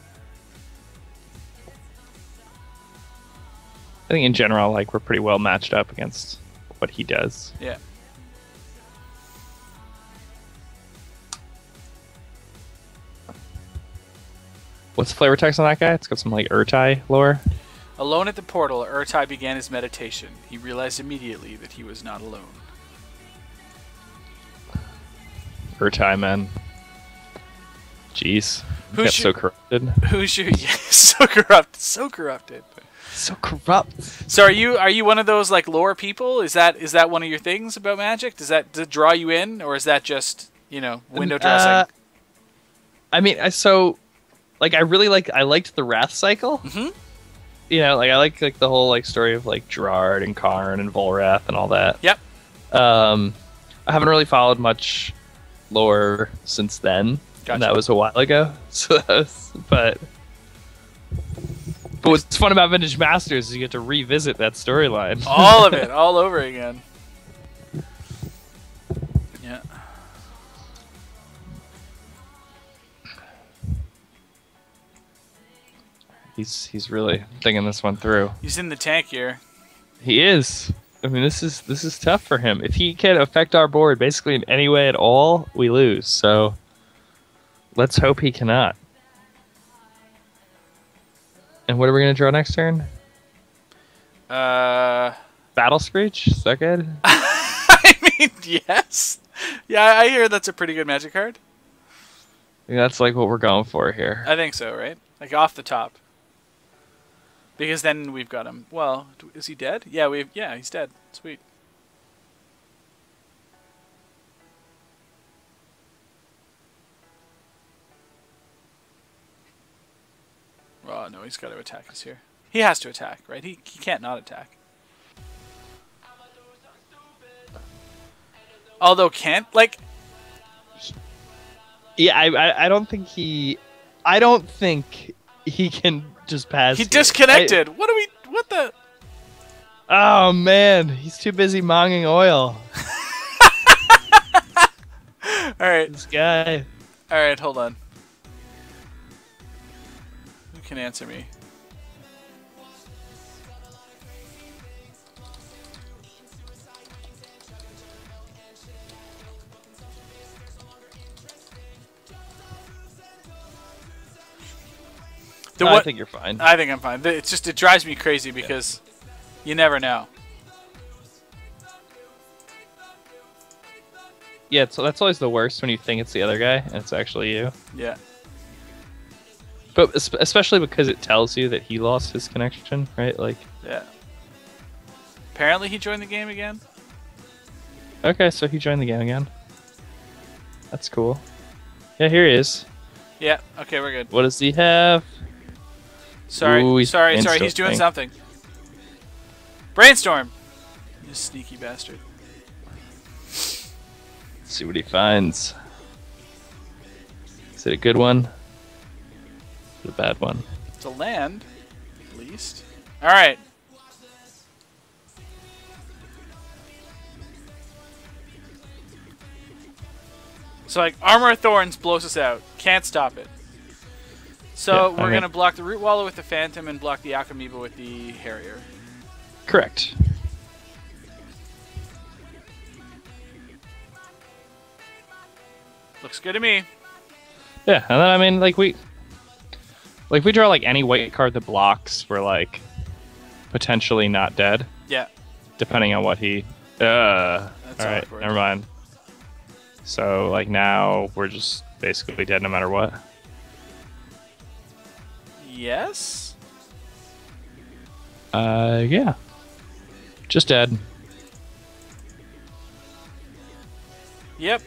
[SPEAKER 1] I think in general, like we're pretty well matched up against what he does.
[SPEAKER 2] Yeah.
[SPEAKER 1] What's the flavor text on that guy? It's got some like Urtai lore.
[SPEAKER 2] Alone at the portal, Urtai began his meditation. He realized immediately that he was not alone.
[SPEAKER 1] Urtai, man. Jeez. Got so corrupted.
[SPEAKER 2] Who's your so corrupt, so corrupted.
[SPEAKER 1] So corrupt.
[SPEAKER 2] So are you one of those like lore people? Is that one of your things about Magic? Does that draw you in, or is that just window dressing?
[SPEAKER 1] I mean, I liked the Wrath cycle.
[SPEAKER 2] Mm-hmm.
[SPEAKER 1] You know, like I like the whole like story of like Gerard and Karn and Volrath and all that.
[SPEAKER 2] Yep.
[SPEAKER 1] I haven't really followed much lore since then.
[SPEAKER 2] Gotcha.
[SPEAKER 1] And that was a while ago. So but what's fun about Vintage Masters is you get to revisit that storyline.
[SPEAKER 2] All of it, all over again. Yeah.
[SPEAKER 1] He's really thinking this one through.
[SPEAKER 2] He's in the tank here.
[SPEAKER 1] He is. I mean, this is tough for him. If he can affect our board basically in any way at all, we lose. So let's hope he cannot. And what are we going to draw next turn? Battle Screech? Is that good?
[SPEAKER 2] I mean, yes. Yeah, I hear that's a pretty good Magic card.
[SPEAKER 1] I think that's like what we're going for here.
[SPEAKER 2] I think so, right? Like off the top. Because then we've got him. Well, is he dead? Yeah, he's dead. Sweet. Oh, no, he's got to attack us here. He has to attack, right? He can't not attack. Although can't, like...
[SPEAKER 1] Yeah, I don't think he... I don't think he can just pass.
[SPEAKER 2] He disconnected! What the...
[SPEAKER 1] Oh, man. He's too busy monging oil.
[SPEAKER 2] Alright.
[SPEAKER 1] This guy.
[SPEAKER 2] Alright, hold on. Who can answer me?
[SPEAKER 1] I think you're fine.
[SPEAKER 2] I think I'm fine. It's just, it drives me crazy because you never know.
[SPEAKER 1] Yeah, so that's always the worst when you think it's the other guy and it's actually you.
[SPEAKER 2] Yeah.
[SPEAKER 1] But especially because it tells you that he lost his connection, right? Like.
[SPEAKER 2] Yeah. Apparently he joined the game again.
[SPEAKER 1] Okay, so he joined the game again. That's cool. Yeah, here he is.
[SPEAKER 2] Yeah. Okay, we're good.
[SPEAKER 1] What does he have?
[SPEAKER 2] Sorry.
[SPEAKER 1] Ooh,
[SPEAKER 2] sorry. He's doing something. Brainstorm. You sneaky bastard.
[SPEAKER 1] Let's see what he finds. Is it a good one? Is it a bad one?
[SPEAKER 2] It's a land, at least. All right. So like Armor of Thorns blows us out. Can't stop it. So we're going to block the Root Wallow with the Phantom and block the Alchemiba with the Harrier.
[SPEAKER 1] Correct.
[SPEAKER 2] Looks good to me.
[SPEAKER 1] Yeah, and then I mean, like we're Like if we draw like any white card that blocks, we're like potentially not dead,
[SPEAKER 2] Yeah.
[SPEAKER 1] depending on what he.
[SPEAKER 2] That's
[SPEAKER 1] all right,
[SPEAKER 2] awkward.
[SPEAKER 1] never mind. So like now we're just basically dead no matter what.
[SPEAKER 2] Yes.
[SPEAKER 1] Yeah, just dead.
[SPEAKER 2] Yep.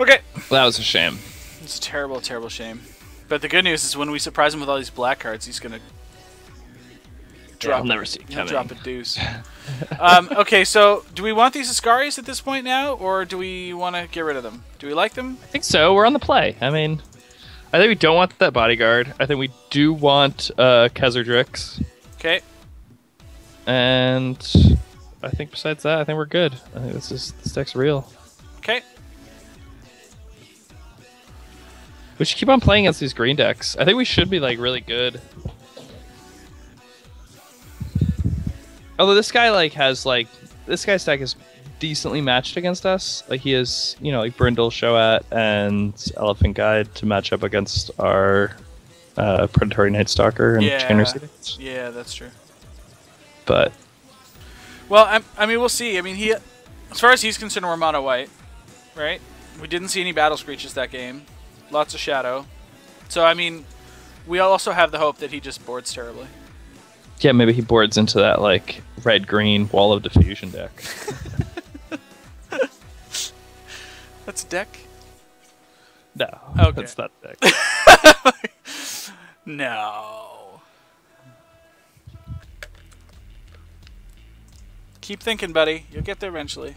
[SPEAKER 2] Okay.
[SPEAKER 1] That was a shame.
[SPEAKER 2] It's a terrible, terrible shame. But the good news is when we surprise him with all these black cards, he's gonna drop.
[SPEAKER 1] I'll never see it
[SPEAKER 2] He'll
[SPEAKER 1] coming.
[SPEAKER 2] drop a deuce. Okay, so do we want these Ascaris at this point now, or do we want to get rid of them? Do we like them?
[SPEAKER 1] I think so. We're on the play. I mean, I think we don't want that bodyguard. I think we do want Khazardrix.
[SPEAKER 2] Okay.
[SPEAKER 1] And I think besides that, I think we're good. I think this deck's real.
[SPEAKER 2] Okay.
[SPEAKER 1] We should keep on playing against these green decks. I think we should be like really good. Although this guy like has like this guy's deck is decently matched against us. Like he has, you know, like Brindle, Shoat, and Elephant Guide to match up against our Predatory Night Stalker and Chain Receipts.
[SPEAKER 2] Yeah, that's true.
[SPEAKER 1] But
[SPEAKER 2] Well, I mean, we'll see. I mean, he, as far as he's concerned, we're mono white, right? We didn't see any Battle Screeches that game. Lots of Shadow. So, I mean, we also have the hope that he just boards terribly.
[SPEAKER 1] yeah, maybe he boards into that like red-green Wall of Diffusion deck.
[SPEAKER 2] That's a deck?
[SPEAKER 1] No,
[SPEAKER 2] Okay.
[SPEAKER 1] that's not the deck.
[SPEAKER 2] No. Keep thinking, buddy. You'll get there eventually.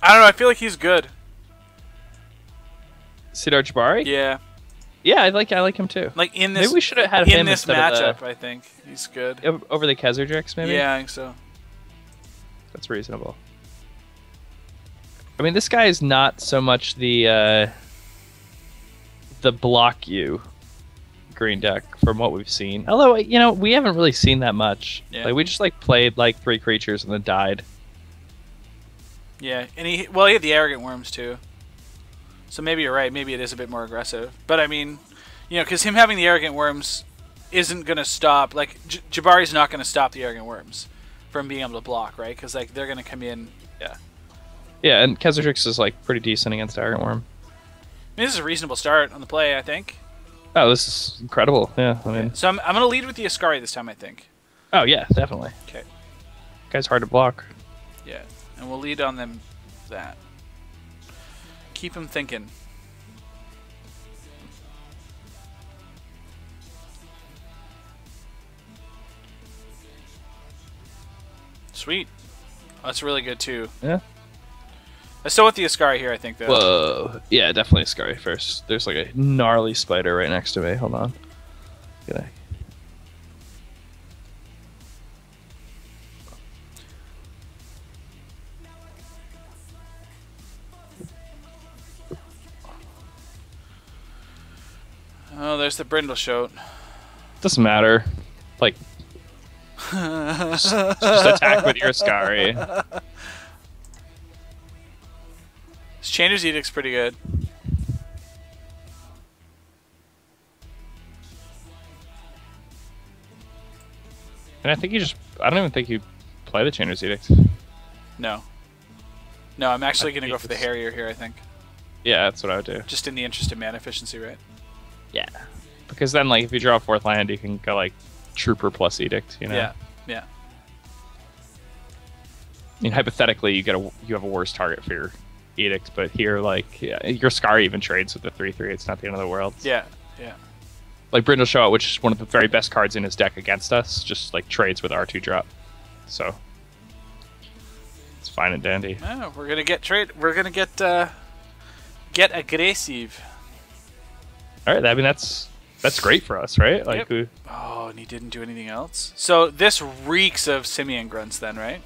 [SPEAKER 2] I don't know. I feel like he's good.
[SPEAKER 1] Sidar Jabari?
[SPEAKER 2] Yeah.
[SPEAKER 1] Yeah, I like him too.
[SPEAKER 2] Like in this,
[SPEAKER 1] Maybe we should have had
[SPEAKER 2] in
[SPEAKER 1] him
[SPEAKER 2] this
[SPEAKER 1] instead
[SPEAKER 2] matchup,
[SPEAKER 1] of
[SPEAKER 2] I think he's good.
[SPEAKER 1] over the Khazardrix, maybe.
[SPEAKER 2] Yeah, I think so.
[SPEAKER 1] That's reasonable. I mean, this guy is not so much the block you green deck from what we've seen. Although, you know, we haven't really seen that much.
[SPEAKER 2] Yeah.
[SPEAKER 1] Like we just like played like 3 creatures and then died.
[SPEAKER 2] Yeah, and he had the Arrogant Worms too. So maybe you're right. Maybe it is a bit more aggressive. But I mean, you know, because him having the Arrogant Worms isn't going to stop. Like Jabari's not going to stop the Arrogant Worms from being able to block, right? Because like they're going to come in. Yeah.
[SPEAKER 1] Yeah, and Khazardrix is like pretty decent against Arrogant Worm.
[SPEAKER 2] I mean, this is a reasonable start on the play, I think.
[SPEAKER 1] Oh, this is incredible. Yeah, I mean.
[SPEAKER 2] So I'm going to lead with the Ascari this time, I think.
[SPEAKER 1] Oh yeah, definitely.
[SPEAKER 2] Okay.
[SPEAKER 1] Guy's hard to block.
[SPEAKER 2] Yeah, and we'll lead on them that. Keep him thinking. Sweet. Oh, that's really good too.
[SPEAKER 1] Yeah.
[SPEAKER 2] I still want the Ascari here, I think, though.
[SPEAKER 1] Whoa. Yeah, definitely a Scary first. There's like a gnarly spider right next to me. Hold on. Gonna...
[SPEAKER 2] Oh, there's the Brindle Shoat.
[SPEAKER 1] Doesn't matter. Like, just attack with your Ascari.
[SPEAKER 2] This Changer's Edict's pretty good.
[SPEAKER 1] And I think you just... I don't even think you play the Chainer's Edict.
[SPEAKER 2] No. No, I'm actually
[SPEAKER 1] I
[SPEAKER 2] going to
[SPEAKER 1] think
[SPEAKER 2] go for the
[SPEAKER 1] it's-
[SPEAKER 2] Harrier here, I think.
[SPEAKER 1] Yeah, that's what I would do.
[SPEAKER 2] Just in the interest of mana efficiency, right?
[SPEAKER 1] Yeah. Because then, like, if you draw a 4th land, you can go, like, Trooper plus Edict, you know?
[SPEAKER 2] Yeah, yeah.
[SPEAKER 1] I mean, hypothetically, you have a worse target for your Edict, but here, like, yeah, your Scar even trades with the 3/3. It's not the end of the world.
[SPEAKER 2] Yeah, yeah.
[SPEAKER 1] Like, Brindle Shoat, which is one of the very best cards in his deck against us, just, like, trades with R2 drop. So, it's fine and dandy.
[SPEAKER 2] Oh, we're going to get We're going to get aggressive.
[SPEAKER 1] All right, I mean, that's great for us, right? Like,
[SPEAKER 2] Yep. Oh, and he didn't do anything else? So this reeks of Simian Grunts then, right?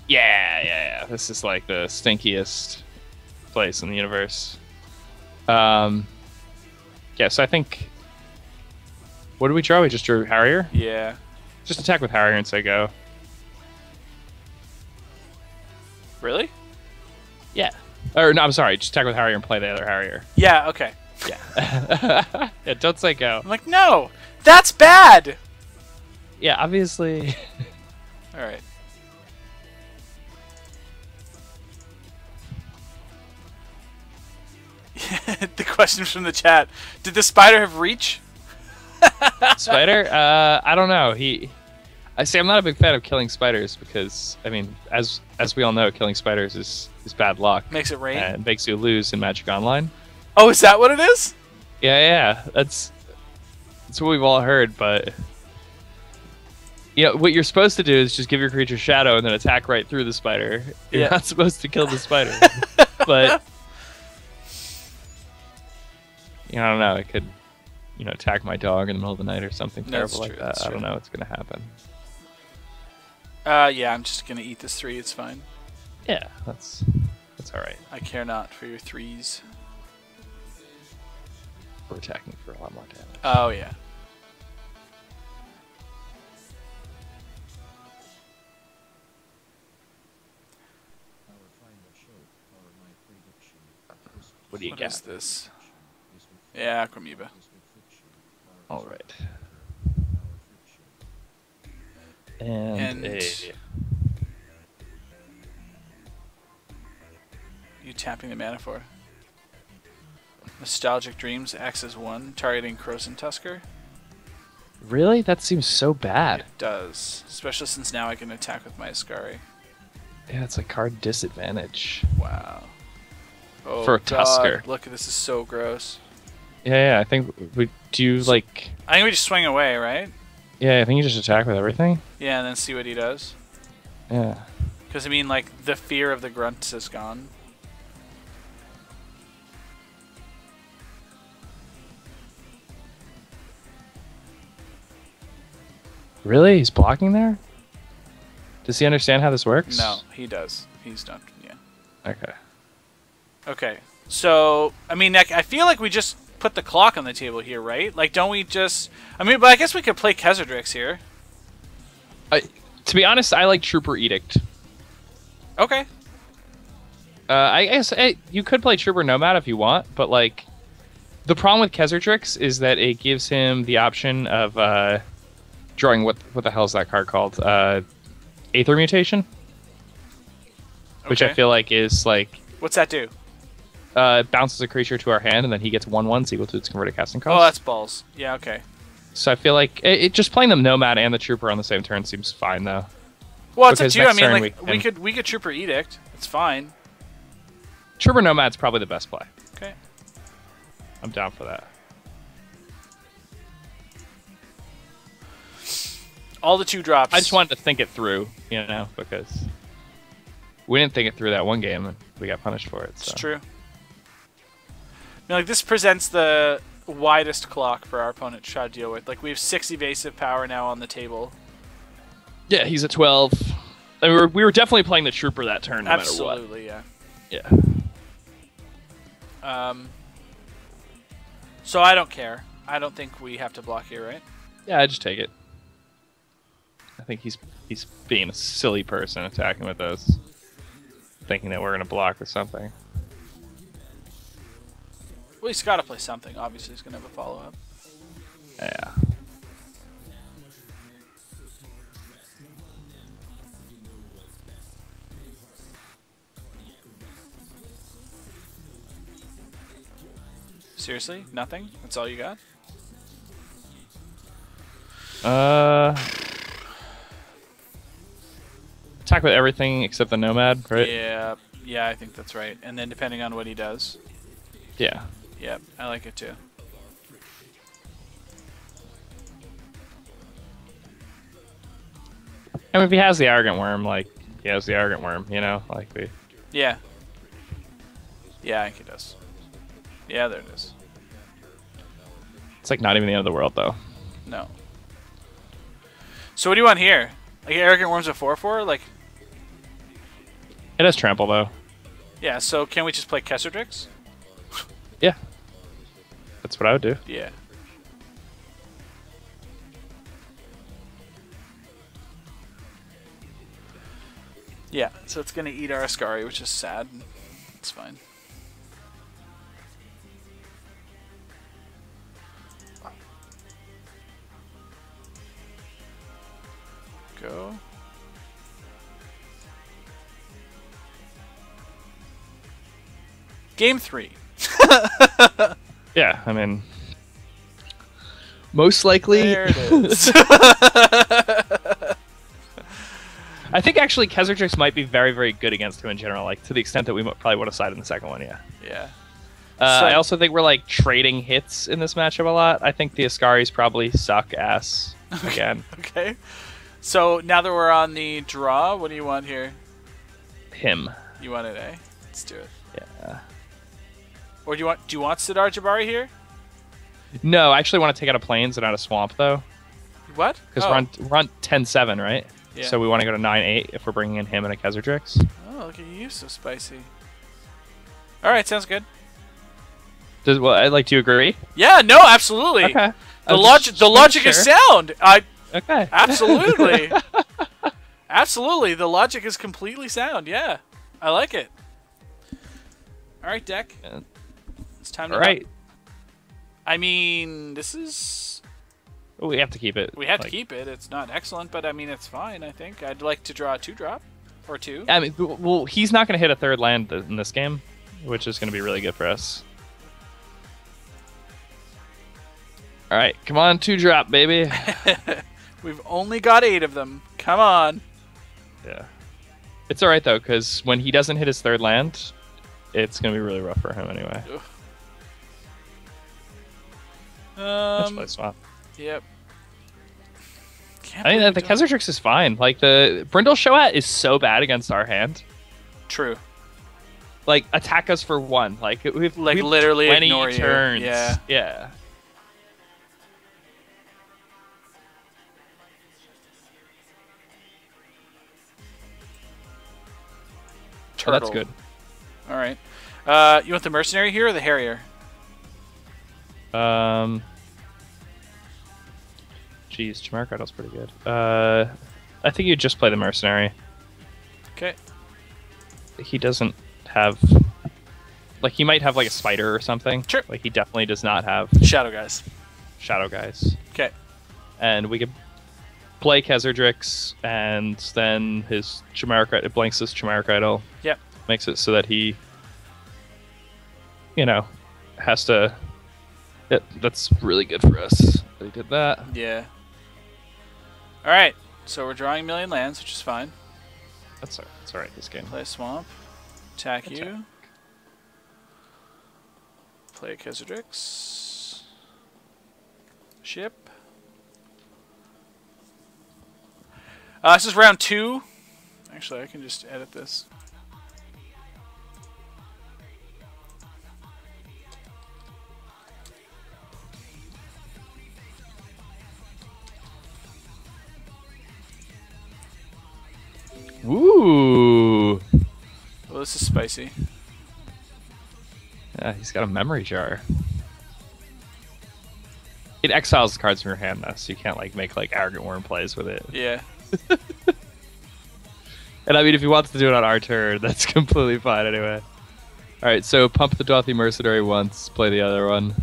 [SPEAKER 1] yeah. This is, like, the stinkiest place in the universe. Yeah, so I think... What did we draw? We just drew Harrier?
[SPEAKER 2] Yeah.
[SPEAKER 1] Just attack with Harrier and say go.
[SPEAKER 2] Really?
[SPEAKER 1] Yeah. Or no, I'm sorry. Just attack with Harrier and play the other Harrier.
[SPEAKER 2] Yeah. Okay.
[SPEAKER 1] Yeah. Yeah. Don't say go.
[SPEAKER 2] I'm like, no, that's bad.
[SPEAKER 1] Yeah. Obviously.
[SPEAKER 2] All right. The question from the chat: did the spider have reach?
[SPEAKER 1] Spider? I don't know. I say I'm not a big fan of killing spiders because I mean, as we all know, killing spiders is bad luck.
[SPEAKER 2] Makes it rain.
[SPEAKER 1] And makes you lose in Magic Online.
[SPEAKER 2] Oh, is that what it is?
[SPEAKER 1] Yeah. That's what we've all heard, but you know what you're supposed to do is just give your creature shadow and then attack right through the spider. You're not supposed to kill the spider. But I don't know. It could, attack my dog in the middle of the night or something terrible like that. I don't know what's gonna happen.
[SPEAKER 2] Yeah, I'm just gonna eat this 3. It's fine.
[SPEAKER 1] Yeah, that's all right.
[SPEAKER 2] I care not for your 3s.
[SPEAKER 1] We're attacking for a lot more damage.
[SPEAKER 2] Oh yeah.
[SPEAKER 1] What do you
[SPEAKER 2] What
[SPEAKER 1] got?
[SPEAKER 2] is this? Yeah, Acromoeba.
[SPEAKER 1] All right. And a...
[SPEAKER 2] You tapping the mana for? Nostalgic Dreams, Access 1, targeting Krosan Tusker.
[SPEAKER 1] Really? That seems so bad.
[SPEAKER 2] It does. Especially since now I can attack with my Ascari.
[SPEAKER 1] Yeah, it's a card disadvantage.
[SPEAKER 2] Wow. Oh,
[SPEAKER 1] for a Tusker.
[SPEAKER 2] God. Look, this is so gross.
[SPEAKER 1] Yeah, I think we do like...
[SPEAKER 2] I think we just swing away, right?
[SPEAKER 1] Yeah, I think you just attack with everything.
[SPEAKER 2] Yeah, and then see what he does.
[SPEAKER 1] Yeah.
[SPEAKER 2] Because, I mean, like, the fear of the grunts is gone.
[SPEAKER 1] Really? He's blocking there? Does he understand how this works?
[SPEAKER 2] No, he does. He's done, yeah.
[SPEAKER 1] Okay.
[SPEAKER 2] Okay, so, I mean, I feel like we just put the clock on the table here, right? Like, don't we just... I mean, but I guess we could play Khazardrix here.
[SPEAKER 1] To be honest, I like Trooper Edict.
[SPEAKER 2] Okay.
[SPEAKER 1] I guess you could play Trooper Nomad if you want, but, like, the problem with Khazardrix is that it gives him the option of drawing... What the hell is that card called? Aether Mutation? Okay. Which I feel like is, like...
[SPEAKER 2] What's that do?
[SPEAKER 1] Bounces a creature to our hand, and then he gets 1/1 equal to its converted casting cost.
[SPEAKER 2] Oh, that's balls. Yeah, okay.
[SPEAKER 1] So I feel like just playing the Nomad and the Trooper on the same turn seems fine, though.
[SPEAKER 2] Well, it's up to you. I mean, like, we could Trooper Edict. It's fine.
[SPEAKER 1] Trooper Nomad's probably the best play.
[SPEAKER 2] Okay.
[SPEAKER 1] I'm down for that.
[SPEAKER 2] All the 2-drops.
[SPEAKER 1] I just wanted to think it through, because we didn't think it through that one game, and we got punished for it. So.
[SPEAKER 2] It's true. I mean, like, this presents the widest clock for our opponent to try to deal with. Like, we have 6 evasive power now on the table.
[SPEAKER 1] Yeah, he's at 12. I mean, we were definitely playing the Trooper that turn, no
[SPEAKER 2] Absolutely,
[SPEAKER 1] matter what.
[SPEAKER 2] Yeah. Yeah. So I don't care. I don't think we have to block here, right?
[SPEAKER 1] Yeah, I just take it. I think he's being a silly person attacking with us, thinking that we're gonna block or something.
[SPEAKER 2] Well, he's got to play something. Obviously, he's gonna have a follow-up.
[SPEAKER 1] Yeah.
[SPEAKER 2] Seriously? Nothing? That's all you got?
[SPEAKER 1] Attack with everything except the Nomad, right?
[SPEAKER 2] Yeah, I think that's right. And then depending on what he does.
[SPEAKER 1] Yeah.
[SPEAKER 2] Yep, I like it too.
[SPEAKER 1] I mean, if he has the Arrogant Worm, like, he has the Arrogant Worm, like we...
[SPEAKER 2] Yeah. Yeah, I think he does. Yeah, there it is.
[SPEAKER 1] It's like not even the end of the world, though.
[SPEAKER 2] No. So what do you want here? Like, Arrogant Worm's a 4/4? Like...
[SPEAKER 1] It has Trample, though.
[SPEAKER 2] Yeah, so can we just play Khazardrix?
[SPEAKER 1] Yeah. That's what I would do.
[SPEAKER 2] Yeah. Yeah, so it's gonna eat our Ascari, which is sad. It's fine. Go. Game 3.
[SPEAKER 1] Yeah, I mean, most likely.
[SPEAKER 2] There it is.
[SPEAKER 1] I think actually Kesseltrix might be very, very good against him in general, like to the extent that we probably would have sided in the second one. Yeah.
[SPEAKER 2] Yeah.
[SPEAKER 1] I also think we're like trading hits in this matchup a lot. I think the Ascaris probably suck ass again.
[SPEAKER 2] Okay. So now that we're on the draw, what do you want here?
[SPEAKER 1] Him.
[SPEAKER 2] You want it, eh? Let's do it.
[SPEAKER 1] Yeah.
[SPEAKER 2] Or do you want Sidar Jabari here?
[SPEAKER 1] No, I actually want to take out a Plains and out a Swamp though,
[SPEAKER 2] What?
[SPEAKER 1] because we're on 10-7, right?
[SPEAKER 2] Yeah.
[SPEAKER 1] So we want to go to 9-8 if we're bringing in him and a Kesseltrix.
[SPEAKER 2] Oh, look at you, so spicy. All right, sounds good.
[SPEAKER 1] Well, I'd like to agree.
[SPEAKER 2] Yeah, no, absolutely.
[SPEAKER 1] Okay.
[SPEAKER 2] The logic is sound.
[SPEAKER 1] Okay.
[SPEAKER 2] Absolutely. Absolutely. The logic is completely sound. Yeah. I like it. All right, deck.
[SPEAKER 1] Yeah.
[SPEAKER 2] It's time to
[SPEAKER 1] All right.
[SPEAKER 2] I mean, this is...
[SPEAKER 1] We have to keep it.
[SPEAKER 2] We have to keep it. It's not excellent, but I mean, it's fine, I think. I'd like to draw a 2-drop. Or 2.
[SPEAKER 1] I mean, well, he's not going to hit a third land in this game, which is going to be really good for us. All right, come on, 2-drop, baby.
[SPEAKER 2] We've only got 8 of them. Come on.
[SPEAKER 1] Yeah. It's all right, though, because when he doesn't hit his third land, it's going to be really rough for him anyway. Let's play swap.
[SPEAKER 2] Yep.
[SPEAKER 1] I mean, the Kesseltrix is fine. Like, the Brindle Shoat is so bad against our hand.
[SPEAKER 2] True.
[SPEAKER 1] Like, attack us for 1. Like, we've
[SPEAKER 2] literally
[SPEAKER 1] 20
[SPEAKER 2] ignore
[SPEAKER 1] turns.
[SPEAKER 2] you. Yeah.
[SPEAKER 1] Yeah.
[SPEAKER 2] Turtle.
[SPEAKER 1] Oh, that's good.
[SPEAKER 2] All right. You want the Mercenary here or the Harrier?
[SPEAKER 1] Jeez, Chimeric Idol's pretty good. I think you just play the Mercenary.
[SPEAKER 2] Okay.
[SPEAKER 1] He doesn't have... Like, he might have, like, a Spider or something.
[SPEAKER 2] Sure.
[SPEAKER 1] Like, he definitely does not have
[SPEAKER 2] Shadow Guys.
[SPEAKER 1] Shadow Guys.
[SPEAKER 2] Okay.
[SPEAKER 1] And we could play Kesseltrix, and then his Chimeric... It blanks his Chimeric Idol.
[SPEAKER 2] Yep.
[SPEAKER 1] Makes it so that he... You know, has to... That's really good for us that he did that.
[SPEAKER 2] Yeah. All right. So we're drawing a million lands, which is fine.
[SPEAKER 1] That's all right, this game.
[SPEAKER 2] Play Swamp. Attack you. Play Kesseltrix. Ship. This is round 2. Actually, I can just edit this.
[SPEAKER 1] Ooh.
[SPEAKER 2] Well, this is spicy.
[SPEAKER 1] Yeah, he's got a memory jar. It exiles cards from your hand though, so you can't like make like Arrogant Worm plays with it.
[SPEAKER 2] Yeah.
[SPEAKER 1] And I mean, if he wants to do it on our turn, that's completely fine anyway. All right, so pump the Dauthi Mercenary once, play the other one.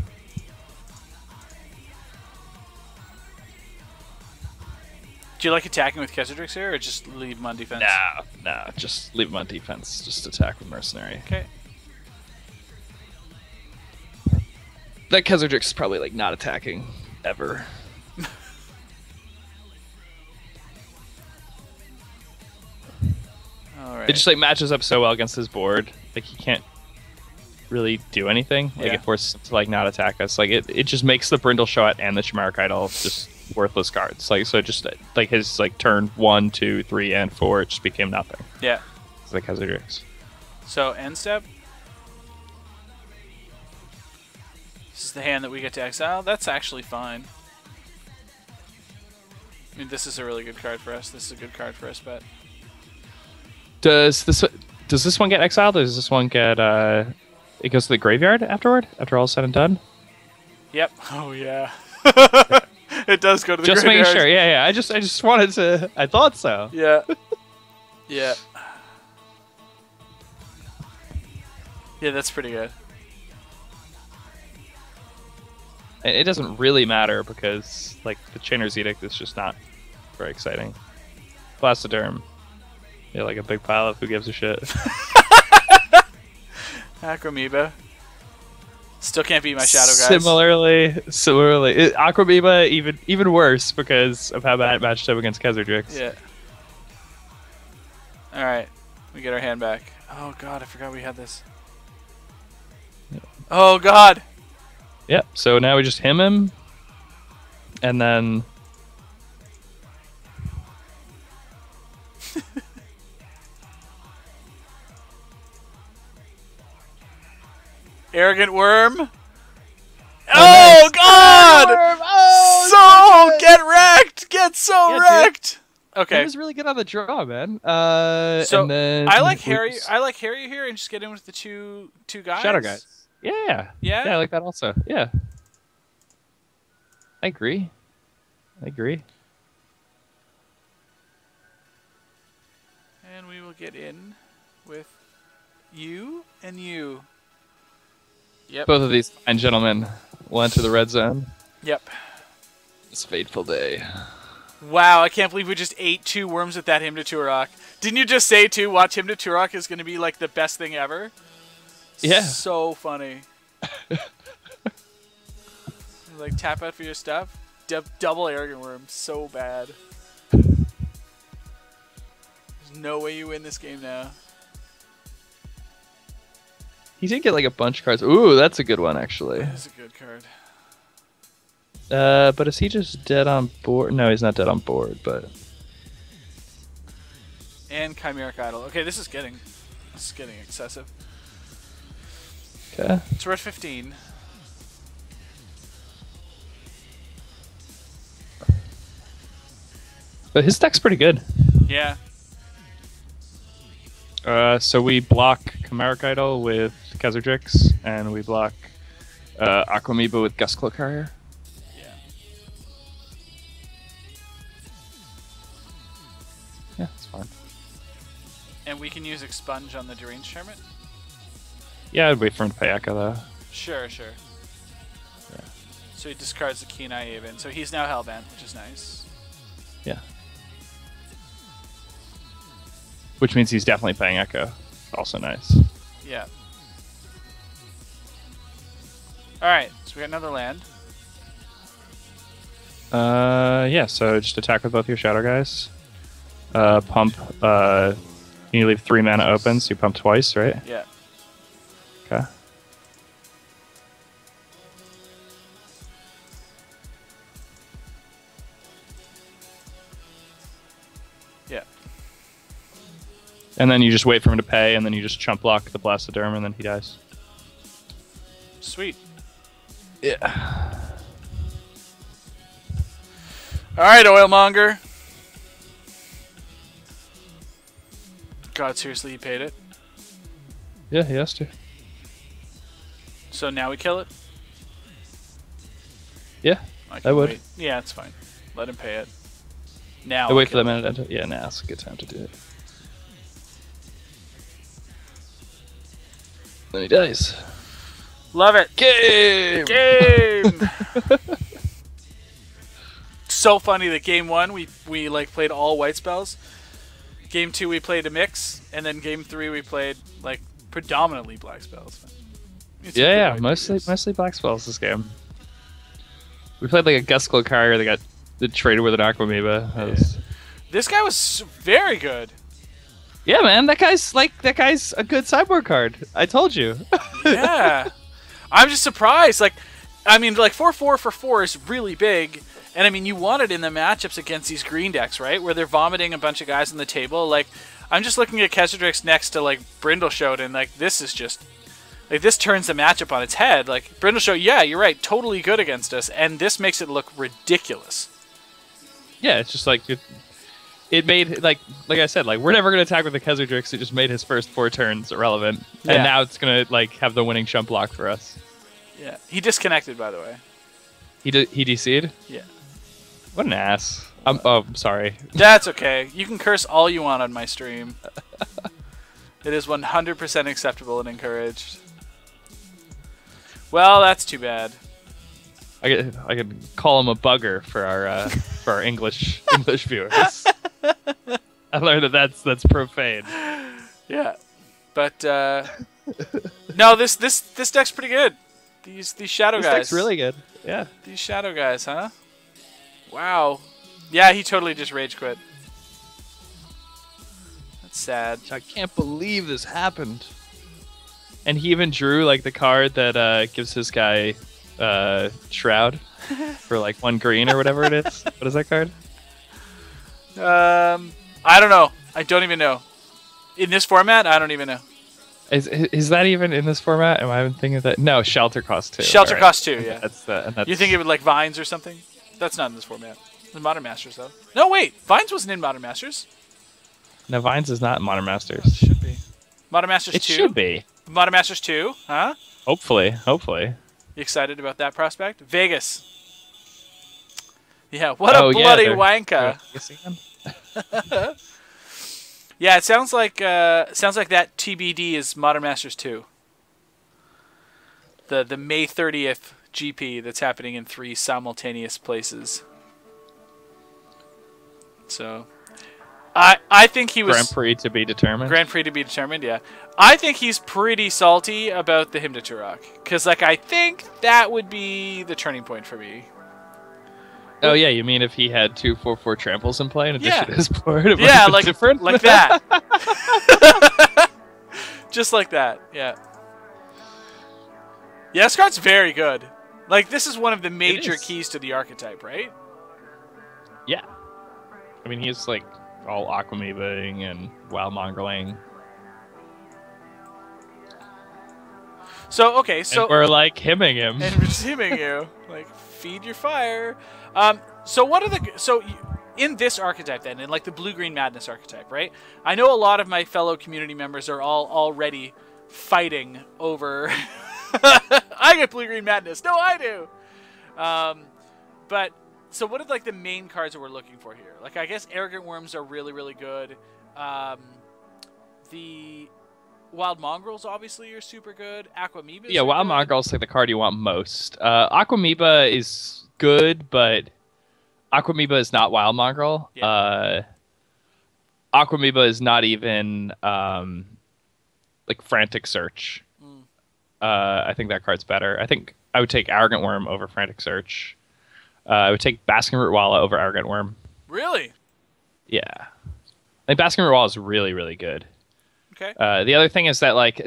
[SPEAKER 2] Do you like attacking with Kesseltrix here, or just leave him on defense?
[SPEAKER 1] No, just leave him on defense. Just attack with Mercenary.
[SPEAKER 2] Okay.
[SPEAKER 1] That Kesseltrix is probably like not attacking ever.
[SPEAKER 2] All right.
[SPEAKER 1] It just like matches up so well against his board. Like he can't really do anything. Like
[SPEAKER 2] Yeah.
[SPEAKER 1] it forces him to like not attack us. Like it just makes the Brindle Shoat and the Chimeric Idol just worthless cards. Like so just like his like turn 1, 2, 3, and 4 it just became nothing.
[SPEAKER 2] Yeah.
[SPEAKER 1] It's like Kesseltrix.
[SPEAKER 2] So end step. This is the hand that we get to exile. That's actually fine. I mean, this is a really good card for us. This is a good card for us, but
[SPEAKER 1] Does this one get exiled, or does this one get it goes to the graveyard afterward? After all is said and done?
[SPEAKER 2] yep. Oh yeah. It does go to the
[SPEAKER 1] Just
[SPEAKER 2] graveyard.
[SPEAKER 1] making sure. Yeah. I just wanted to. I thought so.
[SPEAKER 2] Yeah. Yeah. Yeah, that's pretty good.
[SPEAKER 1] And it doesn't really matter because like the Chainer's Edict is just not very exciting. Plastoderm. Yeah, like a big pile of who gives a shit.
[SPEAKER 2] Acromoeba. Still can't beat my Shadow guys.
[SPEAKER 1] Similarly, Aquamoeba even worse because of how bad it matched up against Khazardrix.
[SPEAKER 2] Yeah. All right, we get our hand back. Oh god, I forgot we had this.
[SPEAKER 1] Yeah.
[SPEAKER 2] Oh god.
[SPEAKER 1] Yep. So now we just him, and then.
[SPEAKER 2] Arrogant Worm.
[SPEAKER 1] Oh,
[SPEAKER 2] Oh god!
[SPEAKER 1] Worm! Oh,
[SPEAKER 2] So get wrecked! Get so
[SPEAKER 1] Yeah,
[SPEAKER 2] wrecked!
[SPEAKER 1] He
[SPEAKER 2] Okay.
[SPEAKER 1] was really good on the draw, man.
[SPEAKER 2] So
[SPEAKER 1] and then
[SPEAKER 2] I like
[SPEAKER 1] we
[SPEAKER 2] Harry.
[SPEAKER 1] just-
[SPEAKER 2] I like Harry here, and just get in with the two guys.
[SPEAKER 1] Shadow guys. Yeah.
[SPEAKER 2] Yeah?
[SPEAKER 1] Yeah, I like that also. Yeah. I agree.
[SPEAKER 2] And we will get in with you and you. Yep.
[SPEAKER 1] Both of these fine gentlemen will enter the red zone.
[SPEAKER 2] Yep.
[SPEAKER 1] This fateful day.
[SPEAKER 2] Wow, I can't believe we just ate 2 worms with that Hymn to Turok. Didn't you just say, too, watch Hymn to Turok is going to be, like, the best thing ever?
[SPEAKER 1] Yeah.
[SPEAKER 2] So funny. Like, tap out for your stuff. Double Arrogant Worm. So bad. There's no way you win this game now.
[SPEAKER 1] He did get like a bunch of cards. Ooh, that's a good one actually.
[SPEAKER 2] That is a good card.
[SPEAKER 1] But is he just dead on board? No, he's not dead on board, but
[SPEAKER 2] And Chimeric Idol. Okay, this is getting excessive.
[SPEAKER 1] okay.
[SPEAKER 2] So we're at 15.
[SPEAKER 1] But his deck's pretty good.
[SPEAKER 2] Yeah.
[SPEAKER 1] So we block Chimeric Idol with Khazardrix, and we block Aquamoeba with Gustclaw Carrier.
[SPEAKER 2] Yeah.
[SPEAKER 1] Yeah, it's fine.
[SPEAKER 2] And we can use Expunge on the Deranged Hermit?
[SPEAKER 1] Yeah, I'd wait for him to pay Echo though.
[SPEAKER 2] Sure.
[SPEAKER 1] Yeah.
[SPEAKER 2] So he discards the Keen Eye Aven. So he's now Hellbent, which is nice.
[SPEAKER 1] Yeah. Which means he's definitely paying Echo. Also nice.
[SPEAKER 2] Yeah. Alright, so we got another land.
[SPEAKER 1] Yeah, so just attack with both your Shadow guys. Pump, you need to leave 3 mana open, so you pump twice, right?
[SPEAKER 2] Yeah.
[SPEAKER 1] Okay.
[SPEAKER 2] Yeah.
[SPEAKER 1] And then you just wait for him to pay, and then you just chump block the Blastoderm, and then he dies.
[SPEAKER 2] Sweet.
[SPEAKER 1] Yeah.
[SPEAKER 2] Alright, Oilmonger. God, seriously, he paid it.
[SPEAKER 1] Yeah, he has to.
[SPEAKER 2] So now we kill it?
[SPEAKER 1] Yeah,
[SPEAKER 2] can
[SPEAKER 1] I would.
[SPEAKER 2] wait. Yeah, it's fine. Let him pay it. Now
[SPEAKER 1] I
[SPEAKER 2] I'll
[SPEAKER 1] wait for
[SPEAKER 2] kill
[SPEAKER 1] the
[SPEAKER 2] it.
[SPEAKER 1] mana to enter. Yeah, now it's a good time to do it. Then he dies.
[SPEAKER 2] Love it.
[SPEAKER 1] Game!
[SPEAKER 2] Game! So funny that game 1 we like played all white spells. Game 2 we played a mix, and then game 3 we played like predominantly black spells. It's a good
[SPEAKER 1] Yeah,
[SPEAKER 2] way to
[SPEAKER 1] mostly
[SPEAKER 2] use.
[SPEAKER 1] black spells this game. We played like a Gustclaw Carrier that got traded with an Aquamoeba. That was-
[SPEAKER 2] This guy was very good.
[SPEAKER 1] Yeah, man, that guy's a good sideboard card. I told you.
[SPEAKER 2] Yeah. I'm just surprised. Like, I mean, like 4/4 for 4 is really big. And I mean, you want it in the matchups against these green decks, right? Where they're vomiting a bunch of guys on the table. Like, I'm just looking at Khazardrix next to, like, Brindleshot, and, like, this is just... Like, this turns the matchup on its head. Like, Brindleshot, yeah, you're right, totally good against us. And this makes it look ridiculous.
[SPEAKER 1] Yeah, it's just like it made like I said, like we're never gonna attack with the Khazardrix. It just made his first 4 turns irrelevant,
[SPEAKER 2] Yeah.
[SPEAKER 1] and now it's gonna like have the winning chump block for us.
[SPEAKER 2] Yeah. He disconnected, by the way.
[SPEAKER 1] He DC'd.
[SPEAKER 2] Yeah.
[SPEAKER 1] What an ass. I'm sorry.
[SPEAKER 2] That's okay. You can curse all you want on my stream. It is 100% acceptable and encouraged. Well, that's too bad.
[SPEAKER 1] I could call him a bugger for our English viewers. I learned that's profane.
[SPEAKER 2] Yeah, but no, this deck's pretty good. These shadow
[SPEAKER 1] This
[SPEAKER 2] guys.
[SPEAKER 1] deck's really good. Yeah.
[SPEAKER 2] These shadow guys, huh? Wow. Yeah, he totally just rage quit. That's sad.
[SPEAKER 1] I can't believe this happened. And he even drew like the card that gives his guy Shroud for like 1 green or whatever it is. What is that card?
[SPEAKER 2] I don't know. I don't even know. In this format, I don't even know.
[SPEAKER 1] Is that even in this format? Am I even thinking of that? No, Shelter cost 2.
[SPEAKER 2] Shelter
[SPEAKER 1] right.
[SPEAKER 2] cost 2, yeah.
[SPEAKER 1] That's
[SPEAKER 2] You think it would like Vines or something? That's not in this format. In Modern Masters, though. No, wait. Vines wasn't in Modern Masters.
[SPEAKER 1] No, Vines is not in Modern Masters.
[SPEAKER 2] It should be. Modern Masters 2?
[SPEAKER 1] It should be.
[SPEAKER 2] Modern Masters 2, huh?
[SPEAKER 1] Hopefully.
[SPEAKER 2] You excited about that prospect? Vegas. Yeah, what a bloody wanker. Yeah, it sounds like that TBD is Modern Masters 2. The May 30th GP that's happening in 3 simultaneous places. So, I think he was
[SPEAKER 1] Grand Prix to be determined.
[SPEAKER 2] Grand Prix to be determined. Yeah, I think he's pretty salty about the Hymn to Turok because like I think that would be the turning point for me.
[SPEAKER 1] Oh yeah, you mean if he had 2 4/4 tramples in play in addition to his board? It
[SPEAKER 2] Yeah,
[SPEAKER 1] like different,
[SPEAKER 2] like that. Just like that. Yeah. Yeah, this card's very good. Like this is one of the major keys to the archetype, right?
[SPEAKER 1] Yeah. I mean, he's like all Aquamoebaing and Wild Mongraling.
[SPEAKER 2] So okay, so
[SPEAKER 1] and we're like hemming him.
[SPEAKER 2] And we're just hemming you, like feed your fire. So what are in this archetype then, in like the Blue-Green Madness archetype, right? I know a lot of my fellow community members are all already fighting over. I get Blue-Green Madness. No, I do. But so what are like the main cards that we're looking for here? Like I guess Arrogant Worms are really, really good. The Wild Mongrels obviously are super good. Aquamoeba.
[SPEAKER 1] Yeah, Wild Mongrel's like the card you want most. Aquamoeba is good, but Aquamoeba is not Wild Mongrel. Yeah. Aquamoeba is not even like Frantic Search. I think that card's better. I think I would take Arrogant Worm over Frantic Search. I would take Basking Root Walla over Arrogant Worm.
[SPEAKER 2] Really?
[SPEAKER 1] Yeah. I think Basking Root Walla is really, really good.
[SPEAKER 2] Okay.
[SPEAKER 1] The other thing is that, like,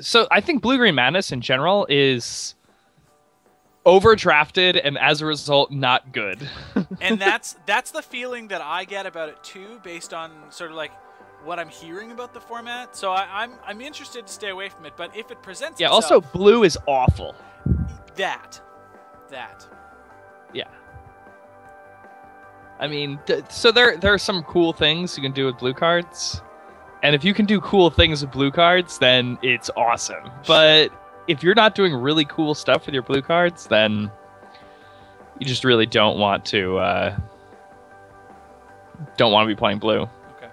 [SPEAKER 1] so I think Blue-Green Madness in general is overdrafted and as a result not good.
[SPEAKER 2] And that's the feeling that I get about it too, based on sort of like what I'm hearing about the format. So I'm interested to stay away from it. But if it presents itself,
[SPEAKER 1] also blue is awful.
[SPEAKER 2] That.
[SPEAKER 1] Yeah. I mean, so there are some cool things you can do with blue cards. And if you can do cool things with blue cards, then it's awesome. But if you're not doing really cool stuff with your blue cards, then you just really don't want to be playing blue.
[SPEAKER 2] Okay.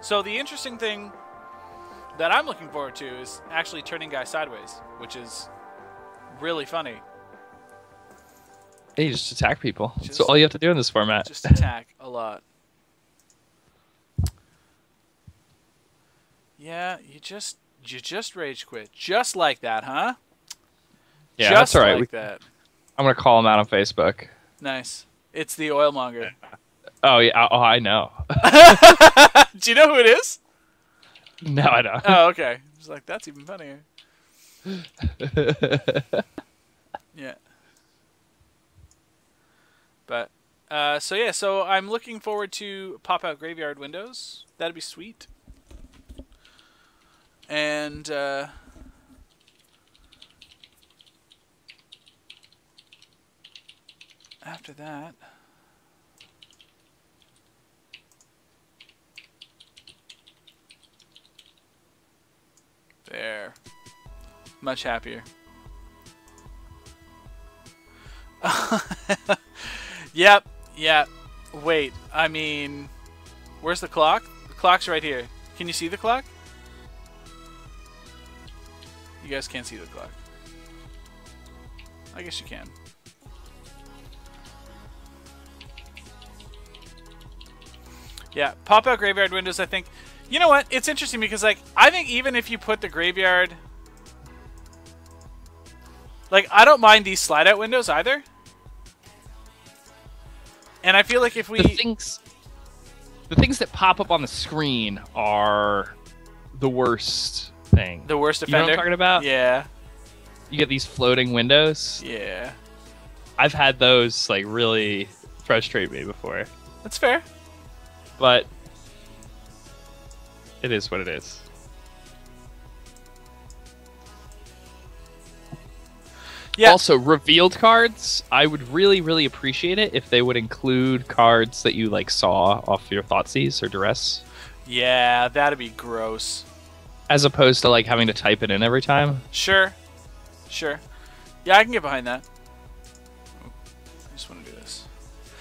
[SPEAKER 2] So the interesting thing that I'm looking forward to is actually turning guys sideways, which is really funny.
[SPEAKER 1] Hey, you just attack people. That's all you have to do in this format.
[SPEAKER 2] Just attack a lot. Yeah, you just rage quit. Just like that, huh?
[SPEAKER 1] Yeah,
[SPEAKER 2] just
[SPEAKER 1] that's all right.
[SPEAKER 2] Like that.
[SPEAKER 1] I'm going to call him out on Facebook.
[SPEAKER 2] Nice. It's the Oilmonger.
[SPEAKER 1] Oh, yeah. Oh, I know.
[SPEAKER 2] Do you know who it is?
[SPEAKER 1] No, I don't.
[SPEAKER 2] Oh, okay. I was like, that's even funnier. Yeah. But, so I'm looking forward to pop-out Graveyard Windows. That'd be sweet. And, after that, there. Much happier. Yep. Wait, I mean, where's the clock? The clock's right here. Can you see the clock? You guys can't see the clock. I guess you can. Yeah, pop-out graveyard windows, I think. You know what? It's interesting because, like, I think even if you put the graveyard... Like, I don't mind these slide-out windows either. And I feel like if we...
[SPEAKER 1] The things that pop up on the screen are the worst thing.
[SPEAKER 2] The worst offender?
[SPEAKER 1] You know what I'm talking about?
[SPEAKER 2] Yeah.
[SPEAKER 1] You get these floating windows.
[SPEAKER 2] Yeah.
[SPEAKER 1] I've had those, like, really frustrate me before.
[SPEAKER 2] That's fair.
[SPEAKER 1] But it is what it is.
[SPEAKER 2] Yeah.
[SPEAKER 1] Also, revealed cards, I would really, really appreciate it if they would include cards that you like saw off your Thoughtseize or Duress.
[SPEAKER 2] Yeah, that'd be gross.
[SPEAKER 1] As opposed to like having to type it in every time.
[SPEAKER 2] Sure. Sure. Yeah, I can get behind that. I just want to do this.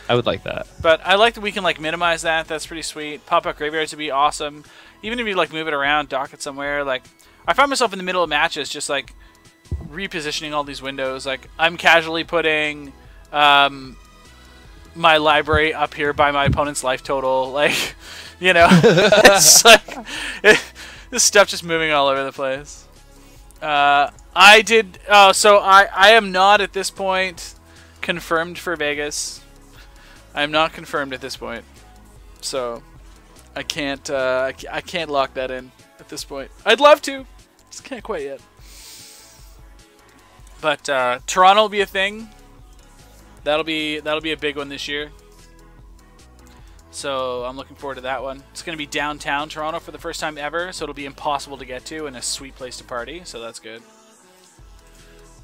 [SPEAKER 1] I would like that.
[SPEAKER 2] But I like that we can like minimize that. That's pretty sweet. Pop-up graveyards would be awesome. Even if you like move it around, dock it somewhere. Like, I find myself in the middle of matches just like repositioning all these windows. Like, I'm casually putting my library up here by my opponent's life total. Like, you know, it's like this stuff just moving all over the place. I did. So I am not at this point confirmed for Vegas. I am not confirmed at this point, so I can't lock that in at this point. I'd love to, just can't quite yet. But Toronto will be a thing. That'll be a big one this year. So I'm looking forward to that one. It's going to be downtown Toronto for the first time ever, so it'll be impossible to get to and a sweet place to party. So that's good.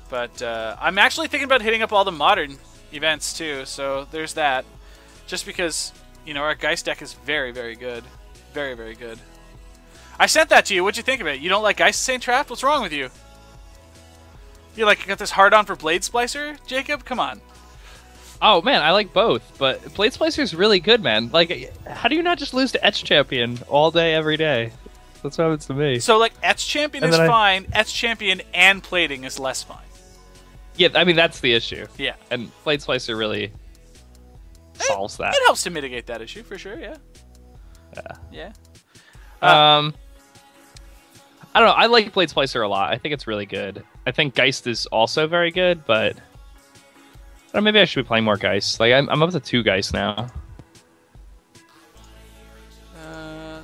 [SPEAKER 2] But I'm actually thinking about hitting up all the modern events too. So there's that. Just because, you know, our Geist deck is very, very good. Very, very good. I sent that to you. What'd you think of it? You don't like Geist Saint Trapped? What's wrong with you? You like got this hard on for Blade Splicer, Jacob? Come on.
[SPEAKER 1] Oh man, I like both, but Blade Splicer is really good, man. Like, how do you not just lose to Etch Champion all day, every day? That's what happens to me.
[SPEAKER 2] So like Etch Champion is fine. Etch Champion and plating is less fine.
[SPEAKER 1] Yeah, I mean that's the issue.
[SPEAKER 2] Yeah.
[SPEAKER 1] And Blade Splicer really solves that.
[SPEAKER 2] It helps to mitigate that issue for sure. Yeah.
[SPEAKER 1] Yeah.
[SPEAKER 2] Yeah.
[SPEAKER 1] I don't know. I like Blade Splicer a lot. I think it's really good. I think Geist is also very good, but I don't know, maybe I should be playing more Geist. Like I'm up to 2 Geist now.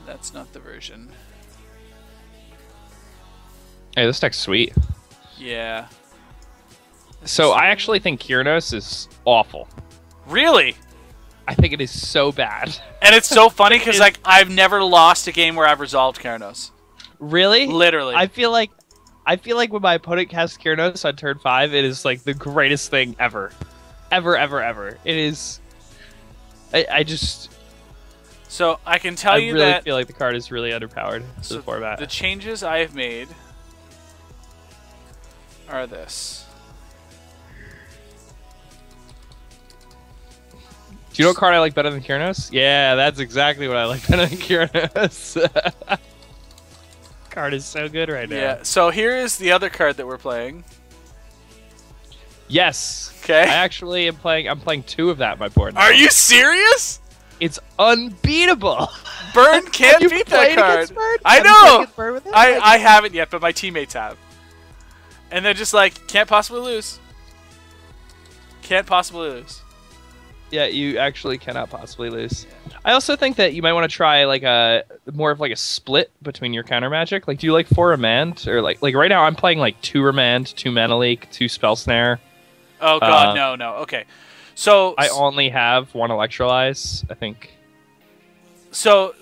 [SPEAKER 2] That's not the version.
[SPEAKER 1] Hey, this deck's sweet.
[SPEAKER 2] Yeah.
[SPEAKER 1] So I actually think Kyrnos is awful.
[SPEAKER 2] Really?
[SPEAKER 1] I think it is so bad.
[SPEAKER 2] And it's so funny because like I've never lost a game where I've resolved Kyrnos.
[SPEAKER 1] Really?
[SPEAKER 2] Literally.
[SPEAKER 1] I feel like when my opponent casts Kyrnos on turn 5, it is like the greatest thing ever. Ever, ever, ever. It is... I just...
[SPEAKER 2] So I can tell you
[SPEAKER 1] that... I really
[SPEAKER 2] that...
[SPEAKER 1] feel like the card is really underpowered to the format.
[SPEAKER 2] The changes I have made are this.
[SPEAKER 1] Do you know what card I like better than Kyrnos? Yeah, that's exactly what I like better than Kyrnos. Card is so good right now.
[SPEAKER 2] Yeah, so here is the other card that we're playing.
[SPEAKER 1] Yes.
[SPEAKER 2] Okay.
[SPEAKER 1] I actually am playing. I'm playing 2 of that on my board now.
[SPEAKER 2] Are you serious?
[SPEAKER 1] It's unbeatable.
[SPEAKER 2] Burn can't beat that card. I know. I haven't yet, but my teammates have. And they're just like, can't possibly lose. Can't possibly lose.
[SPEAKER 1] Yeah, you actually cannot possibly lose. I also think that you might want to try like a more of like a split between your counter magic. Like, do you like 4 Remand or like right now I'm playing like 2 Remand, 2 Mana Leak, 2 Spell Snare.
[SPEAKER 2] Oh god, no. Okay, so
[SPEAKER 1] I only have 1 Electrolyze, I think.
[SPEAKER 2] So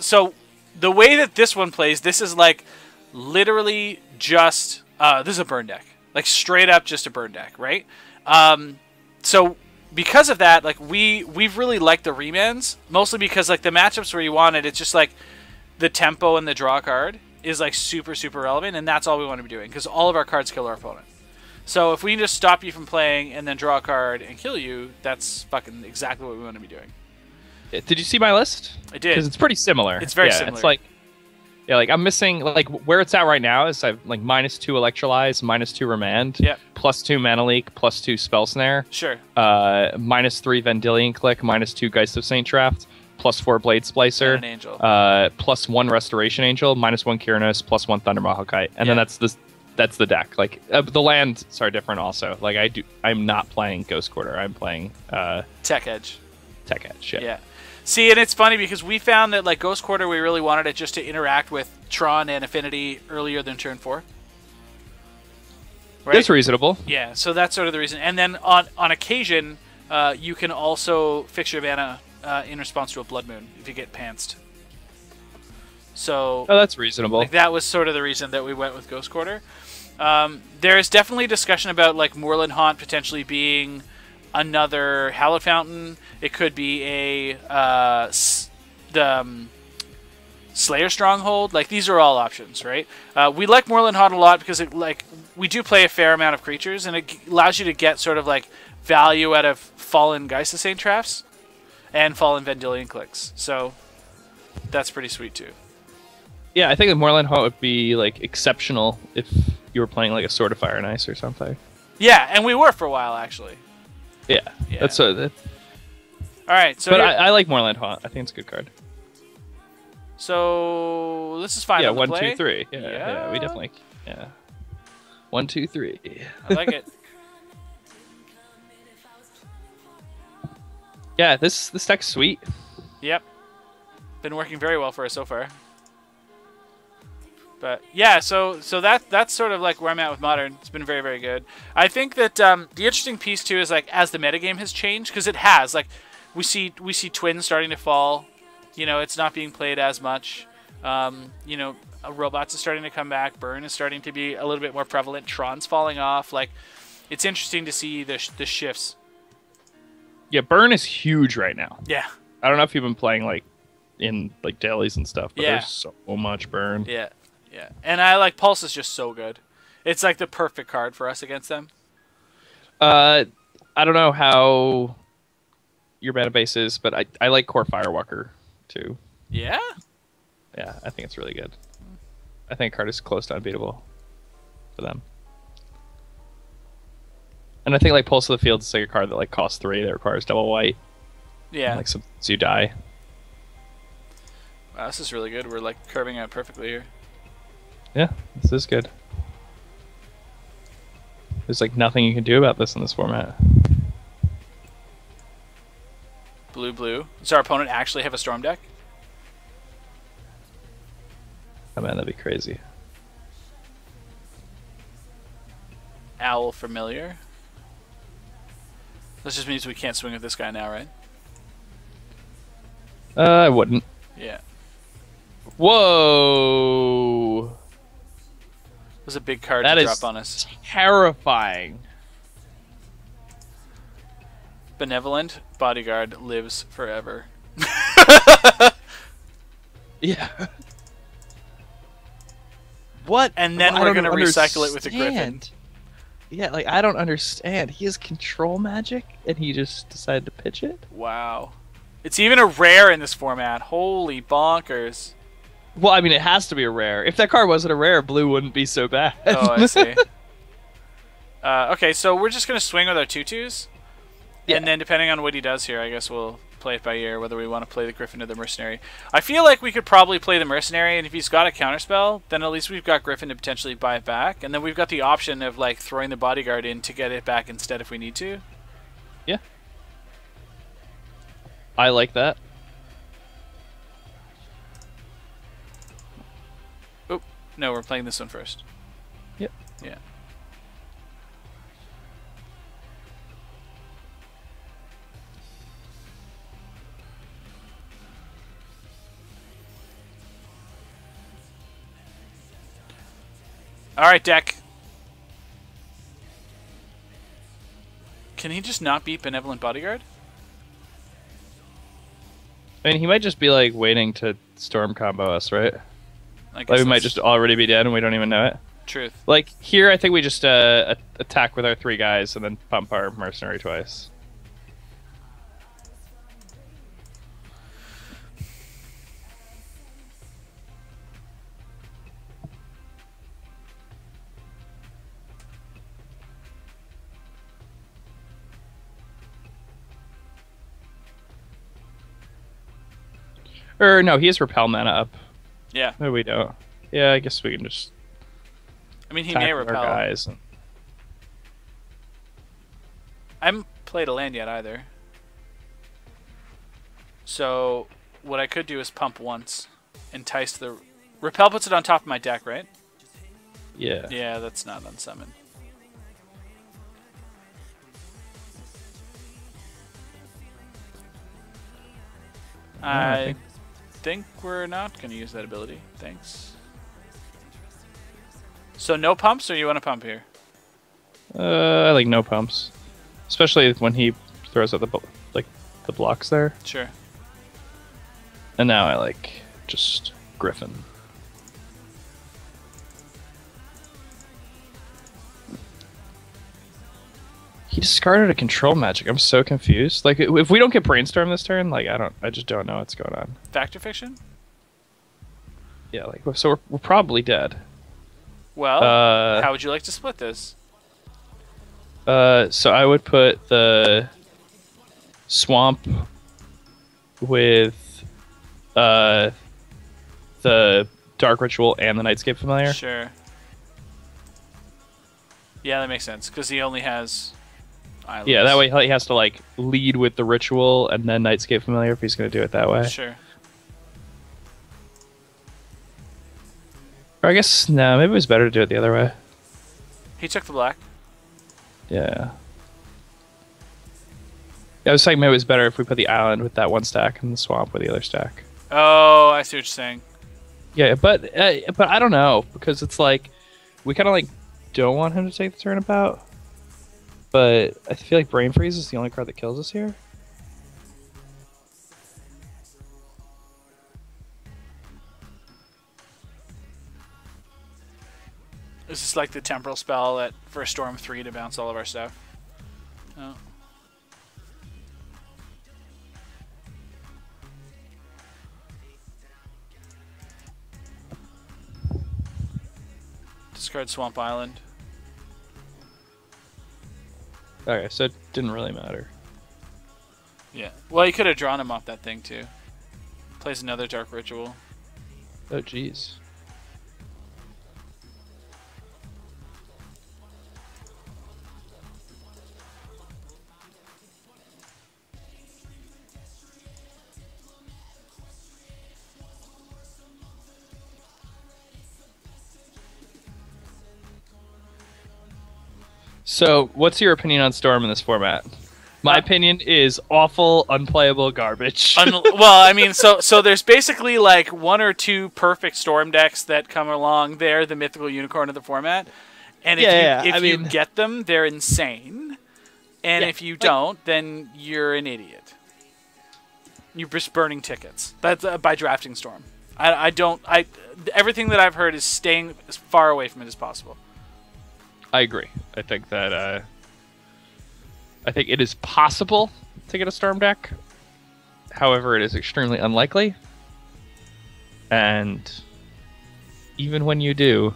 [SPEAKER 2] the way that this one plays, this is like literally just this is a burn deck, like straight up just a burn deck, right? So. Because of that, like we've really liked the remands, mostly because like the matchups where you want it, it's just like the tempo and the draw card is like super relevant, and that's all we want to be doing because all of our cards kill our opponent. So if we can just stop you from playing and then draw a card and kill you, that's fucking exactly what we want to be doing.
[SPEAKER 1] Did you see my list?
[SPEAKER 2] I did.
[SPEAKER 1] Because it's pretty similar.
[SPEAKER 2] It's very similar.
[SPEAKER 1] It's like Yeah, like I'm missing like where it's at right now is I've like -2 Electrolyze, -2 Remand,
[SPEAKER 2] Yep.
[SPEAKER 1] +2 Mana Leak, +2 Spell Snare,
[SPEAKER 2] Sure.
[SPEAKER 1] -3 Vendilion Click, -2 Geist of Saint Draft, +4 Blade Splicer,
[SPEAKER 2] And an Angel.
[SPEAKER 1] +1 Restoration Angel, -1 Kiranos, +1 Thunder Mahokite, and then that's the deck. Like the lands are different also. Like I'm not playing Ghost Quarter. I'm playing
[SPEAKER 2] Tech Edge.
[SPEAKER 1] Tech Edge.
[SPEAKER 2] Yeah. See, and it's funny because we found that like Ghost Quarter, we really wanted it just to interact with Tron and Affinity earlier than turn 4. Right?
[SPEAKER 1] That's reasonable.
[SPEAKER 2] Yeah, so that's sort of the reason. And then on occasion, you can also fix your mana in response to a Blood Moon if you get pantsed. So
[SPEAKER 1] Oh, that's reasonable.
[SPEAKER 2] like, that was sort of the reason that we went with Ghost Quarter. There is definitely discussion about like Moorland Haunt potentially being another Hallowed Fountain. It could be Slayer Stronghold. Like, these are all options, right? We like Moorland Haunt a lot because we do play a fair amount of creatures, and it allows you to get sort of like value out of fallen Geist of Saint Traps and fallen Vendilion Clicks. So that's pretty sweet too.
[SPEAKER 1] Yeah, I think the Moorland Haunt would be like exceptional if you were playing like a Sword of Fire and Ice or something.
[SPEAKER 2] Yeah, and we were for a while actually.
[SPEAKER 1] Yeah. That's
[SPEAKER 2] All right, so
[SPEAKER 1] but I like Moorland Haunt. I think it's a good card.
[SPEAKER 2] So this is fine.
[SPEAKER 1] Yeah,
[SPEAKER 2] on the
[SPEAKER 1] 1,
[SPEAKER 2] play.
[SPEAKER 1] 2, 3. Yeah, we definitely. Yeah. 1, 2, 3.
[SPEAKER 2] I like it.
[SPEAKER 1] Yeah, this deck's sweet.
[SPEAKER 2] Yep. Been working very well for us so far. But yeah, so that's sort of like where I'm at with Modern. It's been very, very good. I think that the interesting piece too is like as the metagame has changed, because it has. Like we see Twins starting to fall. You know, it's not being played as much. You know, Robots is starting to come back. Burn is starting to be a little bit more prevalent. Tron's falling off. Like, it's interesting to see the shifts.
[SPEAKER 1] Yeah, Burn is huge right now.
[SPEAKER 2] Yeah.
[SPEAKER 1] I don't know if you've been playing like in like dailies and stuff, but
[SPEAKER 2] Yeah.
[SPEAKER 1] there's so much Burn.
[SPEAKER 2] Yeah. Yeah. And I like Pulse is just so good. It's like the perfect card for us against them.
[SPEAKER 1] I don't know how your mana base is, but I like Core Firewalker too.
[SPEAKER 2] Yeah?
[SPEAKER 1] Yeah, I think it's really good. I think card is close to unbeatable for them. And I think like Pulse of the Field is like a card that like costs 3 that requires double white.
[SPEAKER 2] Yeah.
[SPEAKER 1] And, like so you die.
[SPEAKER 2] Wow, this is really good. We're like curving out perfectly here.
[SPEAKER 1] Yeah, this is good. There's like nothing you can do about this in this format.
[SPEAKER 2] Blue. Does our opponent actually have a Storm deck?
[SPEAKER 1] Oh man, that'd be crazy.
[SPEAKER 2] Owl Familiar. This just means we can't swing with this guy now, right?
[SPEAKER 1] I wouldn't.
[SPEAKER 2] Yeah.
[SPEAKER 1] Whoa!
[SPEAKER 2] It was a big card
[SPEAKER 1] That
[SPEAKER 2] to
[SPEAKER 1] is
[SPEAKER 2] drop on us.
[SPEAKER 1] terrifying.
[SPEAKER 2] Benevolent Bodyguard lives forever.
[SPEAKER 1] Yeah. What?
[SPEAKER 2] And then
[SPEAKER 1] I
[SPEAKER 2] we're
[SPEAKER 1] don't
[SPEAKER 2] going to recycle it with a Griffin.
[SPEAKER 1] understand. Yeah, like I don't understand. He has control magic, and he just decided to pitch it.
[SPEAKER 2] Wow. It's even a rare in this format. Holy bonkers.
[SPEAKER 1] Well, I mean, it has to be a rare. If that card wasn't a rare, blue wouldn't be so bad.
[SPEAKER 2] Oh, I see. Okay, so we're just going to swing with our 2/2s.
[SPEAKER 1] Yeah.
[SPEAKER 2] And then depending on what he does here, I guess we'll play it by ear, whether we want to play the Griffin or the Mercenary. I feel like we could probably play the Mercenary, and if he's got a counterspell, then at least we've got Griffin to potentially buy it back. And then we've got the option of like throwing the Bodyguard in to get it back instead if we need to.
[SPEAKER 1] Yeah. I like that.
[SPEAKER 2] Oh, no, we're playing this one first.
[SPEAKER 1] Yep.
[SPEAKER 2] Yeah. Alright, deck. Can he just not beat Benevolent Bodyguard?
[SPEAKER 1] I mean, he might just be like waiting to storm combo us, right?
[SPEAKER 2] I guess
[SPEAKER 1] Like we might
[SPEAKER 2] that's
[SPEAKER 1] just already be dead and we don't even know it.
[SPEAKER 2] truth.
[SPEAKER 1] Like here, I think we just attack with our 3 guys and then pump our mercenary twice. Or no, he has repel mana up.
[SPEAKER 2] Yeah.
[SPEAKER 1] No, we don't. Yeah, I guess we can just
[SPEAKER 2] I mean, he may
[SPEAKER 1] tackle our
[SPEAKER 2] repel.
[SPEAKER 1] guys.
[SPEAKER 2] I haven't played a land yet either. So what I could do is pump once, entice the repel. Puts it on top of my deck, right?
[SPEAKER 1] Yeah.
[SPEAKER 2] Yeah, that's not unsummoned. I think we're not going to use that ability. Thanks. So no pumps, or you want to pump here?
[SPEAKER 1] I like no pumps, especially when he throws out the blocks there.
[SPEAKER 2] Sure.
[SPEAKER 1] And now I like just Griffin. He discarded a control magic. I'm so confused. Like, if we don't get Brainstorm this turn, like, I just don't know what's going on.
[SPEAKER 2] Fact or fiction?
[SPEAKER 1] Yeah, like, so we're probably dead.
[SPEAKER 2] Well, how would you like to split this?
[SPEAKER 1] So I would put the swamp with the Dark Ritual and the Nightscape Familiar.
[SPEAKER 2] Sure. Yeah, that makes sense, because he only has islands.
[SPEAKER 1] Yeah, that way he has to, like, lead with the Ritual and then Nightscape Familiar if he's going to do it that way.
[SPEAKER 2] Sure.
[SPEAKER 1] Or I guess, no, maybe it was better to do it the other way.
[SPEAKER 2] He took the black.
[SPEAKER 1] Yeah. I was saying maybe it was better if we put the island with that one stack and the swamp with the other stack.
[SPEAKER 2] Oh, I see what you're saying.
[SPEAKER 1] Yeah, but I don't know, because it's like we kind of like don't want him to take the turnabout, but I feel like Brain Freeze is the only card that kills us here.
[SPEAKER 2] This is like the temporal spell at for Storm 3 to bounce all of our stuff. Oh. Discard Swamp Island.
[SPEAKER 1] Okay, so it didn't really matter.
[SPEAKER 2] Yeah. Well, you could have drawn him off that thing too. Plays another Dark Ritual.
[SPEAKER 1] Oh, jeez. So, what's your opinion on Storm in this format? My opinion is awful, unplayable garbage.
[SPEAKER 2] Well, I mean, so there's basically like one or two perfect Storm decks that come along. They're the mythical unicorn of the format, and if you get them, they're insane. And if you don't, then you're an idiot. You're just burning tickets. That's by drafting Storm. Everything that I've heard is staying as far away from it as possible.
[SPEAKER 1] I agree. I think that I think it is possible to get a Storm deck. However, it is extremely unlikely. And even when you do,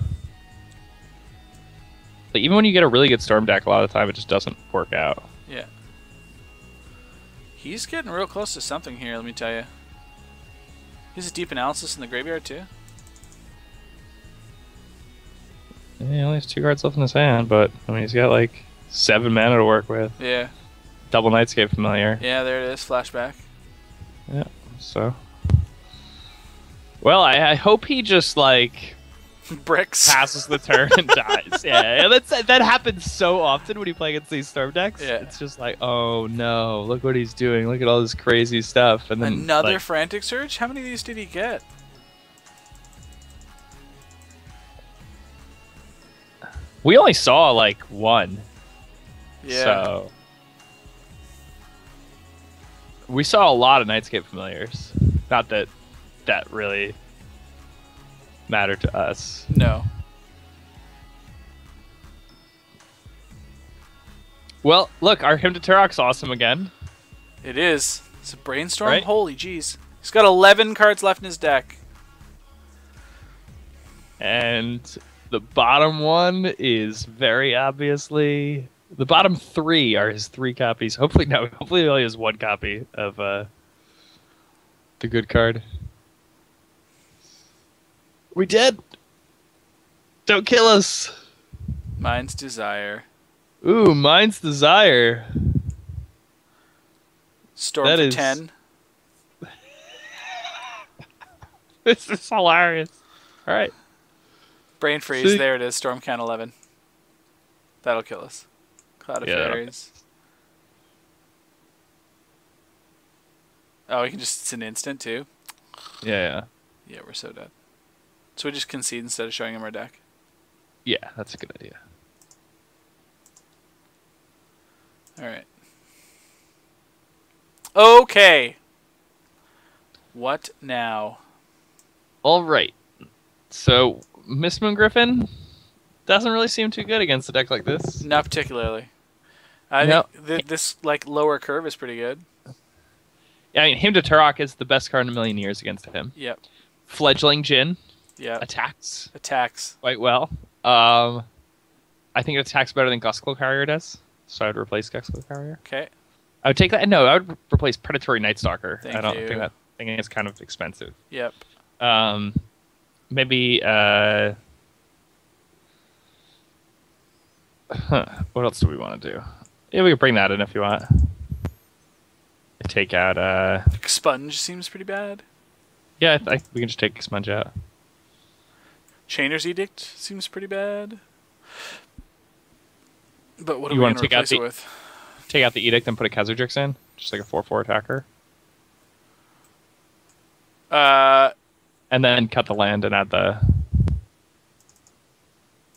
[SPEAKER 1] like, even when you get a really good Storm deck, a lot of the time it just doesn't work out.
[SPEAKER 2] Yeah. He's getting real close to something here, let me tell you. He's a deep analysis in the graveyard too.
[SPEAKER 1] Yeah, he only has 2 cards left in his hand, but I mean he's got like 7 mana to work with.
[SPEAKER 2] Yeah.
[SPEAKER 1] Double Nightscape Familiar.
[SPEAKER 2] Yeah, there it is. Flashback.
[SPEAKER 1] Yeah. So. Well, I hope he just like
[SPEAKER 2] bricks
[SPEAKER 1] passes the turn and dies. Yeah, that happens so often when you play against these Storm decks.
[SPEAKER 2] Yeah.
[SPEAKER 1] It's just like, oh no, look what he's doing. Look at all this crazy stuff. And then
[SPEAKER 2] another Frantic Surge. How many of these did he get?
[SPEAKER 1] We only saw like 1.
[SPEAKER 2] Yeah.
[SPEAKER 1] So we saw a lot of Nightscape Familiars. Not that that really mattered to us.
[SPEAKER 2] No.
[SPEAKER 1] Well, look, our Hymn to Turok's awesome again.
[SPEAKER 2] It is. It's a Brainstorm?
[SPEAKER 1] Right?
[SPEAKER 2] Holy jeez. He's got 11 cards left in his deck.
[SPEAKER 1] And the bottom one is very obviously... The bottom 3 are his 3 copies. Hopefully he only has 1 copy of the good card. We did. Don't kill us.
[SPEAKER 2] Mine's Desire.
[SPEAKER 1] Ooh, mine's Desire.
[SPEAKER 2] Storm
[SPEAKER 1] That
[SPEAKER 2] for
[SPEAKER 1] is-
[SPEAKER 2] 10.
[SPEAKER 1] This is hilarious. All right.
[SPEAKER 2] Brain Freeze.
[SPEAKER 1] See?
[SPEAKER 2] There it is. Storm count 11. That'll kill us. Cloud of
[SPEAKER 1] Yeah, that'll-
[SPEAKER 2] Fairies. Oh, we can just... It's an instant, too?
[SPEAKER 1] Yeah.
[SPEAKER 2] Yeah, we're so dead. So we just concede instead of showing him our deck.
[SPEAKER 1] Yeah, that's a good idea.
[SPEAKER 2] Alright. Okay. What now?
[SPEAKER 1] All right. So, Miss Moon Griffin doesn't really seem too good against a deck like this.
[SPEAKER 2] Not particularly. I
[SPEAKER 1] No.
[SPEAKER 2] think this like lower curve is pretty good.
[SPEAKER 1] Yeah, I mean, Hymn to Turok is the best card in a million years against him.
[SPEAKER 2] Yep.
[SPEAKER 1] Fledgling Jin
[SPEAKER 2] Yep.
[SPEAKER 1] attacks
[SPEAKER 2] Attacks.
[SPEAKER 1] quite well. I think it attacks better than Gusclo Carrier does, so I would replace Gusclo Carrier.
[SPEAKER 2] Okay.
[SPEAKER 1] I would take that. No, I would replace Predatory Night Stalker.
[SPEAKER 2] Thank
[SPEAKER 1] I don't
[SPEAKER 2] you.
[SPEAKER 1] think that thing is kind of expensive.
[SPEAKER 2] Yep.
[SPEAKER 1] Maybe. What else do we want to do? Yeah, we could bring that in if you want. Take out.
[SPEAKER 2] Expunge seems pretty bad.
[SPEAKER 1] Yeah, we can just take Smudge out.
[SPEAKER 2] Chainer's Edict seems pretty bad. But what are
[SPEAKER 1] You
[SPEAKER 2] we
[SPEAKER 1] wanna
[SPEAKER 2] going to
[SPEAKER 1] take out
[SPEAKER 2] replace it
[SPEAKER 1] the-
[SPEAKER 2] with?
[SPEAKER 1] Take out the Edict and put a Khazurdrix in, just like a 4/4 attacker, and then cut the land and add the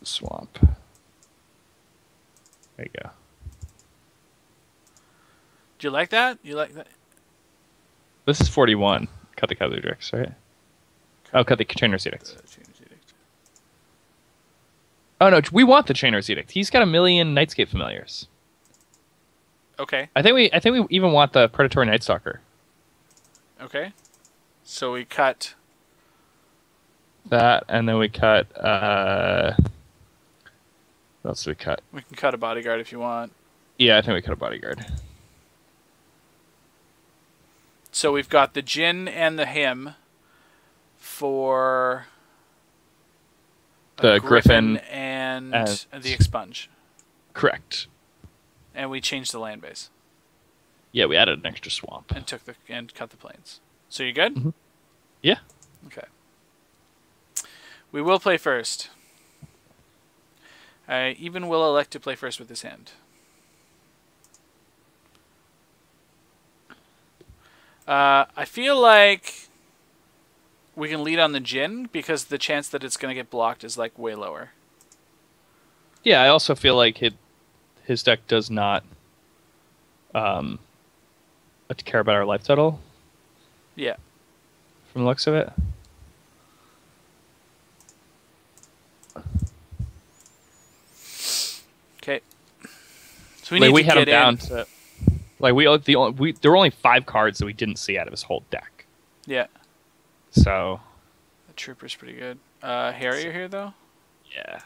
[SPEAKER 1] swamp. There you go.
[SPEAKER 2] Do you like that? You like that?
[SPEAKER 1] This is 41. Cut the Khazurdrix, right? Oh, cut the Chainer's Edict.
[SPEAKER 2] Chainer's Edict.
[SPEAKER 1] Oh no, we want the Chainer's Edict. He's got a million Nightscape Familiars.
[SPEAKER 2] Okay.
[SPEAKER 1] I think we even want the Predatory Night Stalker.
[SPEAKER 2] Okay. So we cut.
[SPEAKER 1] That, and then we cut. What else do we cut?
[SPEAKER 2] We can cut a bodyguard if you want.
[SPEAKER 1] Yeah, I think we cut a Bodyguard.
[SPEAKER 2] So we've got the Jin and the Him for
[SPEAKER 1] The
[SPEAKER 2] a
[SPEAKER 1] Griffin
[SPEAKER 2] and
[SPEAKER 1] and-
[SPEAKER 2] the Expunge.
[SPEAKER 1] Correct.
[SPEAKER 2] And we changed the land base
[SPEAKER 1] Yeah, we added an extra swamp.
[SPEAKER 2] and cut the plains. So you good?
[SPEAKER 1] Mhm. Yeah.
[SPEAKER 2] Okay. We will play first. I even will elect to play first with this hand. I feel like we can lead on the Jin because the chance that it's going to get blocked is like way lower.
[SPEAKER 1] Yeah, I also feel like his deck does not care about our life total
[SPEAKER 2] Yeah.
[SPEAKER 1] from the looks of it.
[SPEAKER 2] Okay. So we need
[SPEAKER 1] We
[SPEAKER 2] to
[SPEAKER 1] had him
[SPEAKER 2] get
[SPEAKER 1] down
[SPEAKER 2] in.
[SPEAKER 1] to like there were only 5 cards that we didn't see out of his whole deck.
[SPEAKER 2] Yeah.
[SPEAKER 1] So
[SPEAKER 2] The Trooper's pretty good. Harrier here though.
[SPEAKER 1] yeah.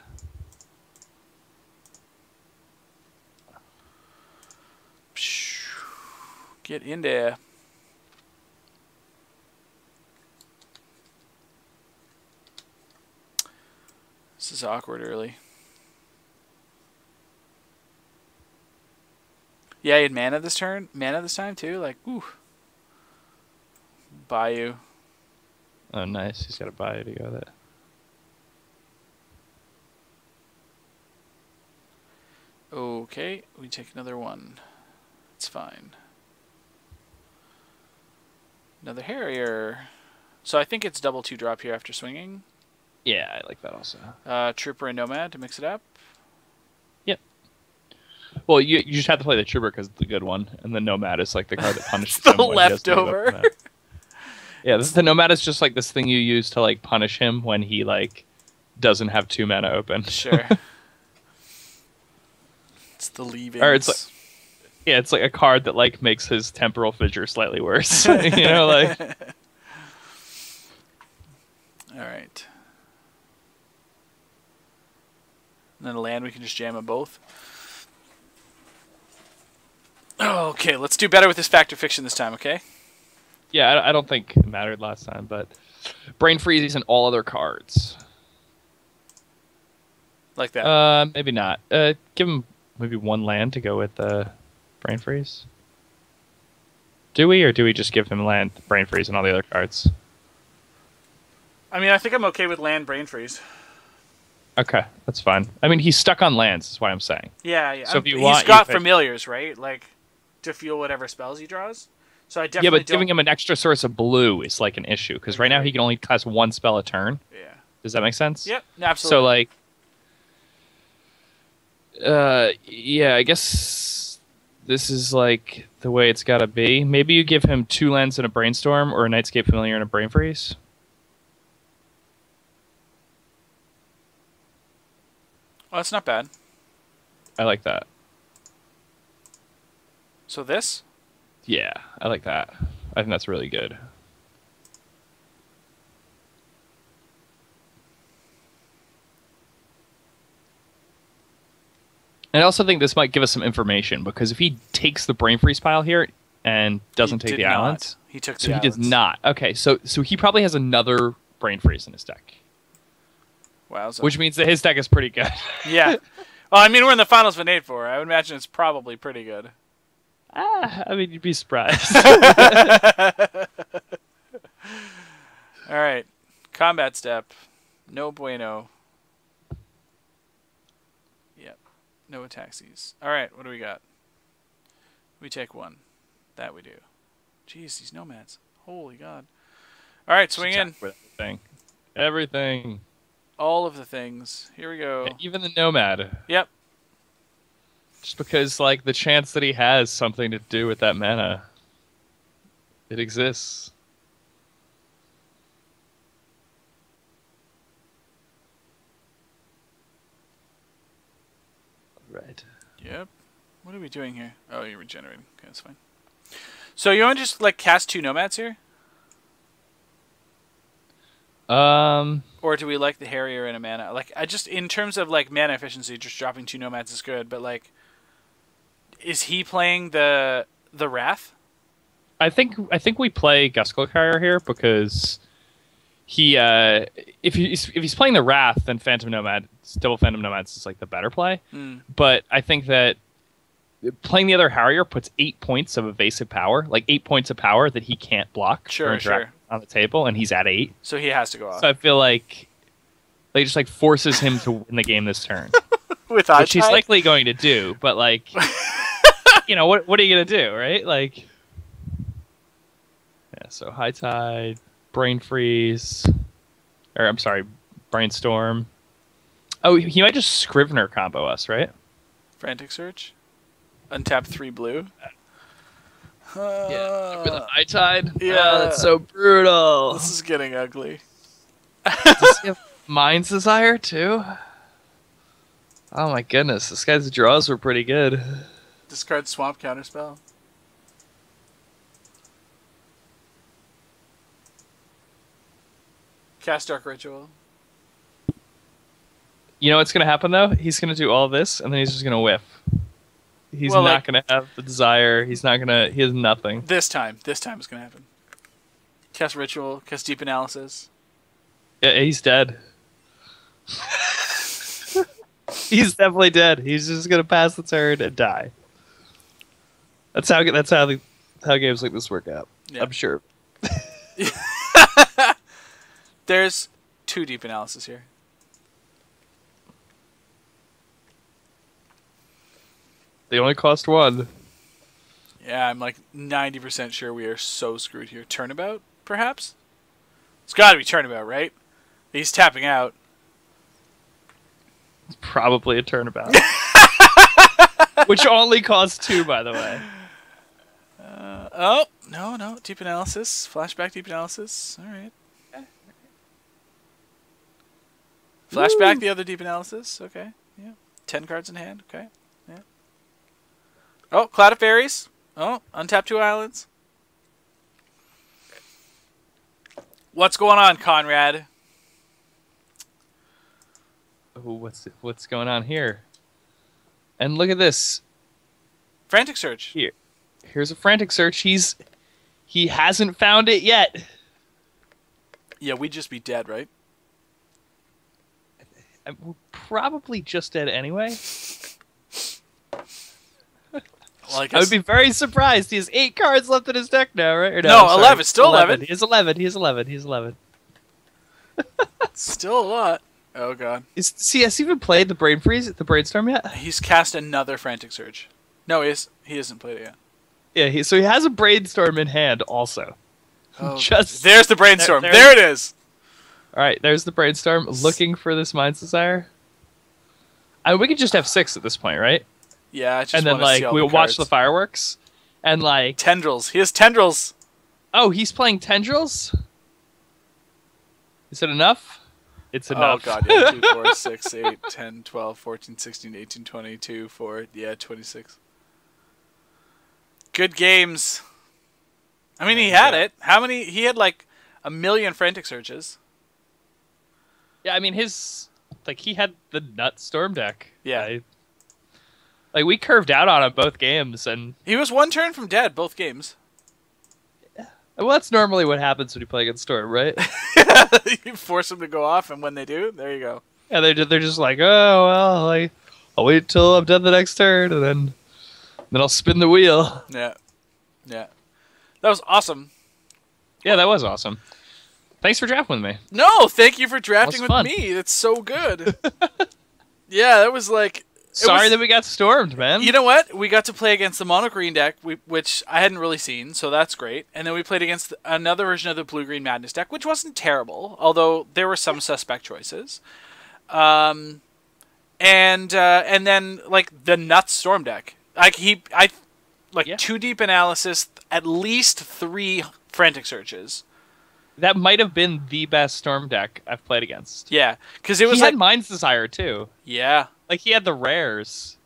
[SPEAKER 2] Get in there. This is awkward early. Yeah, he had mana this turn. Mana this time too. Like, ooh. Bayou.
[SPEAKER 1] Oh, nice. He's got a buy to go with it.
[SPEAKER 2] Okay, we take another one. It's fine. Another Harrier. So I think it's double 2-drop here after swinging.
[SPEAKER 1] Yeah, I like that also.
[SPEAKER 2] Trooper and Nomad to mix it up.
[SPEAKER 1] Yep. Well, you just have to play the Trooper because it's the good one, and the Nomad is like the card that punishes
[SPEAKER 2] the
[SPEAKER 1] him when he doesn't live up to
[SPEAKER 2] leftover.
[SPEAKER 1] that. Yeah, the Nomad is just like this thing you use to like punish him when he like doesn't have 2 mana open.
[SPEAKER 2] Sure. It's the leavings.
[SPEAKER 1] Or it's like- Yeah, it's like a card that like makes his temporal fissure slightly worse. You know, like
[SPEAKER 2] All right. And then a land, we can just jam them both. Okay, let's do better with this Fact or Fiction this time, okay?
[SPEAKER 1] Yeah, I don't think it mattered last time, but Brain Freeze and all other cards.
[SPEAKER 2] Like that.
[SPEAKER 1] Maybe not. Give him maybe one land to go with Brain Freeze. Do we, or do we just give him land, Brain Freeze, and all the other cards?
[SPEAKER 2] I mean, I think I'm okay with land Brain Freeze.
[SPEAKER 1] Okay, that's fine. I mean, he's stuck on lands, is what I'm saying.
[SPEAKER 2] Yeah.
[SPEAKER 1] So if you
[SPEAKER 2] he's
[SPEAKER 1] want,
[SPEAKER 2] got
[SPEAKER 1] you
[SPEAKER 2] familiars, right? Like, to fuel whatever spells he draws. So I
[SPEAKER 1] yeah,
[SPEAKER 2] definitely
[SPEAKER 1] but giving him an extra source of blue is like an issue because right now he can only cast one spell a turn.
[SPEAKER 2] Yeah.
[SPEAKER 1] Does that make sense?
[SPEAKER 2] Yep, absolutely.
[SPEAKER 1] So like, yeah, I guess this is like the way it's got to be. Maybe you give him 2 lands and a Brainstorm, or a Nightscape Familiar and a Brain Freeze.
[SPEAKER 2] Oh, that's not bad.
[SPEAKER 1] I like that.
[SPEAKER 2] So this?
[SPEAKER 1] Yeah, I like that. I think that's really good. And I also think this might give us some information because if he takes the Brain Freeze pile here and doesn't take the islands,
[SPEAKER 2] he took the
[SPEAKER 1] so
[SPEAKER 2] islands.
[SPEAKER 1] he does not. Okay, so he probably has another Brain Freeze in his deck,
[SPEAKER 2] Wow.
[SPEAKER 1] which means that his deck is pretty good.
[SPEAKER 2] Yeah. Well, I mean, we're in the finals of Nate 4. I would imagine it's probably pretty good.
[SPEAKER 1] I mean, you'd be surprised.
[SPEAKER 2] All right. Combat step. No bueno. Yep. No ataxies. All right. What do we got? We take 1. That we do. Jeez, these nomads. Holy God. All right. Swing in.
[SPEAKER 1] Everything.
[SPEAKER 2] All of the things. Here we go.
[SPEAKER 1] Even the nomad.
[SPEAKER 2] Yep.
[SPEAKER 1] Just because, like, the chance that he has something to do with that mana, it exists. Right.
[SPEAKER 2] Yep. What are we doing here? Oh, you're regenerating. Okay, that's fine. So you want to just, like, cast 2 nomads here? Or do we like the Harrier and a mana? Like, I just, in terms of, like, mana efficiency, just dropping 2 nomads is good, but, like, is he playing the Wrath?
[SPEAKER 1] I think we play Gusclo Carrier here because he if he's playing the Wrath, then Phantom Nomad, Double Phantom Nomads is like the better play. But I think that playing the other Harrier puts 8 points of evasive power, like 8 points of power that he can't block
[SPEAKER 2] Sure.
[SPEAKER 1] on the table, and he's at 8.
[SPEAKER 2] So he has to go off.
[SPEAKER 1] So I feel like they just like forces him to win the game this turn,
[SPEAKER 2] With
[SPEAKER 1] which he's likely going to do. But like, you know, what are you gonna do, right? Like, yeah. So High Tide, Brain Freeze, or I'm sorry, Brainstorm. Oh, he might just Scrivener combo us, right?
[SPEAKER 2] Frantic Search. Untap 3 blue.
[SPEAKER 1] Yeah, with a High Tide.
[SPEAKER 2] Yeah.
[SPEAKER 1] Oh, that's so brutal.
[SPEAKER 2] This is getting ugly.
[SPEAKER 1] Does he have Mind's Desire too? Oh my goodness, this guy's draws were pretty good.
[SPEAKER 2] Discard Swamp Counterspell. Cast Dark Ritual.
[SPEAKER 1] You know what's gonna happen though? He's gonna do all this, and then he's just gonna whiff. He's
[SPEAKER 2] Well,
[SPEAKER 1] not
[SPEAKER 2] like-
[SPEAKER 1] gonna have the desire. He's not gonna. He has nothing.
[SPEAKER 2] This time it's going to happen. Cast Ritual. Cast Deep Analysis.
[SPEAKER 1] Yeah, he's dead. He's definitely dead. He's just gonna pass the turn and die. That's how games like this work out.
[SPEAKER 2] Yeah.
[SPEAKER 1] I'm sure.
[SPEAKER 2] There's 2 Deep Analysis here.
[SPEAKER 1] They only cost 1.
[SPEAKER 2] Yeah, I'm like 90% sure we are so screwed here. Turnabout, perhaps? It's got to be Turnabout, right? He's tapping out.
[SPEAKER 1] It's probably a turnabout. Which only costs 2, by the way.
[SPEAKER 2] Oh, no. Deep Analysis. Flashback Deep Analysis. All right. Flashback the other Deep Analysis. Okay. Yeah. 10 cards in hand. Okay. Yeah. Oh, Cloud of Fairies. Oh, untap 2 islands. What's going on, Conrad?
[SPEAKER 1] Oh, what's going on here? And look at this.
[SPEAKER 2] Frantic Search.
[SPEAKER 1] Here's a Frantic Search. He's He hasn't found it yet.
[SPEAKER 2] Yeah, we'd just be dead, right?
[SPEAKER 1] We're probably just dead anyway.
[SPEAKER 2] Well,
[SPEAKER 1] I would be very surprised. He has 8 cards left in his deck now, right? Or
[SPEAKER 2] No,
[SPEAKER 1] I'm sorry.
[SPEAKER 2] 11. Still 11.
[SPEAKER 1] He has 11. He has 11. He has 11.
[SPEAKER 2] Still a lot. Oh, God.
[SPEAKER 1] Has he even played the Brain Freeze, the Brainstorm yet?
[SPEAKER 2] He's cast another Frantic Surge. No, he hasn't played it yet.
[SPEAKER 1] Yeah, so he has a Brainstorm in hand also.
[SPEAKER 2] Oh,
[SPEAKER 1] Just
[SPEAKER 2] there's the Brainstorm. There it is.
[SPEAKER 1] All right, there's the Brainstorm. Looking for this Mind's Desire. We could just have 6 at this point, right?
[SPEAKER 2] Yeah, I just
[SPEAKER 1] and then
[SPEAKER 2] want to see all
[SPEAKER 1] we'll
[SPEAKER 2] the
[SPEAKER 1] watch
[SPEAKER 2] cards.
[SPEAKER 1] the fireworks, and
[SPEAKER 2] Tendrils. He has Tendrils.
[SPEAKER 1] Oh, he's playing Tendrils. Is it enough? It's enough.
[SPEAKER 2] Oh, God, yeah. 2, 4, 6, 8, 10, 12, 14, 16, 18, 22, 4, yeah, 26. Good games. I mean, he had it. How many? He had like 1 million Frantic Surges.
[SPEAKER 1] Yeah, I mean, he had the nut Storm deck.
[SPEAKER 2] Yeah.
[SPEAKER 1] We curved out on him both games, and
[SPEAKER 2] He was 1 turn from dead both games.
[SPEAKER 1] well, that's normally what happens when you play against Storm, right?
[SPEAKER 2] You force them to go off, and when they do, there you go.
[SPEAKER 1] Yeah, they're just like, oh well, I'll wait till I'm done the next turn, and then I'll spin the wheel.
[SPEAKER 2] Yeah. Yeah. That was awesome.
[SPEAKER 1] Yeah, that was awesome. Thanks for drafting with me.
[SPEAKER 2] No, thank you for drafting with
[SPEAKER 1] fun.
[SPEAKER 2] me. That's so good. Yeah, that was like...
[SPEAKER 1] Sorry that we got stormed, man.
[SPEAKER 2] You know what? We got to play against the mono green deck, which I hadn't really seen, so that's great. And then we played against another version of the blue green madness deck, which wasn't terrible, although there were some suspect choices. And then like the nuts storm deck,
[SPEAKER 1] Yeah.
[SPEAKER 2] 2 deep analysis, at least 3 frantic searches.
[SPEAKER 1] That might have been the best storm deck I've played against.
[SPEAKER 2] Yeah, because it was
[SPEAKER 1] he
[SPEAKER 2] like
[SPEAKER 1] had Mind's Desire too.
[SPEAKER 2] yeah,
[SPEAKER 1] Like he had the rares.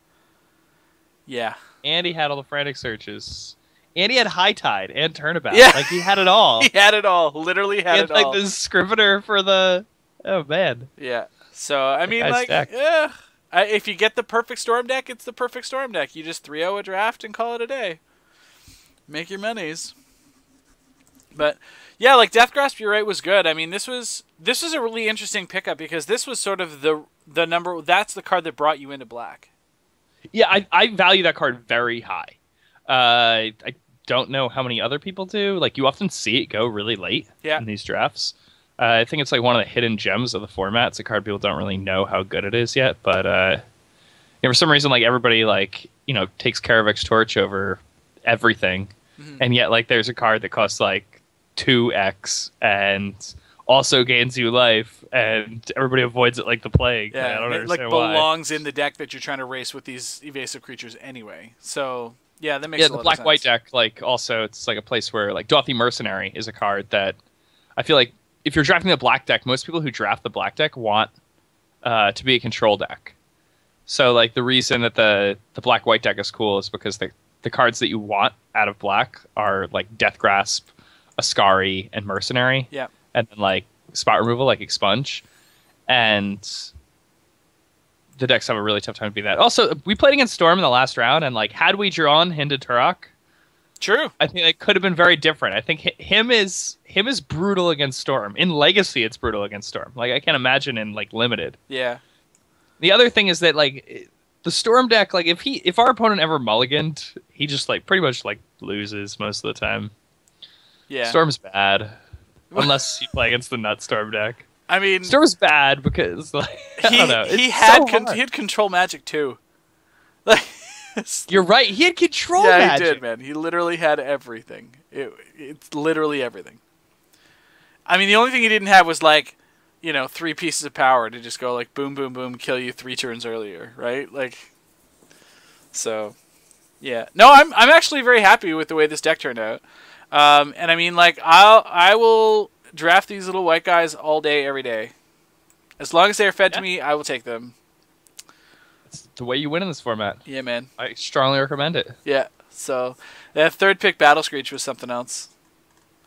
[SPEAKER 2] yeah.
[SPEAKER 1] And he had all the frantic searches. And he had High Tide and Turnabout.
[SPEAKER 2] Yeah.
[SPEAKER 1] Like he had it all.
[SPEAKER 2] He had it all. Literally
[SPEAKER 1] He
[SPEAKER 2] had
[SPEAKER 1] had
[SPEAKER 2] it all.
[SPEAKER 1] like the Scrivener for the... Oh, man.
[SPEAKER 2] Yeah. So, I mean,
[SPEAKER 1] guy's
[SPEAKER 2] like,
[SPEAKER 1] stacked.
[SPEAKER 2] yeah. If you get the perfect storm deck, it's the perfect storm deck. You just 3-0 a draft and call it a day. Make your monies. But, yeah, like, Death Grasp, you're right, was good. I mean, this was a really interesting pickup because this was sort of the number... That's the card that brought you into black.
[SPEAKER 1] Yeah, I value that card very high. I don't know how many other people do. Like, you often see it go really late in these drafts. I think it's like one of the hidden gems of the format. It's a card people don't really know how good it is yet. But for some reason, like, everybody, like, takes Karavek's Torch over everything. Mm-hmm. And yet, like, there's a card that costs, like, 2x and also gains you life, and everybody avoids it like the plague.
[SPEAKER 2] Yeah,
[SPEAKER 1] I don't
[SPEAKER 2] it
[SPEAKER 1] understand
[SPEAKER 2] belongs in the deck that you're trying to race with these evasive creatures anyway. So, yeah, that makes a lot of sense.
[SPEAKER 1] Yeah, the black-white deck, like, also, it's like a place where, like, Dauthi Mercenary is a card that I feel like if you're drafting the black deck, most people who draft the black deck want to be a control deck. So, like, the reason that the black-white deck is cool is because the cards that you want out of black are, like, Death Grasp, Ascari, and Mercenary.
[SPEAKER 2] Yeah.
[SPEAKER 1] And then, like, spot removal, like Expunge. And the decks have a really tough time to beat that. Also, we played against Storm in the last round, and, like, had we drawn Hinda Turok,
[SPEAKER 2] true,
[SPEAKER 1] I think it could have been very different. I think him is brutal against Storm. In Legacy, it's brutal against Storm. Like, I can't imagine in, like, Limited.
[SPEAKER 2] Yeah.
[SPEAKER 1] The other thing is that, like, the Storm deck, like, if our opponent ever mulliganed, he just, like, pretty much, like, loses most of the time.
[SPEAKER 2] Yeah.
[SPEAKER 1] Storm's bad. Unless you play against the Nut Storm deck.
[SPEAKER 2] I mean,
[SPEAKER 1] Storm's bad because, like, I don't know.
[SPEAKER 2] He
[SPEAKER 1] It's
[SPEAKER 2] had
[SPEAKER 1] so hard.
[SPEAKER 2] he had control magic too. Like,
[SPEAKER 1] You're right. He had control
[SPEAKER 2] yeah,
[SPEAKER 1] magic.
[SPEAKER 2] he did, man. He literally had everything. It's literally everything. I mean, the only thing he didn't have was, like, 3 pieces of power to just go, like, boom, boom, boom, kill you 3 turns earlier, right? Like, so, yeah. No, I'm actually very happy with the way this deck turned out. And I mean, like, I will draft these little white guys all day, every day. As long as they are fed to me, I will take them.
[SPEAKER 1] It's the way you win in this format.
[SPEAKER 2] Yeah, man.
[SPEAKER 1] I strongly recommend it.
[SPEAKER 2] Yeah. So that 3rd pick Battle Screech was something else.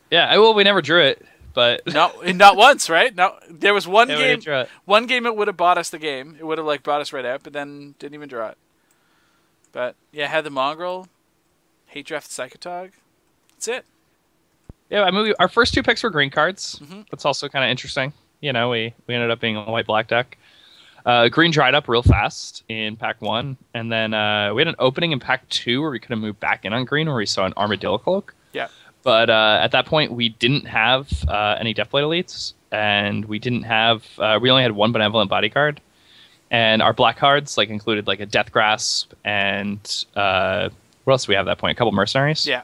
[SPEAKER 1] Yeah, we never drew it, but
[SPEAKER 2] No, not once, right? No, there was one
[SPEAKER 1] Yeah, we
[SPEAKER 2] game.
[SPEAKER 1] didn't draw it.
[SPEAKER 2] One game it would have bought us the game. It would have, like, brought us right out, but then didn't even draw it. But yeah, had the Mongrel, hate draft the Psychotog. That's it.
[SPEAKER 1] Yeah, I mean, our first two picks were green cards.
[SPEAKER 2] Mm-hmm.
[SPEAKER 1] That's also kind of interesting. You know, we ended up being a white black deck. Green dried up real fast in pack one, and then we had an opening in pack two where we could have moved back in on green, where we saw an Armadillo Cloak.
[SPEAKER 2] Yeah.
[SPEAKER 1] But at that point, we didn't have any Deathblade elites, and we didn't have. We only had one Benevolent Bodyguard, and our black cards like included like a Death Grasp and what else do we have at that point? A couple mercenaries.
[SPEAKER 2] Yeah.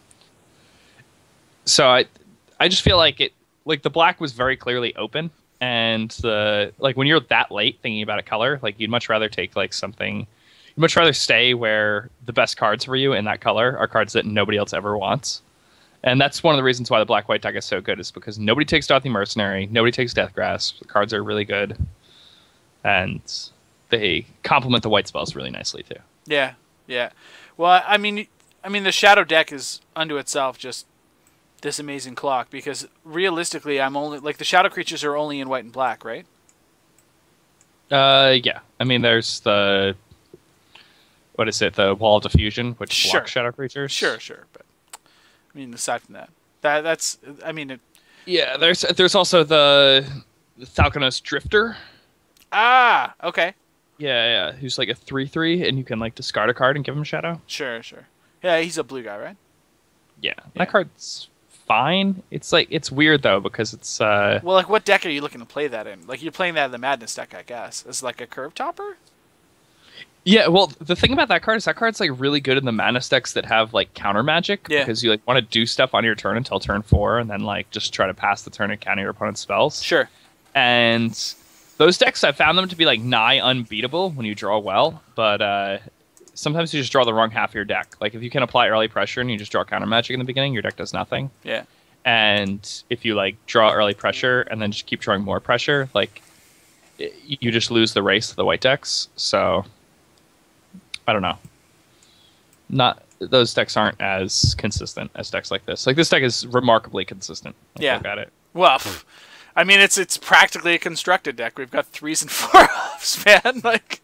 [SPEAKER 1] So I just feel like the black was very clearly open, and the like when you're that late thinking about a color, like you'd much rather take like something. You'd much rather stay where the best cards for you in that color are cards that nobody else ever wants. And that's one of the reasons why the black-white deck is so good, is because nobody takes Dauthi Mercenary, nobody takes Death Grasp. The cards are really good, and they complement the white spells really nicely too.
[SPEAKER 2] Yeah, yeah. Well, I mean, the Shadow deck is unto itself just this amazing clock, because realistically, I'm only like the Shadow creatures are only in white and black, right?
[SPEAKER 1] Yeah. I mean, there's the what is it? The Wall of Diffusion, which blocks Shadow creatures.
[SPEAKER 2] Sure. But I mean, aside from that's I mean.
[SPEAKER 1] Yeah, there's also the Falconos Drifter.
[SPEAKER 2] Ah, okay.
[SPEAKER 1] Yeah, who's like a 3/3, and you can like discard a card and give him Shadow.
[SPEAKER 2] Sure. Yeah, he's a blue guy, right?
[SPEAKER 1] Yeah, that card's fine. It's weird though, because it's
[SPEAKER 2] well, like what deck are you looking to play that in? Like you're playing that in the Madness deck, I guess. As like a curve topper?
[SPEAKER 1] Yeah, well, the thing about that card's like really good in the Madness decks that have like counter magic, because you like want to do stuff on your turn until turn 4, and then like just try to pass the turn and counter your opponent's spells.
[SPEAKER 2] Sure.
[SPEAKER 1] And those decks, I found them to be like nigh unbeatable when you draw well, but sometimes you just draw the wrong half of your deck. Like if you can apply early pressure and you just draw counter magic in the beginning, your deck does nothing.
[SPEAKER 2] Yeah.
[SPEAKER 1] And if you like draw early pressure and then just keep drawing more pressure, like you just lose the race to the white decks. So I don't know. Those decks aren't as consistent as decks like this. Like this deck is remarkably consistent.
[SPEAKER 2] Yeah.
[SPEAKER 1] Look at it.
[SPEAKER 2] Well, I mean, it's practically a constructed deck. We've got 3s and 4s, man. Like.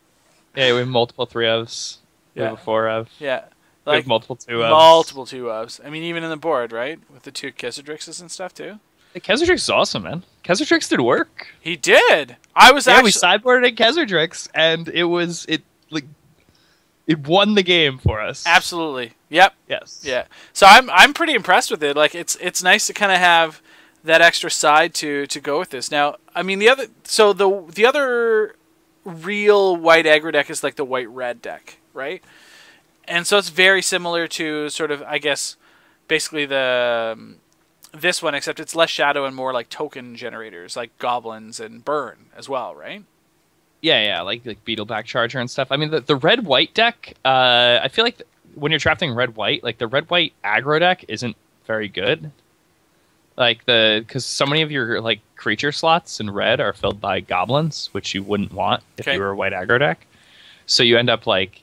[SPEAKER 1] Yeah, we have multiple 3-ofs. We have a 4-of.
[SPEAKER 2] Yeah.
[SPEAKER 1] We have multiple 2-ofs.
[SPEAKER 2] Multiple 2-ofs. I mean, even in the board, right? With the 2 Khazad-Rixes and stuff, too.
[SPEAKER 1] Hey, Khazad-Rix is awesome, man. Khazad-Rix did work.
[SPEAKER 2] He did. We
[SPEAKER 1] sideboarded Khazad-Rix, and it won the game for us.
[SPEAKER 2] Absolutely. Yep.
[SPEAKER 1] Yes.
[SPEAKER 2] Yeah. So I'm pretty impressed with it. Like it's nice to kind of have that extra side to go with this. Now, I mean the other real white aggro deck is like the white red deck, right? And so it's very similar to sort of, I guess, basically this one, except it's less shadow and more like token generators, like goblins and burn as well, right?
[SPEAKER 1] Yeah, like Beetleback Charger and stuff. I mean, the red-white deck, I feel like when you're drafting red-white, like the red-white aggro deck isn't very good. Like because so many of your like creature slots in red are filled by goblins, which you wouldn't want if you were a white aggro deck. So you end up like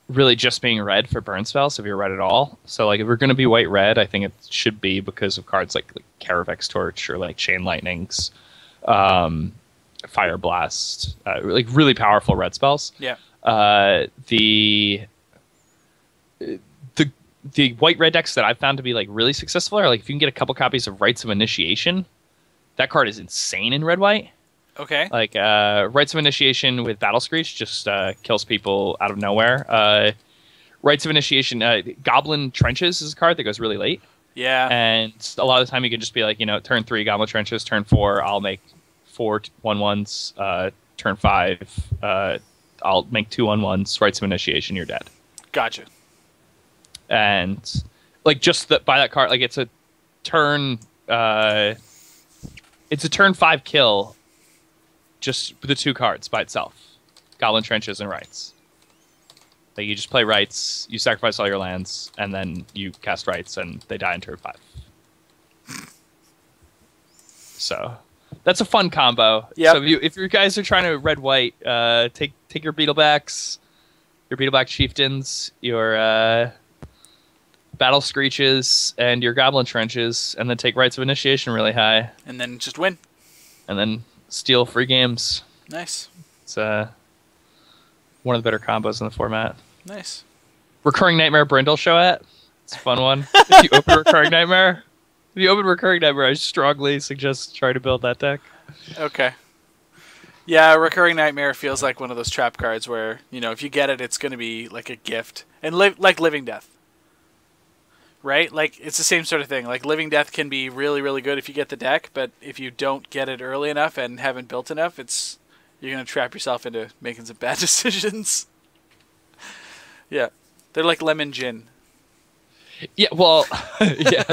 [SPEAKER 1] really just being red for burn spells if you're red at all. So like if we're gonna be white-red, I think it should be because of cards like Karavex Torch or like Chain Lightnings. Fire Blast, like really powerful red spells.
[SPEAKER 2] Yeah.
[SPEAKER 1] The white red decks that I've found to be like really successful are like if you can get a couple copies of Rites of Initiation, that card is insane in red white.
[SPEAKER 2] Okay.
[SPEAKER 1] Like Rites of Initiation with Battle Screech just kills people out of nowhere. Rites of Initiation, Goblin Trenches is a card that goes really late.
[SPEAKER 2] Yeah.
[SPEAKER 1] And a lot of the time you can just be like, turn 3 Goblin Trenches, turn 4 I'll make 4 1/1s, turn 5 I'll make 2 1/1s, Rites of Initiation, you're dead.
[SPEAKER 2] Gotcha.
[SPEAKER 1] And like just by that card, like it's a turn 5 kill just with the 2 cards by itself. Goblin Trenches and Rites. Like you just play Rites, you sacrifice all your lands, and then you cast Rites and they die in turn 5. So that's a fun combo.
[SPEAKER 2] Yep.
[SPEAKER 1] So if you guys are trying to red-white, take your Beetlebacks, your Beetleback Chieftains, your Battle Screeches, and your Goblin Trenches, and then take Rites of Initiation really high.
[SPEAKER 2] And then just win. And
[SPEAKER 1] then steal free games.
[SPEAKER 2] Nice.
[SPEAKER 1] It's one of the better combos in the format.
[SPEAKER 2] Nice.
[SPEAKER 1] Recurring Nightmare Brindle show at. It's a fun one. If you open Recurring Nightmare, If you open Recurring Nightmare, I strongly suggest trying to build that deck.
[SPEAKER 2] Okay. Yeah, Recurring Nightmare feels like one of those trap cards where, you know, if you get it, it's going to be like a gift. And like Living Death. Right? Like, it's the same sort of thing. Like, Living Death can be really, really good if you get the deck, but if you don't get it early enough and haven't built enough, you're going to trap yourself into making some bad decisions. Yeah. They're like lemon gin.
[SPEAKER 1] Yeah, well, yeah.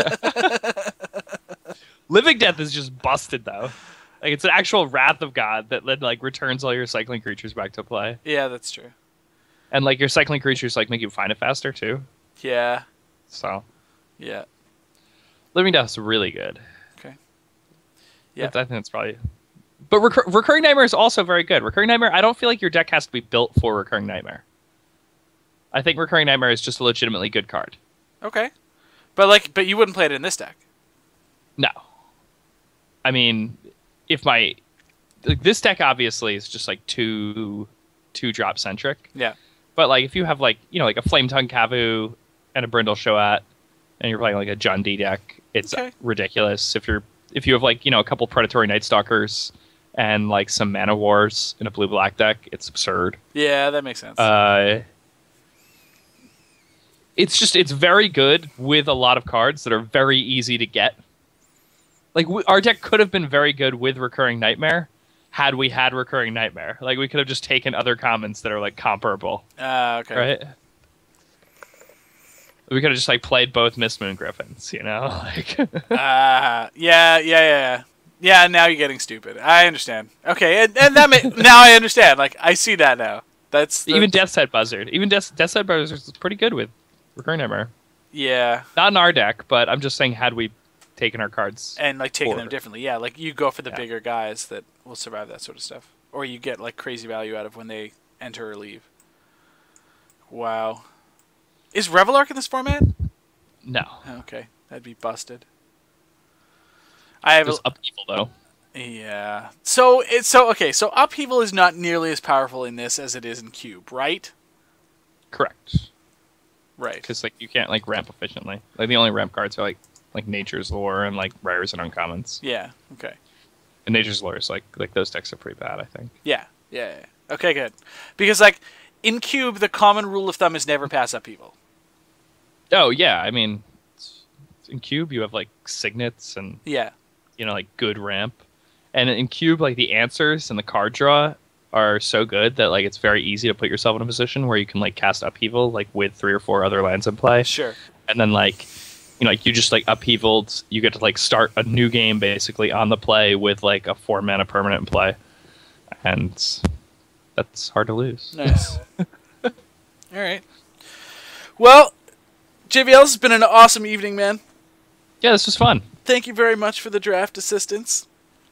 [SPEAKER 1] Living Death is just busted, though. Like, it's an actual Wrath of God that then, like, returns all your cycling creatures back to play.
[SPEAKER 2] Yeah, that's true.
[SPEAKER 1] And, like, your cycling creatures, like, make you find it faster, too.
[SPEAKER 2] Yeah.
[SPEAKER 1] So.
[SPEAKER 2] Yeah.
[SPEAKER 1] Living Death's really good.
[SPEAKER 2] Okay. Yeah.
[SPEAKER 1] I think it's probably... But Recurring Nightmare is also very good. Recurring Nightmare, I don't feel like your deck has to be built for Recurring Nightmare. I think Recurring Nightmare is just a legitimately good card.
[SPEAKER 2] Okay. But you wouldn't play it in this deck.
[SPEAKER 1] No. I mean, if this deck obviously is just like two drop centric.
[SPEAKER 2] Yeah.
[SPEAKER 1] But like if you have like, you know, like a Flame Tongue Kavu and a Brindle Shoat and you're playing like a Jund deck, it's ridiculous. If you have like, you know, a couple Predatory Night Stalkers and like some Mana Wars in a blue-black deck, it's absurd.
[SPEAKER 2] Yeah, that makes sense.
[SPEAKER 1] It's very good with a lot of cards that are very easy to get. Like, our deck could have been very good with Recurring Nightmare had we had Recurring Nightmare. Like, we could have just taken other commons that are, like, comparable.
[SPEAKER 2] Okay.
[SPEAKER 1] Right? We could have just, like, played both Mistmoon Griffins, you know? Like,
[SPEAKER 2] yeah. Yeah, now you're getting stupid. I understand. Okay, and that now I understand. Like, I see that now.
[SPEAKER 1] Even Death's Head Buzzard. Even Death's Head Buzzard is pretty good with Recurring Nightmare.
[SPEAKER 2] Yeah.
[SPEAKER 1] Not in our deck, but I'm just saying had we taken our cards
[SPEAKER 2] and like taking them differently. Yeah, like you go for the bigger guys that will survive that sort of stuff, or you get like crazy value out of when they enter or leave. Wow. Is Revelark in this format?
[SPEAKER 1] No.
[SPEAKER 2] Okay, that'd be busted. I have
[SPEAKER 1] Upheaval though.
[SPEAKER 2] Yeah. So Upheaval is not nearly as powerful in this as it is in Cube, right?
[SPEAKER 1] Correct.
[SPEAKER 2] Right.
[SPEAKER 1] Because like you can't like ramp efficiently. Like the only ramp cards are like Nature's Lore and like rares and uncommons.
[SPEAKER 2] Yeah. Okay.
[SPEAKER 1] And Nature's Lore is like those decks are pretty bad, I think.
[SPEAKER 2] Yeah. Okay, good. Because like in Cube, the common rule of thumb is never pass Upheaval.
[SPEAKER 1] Oh yeah, I mean, in Cube you have like Signets and you know, like good ramp, and in Cube like the answers and the card draw are so good that like it's very easy to put yourself in a position where you can like cast Upheaval like with 3 or 4 other lands in play.
[SPEAKER 2] Sure.
[SPEAKER 1] And then like, you know, like you just like Upheavaled, you get to like start a new game basically on the play with like a 4 mana permanent in play, and that's hard to lose.
[SPEAKER 2] Nice. All right. Well, JVL, this has been an awesome evening, man.
[SPEAKER 1] Yeah, this was fun.
[SPEAKER 2] Thank you very much for the draft assistance.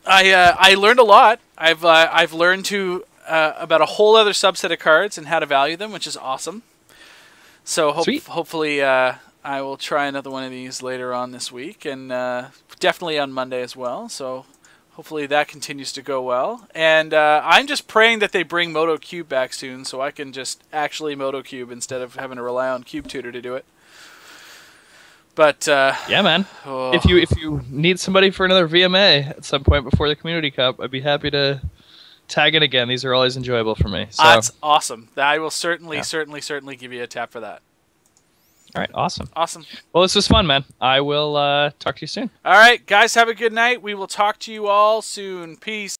[SPEAKER 2] I learned a lot. I've learned about a whole other subset of cards and how to value them, which is awesome. So hopefully I will try another one of these later on this week, and definitely on Monday as well. So hopefully that continues to go well. And I'm just praying that they bring Moto Cube back soon, so I can just actually Moto Cube instead of having to rely on Cube Tutor to do it. But
[SPEAKER 1] yeah, man. If you need somebody for another VMA at some point before the Community Cup, I'd be happy to tag in again. These are always enjoyable for me. So.
[SPEAKER 2] That's awesome. I will certainly give you a tap for that.
[SPEAKER 1] All right, awesome.
[SPEAKER 2] Well,
[SPEAKER 1] this was fun, man. I will talk to you soon.
[SPEAKER 2] All right, guys, have a good night. We will talk to you all soon. Peace.